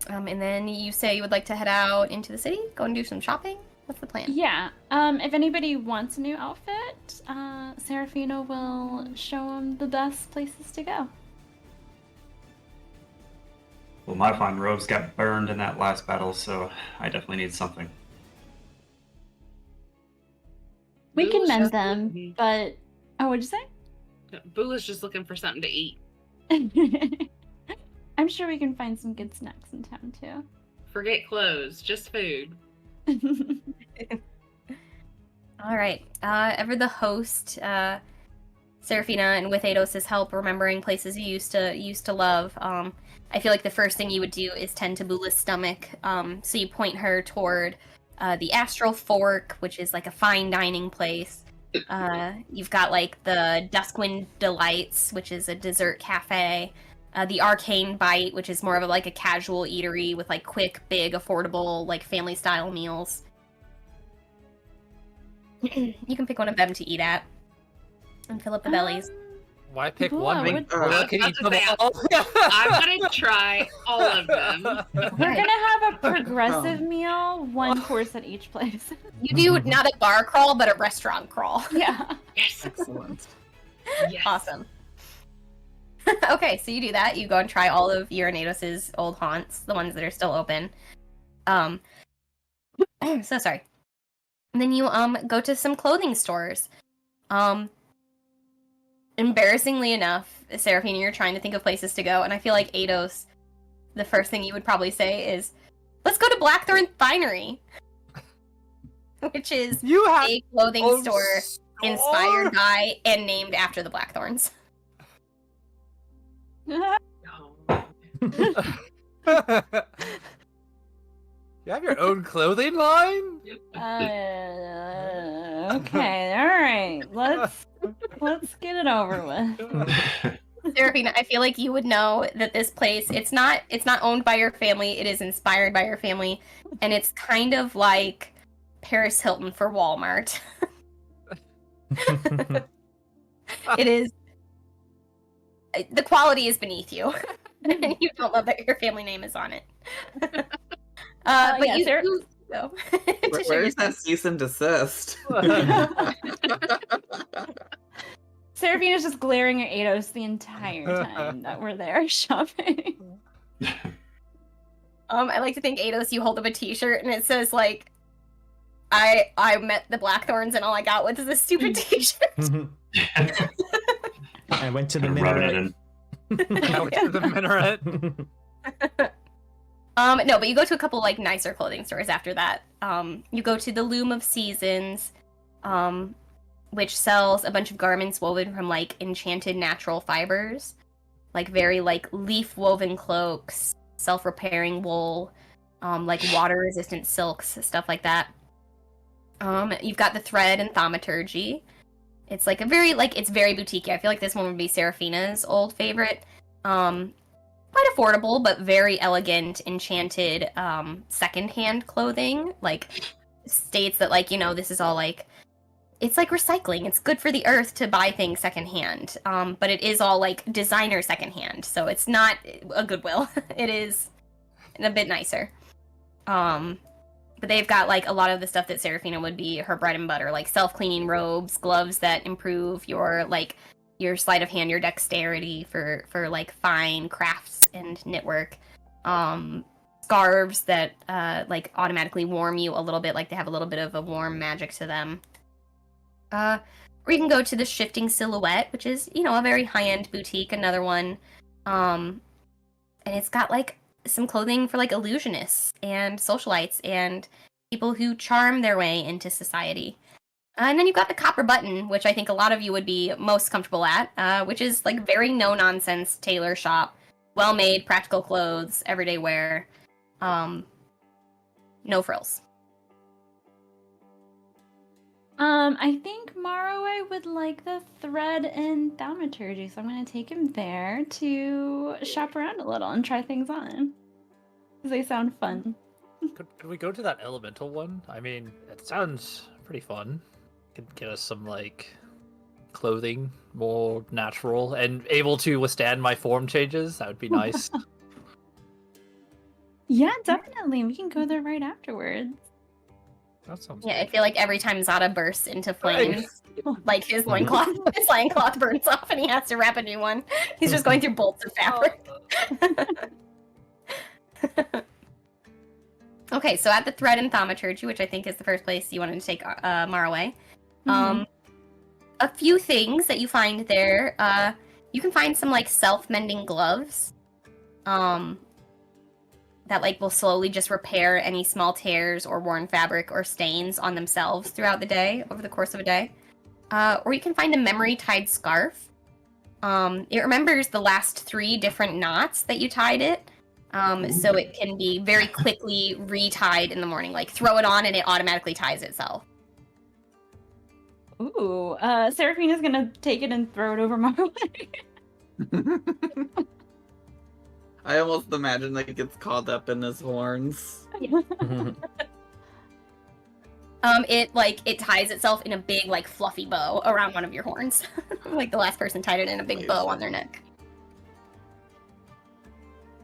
And then you say you would like to head out into the city, go and do some shopping? What's the plan? Yeah. If anybody wants a new outfit, Seraphina will show them the best places to go. Well, my fine robes got burned in that last battle, so I definitely need something. We can Boo mend just- them, but... Oh, what'd you say? Boola's just looking for something to eat. I'm sure we can find some good snacks in town, too. Forget clothes, just food. All right. Ever the host, Seraphina, and with Eidos' help, remembering places you used to love. I feel like the first thing you would do is tend to Boola's stomach. So you point her toward the Astral Fork, which is like a fine dining place. You've got like the Duskwind Delights, which is a dessert cafe. The Arcane Bite, which is more of like a casual eatery with like quick, big, affordable, like family style meals. You can pick one of them to eat at and fill up the bellies. Why pick Cool, one? I When would- Cora can I eat was them about all. I'm gonna try all of them. We're gonna have a progressive meal, one course at each place. You do not a bar crawl, but a restaurant crawl. Yeah. Yes. Excellent. Yes. Awesome. Okay, so you do that. You go and try all of Eidos' old haunts, the ones that are still open. So sorry. And then you go to some clothing stores. Embarrassingly enough, Seraphina, you're trying to think of places to go, and I feel like Eidos, the first thing you would probably say is, "Let's go to Blackthorn Finery," which is You have a clothing store inspired by and named after the Blackthorns. No. You have your own clothing line? Okay, all right. Let's get it over with. Seraphina, I feel like you would know that this place, it's not owned by your family, it is inspired by your family, and it's kind of like Paris Hilton for Walmart. It is, the quality is beneath you. And you don't love that your family name is on it. But yeah, you Ser- do go to show Where's that yourself. cease and desist? Seraphina's just glaring at Eidos the entire time that we're there shopping. I like to think, Eidos, you hold up a t-shirt and it says, like, I met the Blackthorns and all I got was this stupid t-shirt. I went to the Rubbing it minaret. in. I went to the minaret. No, but you go to a couple like nicer clothing stores after that. You go to the Loom of Seasons, which sells a bunch of garments woven from like enchanted natural fibers, like very like leaf woven cloaks, self-repairing wool, like water-resistant silks, stuff like that. You've got the Thread and Thaumaturgy. It's like a very like it's very boutique. I feel like this one would be Seraphina's old favorite. Quite affordable, but very elegant, enchanted, secondhand clothing. Like, states that, like, you know, this is all, like, it's like recycling. It's good for the earth to buy things secondhand. But it is all, like, designer secondhand. So it's not a Goodwill. It is a bit nicer. But they've got, like, a lot of the stuff that Seraphina would be her bread and butter. Like, self-cleaning robes, gloves that improve your, like, your sleight of hand, your dexterity for like fine crafts and knitwork, scarves that like automatically warm you a little bit, like they have a little bit of a warm magic to them. Or you can go to the Shifting Silhouette, which is, you know, a very high-end boutique, another one, and it's got like some clothing for like illusionists and socialites and people who charm their way into society. And then you've got the Copper Button, which I think a lot of you would be most comfortable at, which is like very no-nonsense tailor shop. Well-made, practical clothes, everyday wear. No frills. I think Maroway would like the Thread and Thaumaturgy, so I'm gonna take him there to shop around a little and try things on. Because they sound fun. Could we go to that elemental one? I mean, it sounds pretty fun. Could get us some like clothing, more natural and able to withstand my form changes. That would be nice. Yeah, definitely. We can go there right afterwards. That sounds Yeah, I good. feel like every time Zada bursts into flames, like his loincloth burns off and he has to wrap a new one. He's just going through bolts of fabric. Okay, so at the Thread and Thaumaturgy, which I think is the first place you wanted to take Maroway, a few things that you find there. You can find some like self-mending gloves, that like will slowly just repair any small tears or worn fabric or stains on themselves throughout the day, over the course of a day. Or you can find a memory-tied scarf. It remembers the last 3 different knots that you tied it. So it can be very quickly retied in the morning. Like, throw it on and it automatically ties itself. Ooh, Seraphina's gonna take it and throw it over Maroway. I almost imagine like it gets caught up in his horns. It ties itself in a big like fluffy bow around one of your horns. Like the last person tied it in a big bow on their neck.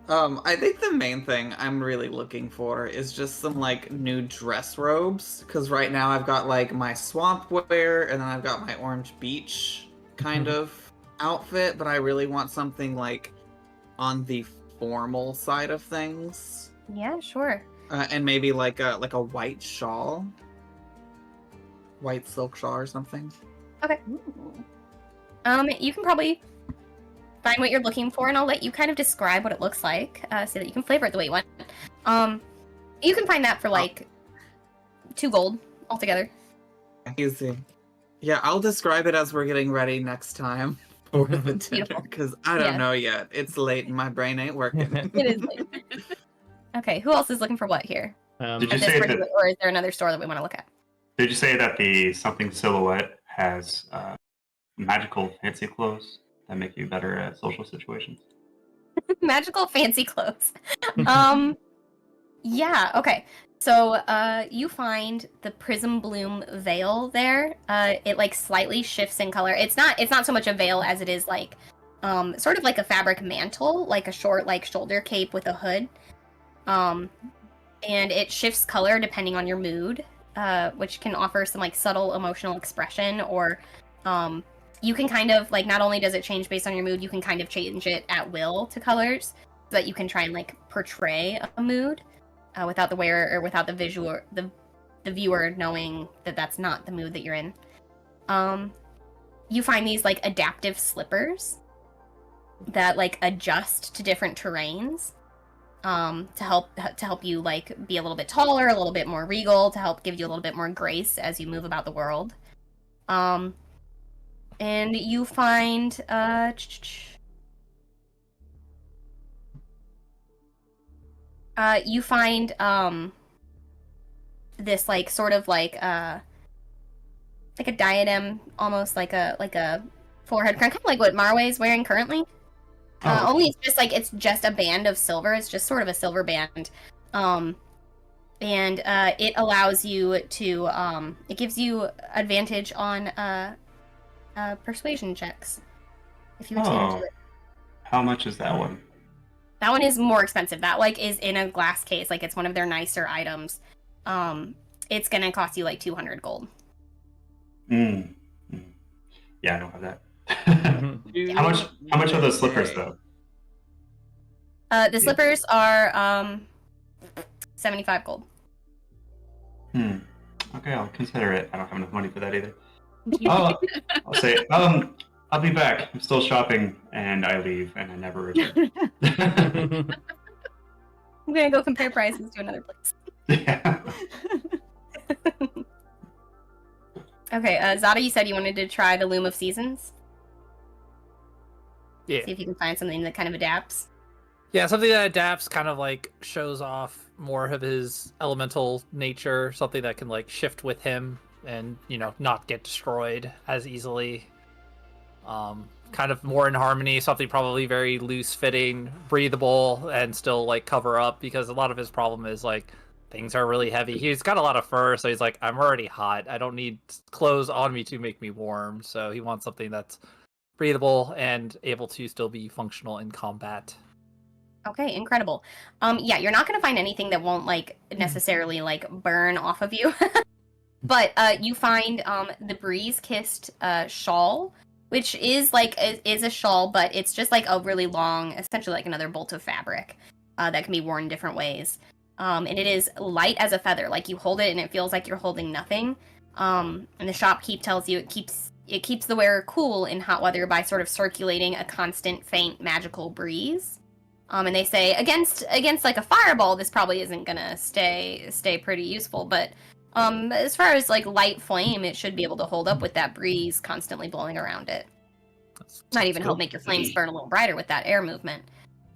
I think the main thing I'm really looking for is just some like new dress robes, because right now I've got like my swamp wear and then I've got my orange beach kind of outfit, but I really want something like on the formal side of things. Yeah, sure. And maybe like a white shawl, white silk shawl or something. Okay. You can probably find what you're looking for, and I'll let you kind of describe what it looks like, so that you can flavor it the way you want. You can find that for like 2 gold altogether. Easy. Yeah, I'll describe it as we're getting ready next time for the dinner, because I don't know yet. It's late and my brain ain't working. It is late. Okay, who else is looking for what here? Did you say that? Or is there another store that we want to look at? Did you say that the something silhouette has magical fancy clothes that make you better at social situations? Magical fancy clothes. Yeah, okay. So you find the prism bloom veil there. It like slightly shifts in color. It's not so much a veil as it is like sort of like a fabric mantle, like a short like shoulder cape with a hood. And it shifts color depending on your mood, which can offer some like subtle emotional expression, or you can kind of like, not only does it change based on your mood, you can kind of change it at will to colors so that you can try and like portray a mood without the wearer or without the viewer knowing that that's not the mood that you're in. You find these like adaptive slippers that like adjust to different terrains, to help you like be a little bit taller, a little bit more regal, to help give you a little bit more grace as you move about the world. And you find this like sort of like a diadem, almost like a forehead crown, kind of like what Marwe is wearing currently. Only it's just a band of silver. It's just sort of a silver band. And it allows you to it gives you advantage on persuasion checks if you attain to it. How much is that one? That one is more expensive. That like is in a glass case. Like it's one of their nicer items. It's gonna cost you like 200 gold. Yeah, I don't have that. How much are those slippers though? The slippers are 75 gold. Okay, I'll consider it. I don't have enough money for that either. I'll say, I'll be back. I'm still shopping, and I leave, and I never return. I'm gonna go compare prices to another place. Yeah. Okay, Zada, you said you wanted to try the Loom of Seasons? Yeah. See if you can find something that kind of adapts. Yeah, something that adapts, kind of like shows off more of his elemental nature, something that can like shift with him and, you know, not get destroyed as easily. Kind of more in harmony, something probably very loose fitting, breathable, and still like cover up, because a lot of his problem is like things are really heavy. He's got a lot of fur, so he's like, I'm already hot. I don't need clothes on me to make me warm. So he wants something that's breathable and able to still be functional in combat. Okay, incredible. Yeah, you're not gonna find anything that won't like necessarily like burn off of you. But you find the Breeze Kissed shawl, which is like is a shawl, but it's just like a really long, essentially like another bolt of fabric that can be worn different ways. And it is light as a feather. Like you hold it and it feels like you're holding nothing. And the shopkeep tells you it keeps the wearer cool in hot weather by sort of circulating a constant, faint, magical breeze. And they say against like a fireball, this probably isn't gonna stay pretty useful. But as far as like light flame, it should be able to hold up with that breeze constantly blowing around it. Might even help make your flames burn a little brighter with that air movement.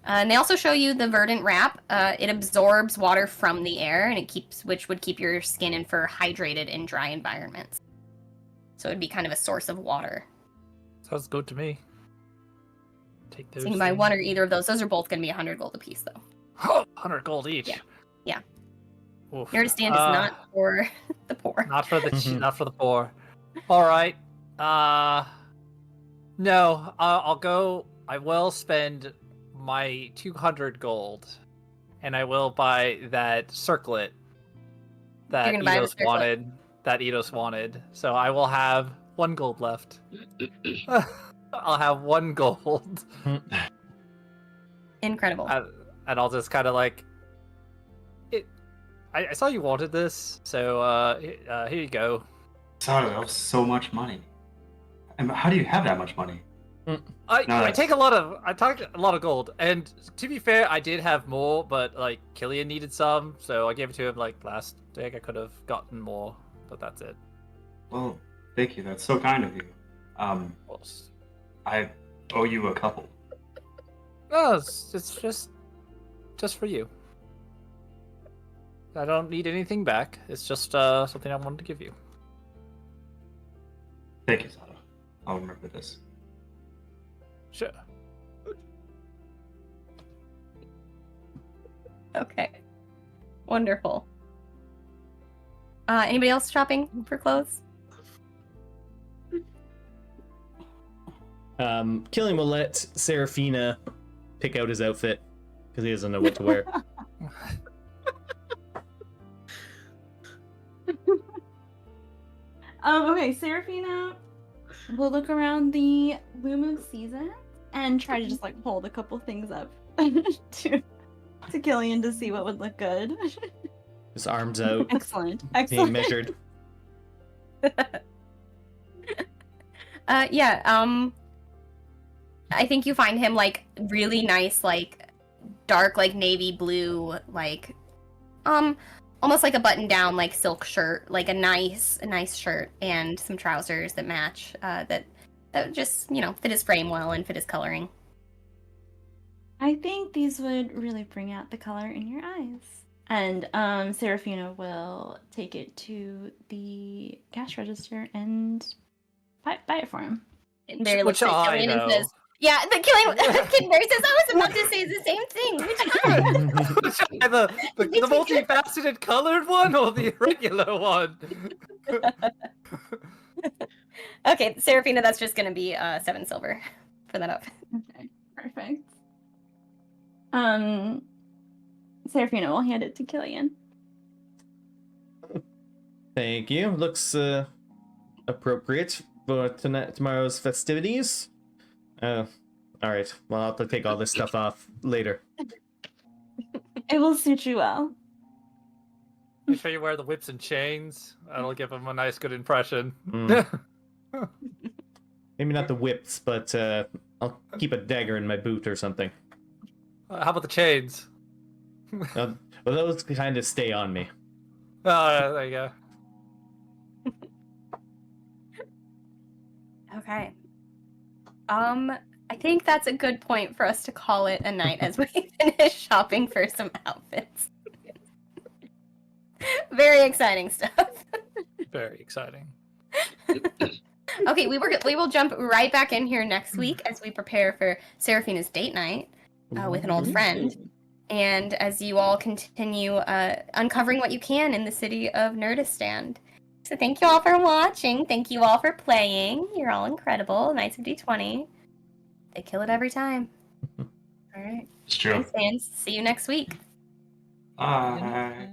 And they also show you the verdant wrap. It absorbs water from the air, and which would keep your skin and fur hydrated in dry environments. So it'd be kind of a source of water. Sounds good to me. Take those. So you can buy one or either of those. Those are both going to be 100 gold apiece, though. 100 gold each. Yeah. Oof. Nurdistand is not for the poor. Not for the Mhm. not for the poor. All right. No. I'll go. I will spend my 200 gold, and I will buy that circlet that You're gonna buy the Eidos circlet. wanted. That Eidos wanted. So I will have 1 gold left. I'll have 1 gold, Incredible. and I'll just kind of like it. I saw you wanted this, so here you go. Sorry, that was so much money. And how do you have that much money? I take a lot of gold, and to be fair, I did have more, but like Killian needed some, so I gave it to him. Like last day, I could have gotten more, but that's it. Well, thank you. That's so kind of you. Well, I owe you a couple. no, it's just for you. I don't need anything back. It's just something I wanted to give you. Thank you, Sada. I'll remember this. Sure. Okay. Wonderful. Anybody else shopping for clothes? Killian will let Seraphina pick out his outfit because he doesn't know what to wear. Okay, Seraphina will look around the loom of season and try to just like hold a couple things up to Killian to see what would look good. His arms out, Excellent. being Excellent. measured. I think you find him like really nice, like dark, like navy blue, like almost like a button down like silk shirt, like a nice shirt and some trousers that match, that just, fit his frame well and fit his coloring. I think these would really bring out the color in your eyes. And Seraphina will take it to the cash register and buy it for him. And Barry Which looks at I Killian and know. says, "Yeah, the Killian." Kid Barry says, "I was about to say the same thing." the multifaceted colored one or the regular one? Okay, Seraphina, that's just gonna be 7 silver for that outfit. Okay, perfect. Seraphina will hand it to Killian. Thank you. Looks appropriate for tomorrow's festivities. All right. Well, I'll have to take all this stuff off later. It will suit you well. Make sure you wear the whips and chains. That'll give him a nice, good impression. Mm. Maybe not the whips, but I'll keep a dagger in my boot or something. How about the chains? Well, those kind of stay on me. Oh, there you go. Okay. I think that's a good point for us to call it a night as we finish shopping for some outfits. Very exciting stuff. Very exciting. Okay, we will jump right back in here next week as we prepare for Seraphina's date night with an old friend. And as you all continue uncovering what you can in the city of Nurdistand. So thank you all for watching. Thank you all for playing. You're all incredible. Knights of D20. They kill it every time. All right. It's true. Thanks, fans. See you next week. Bye.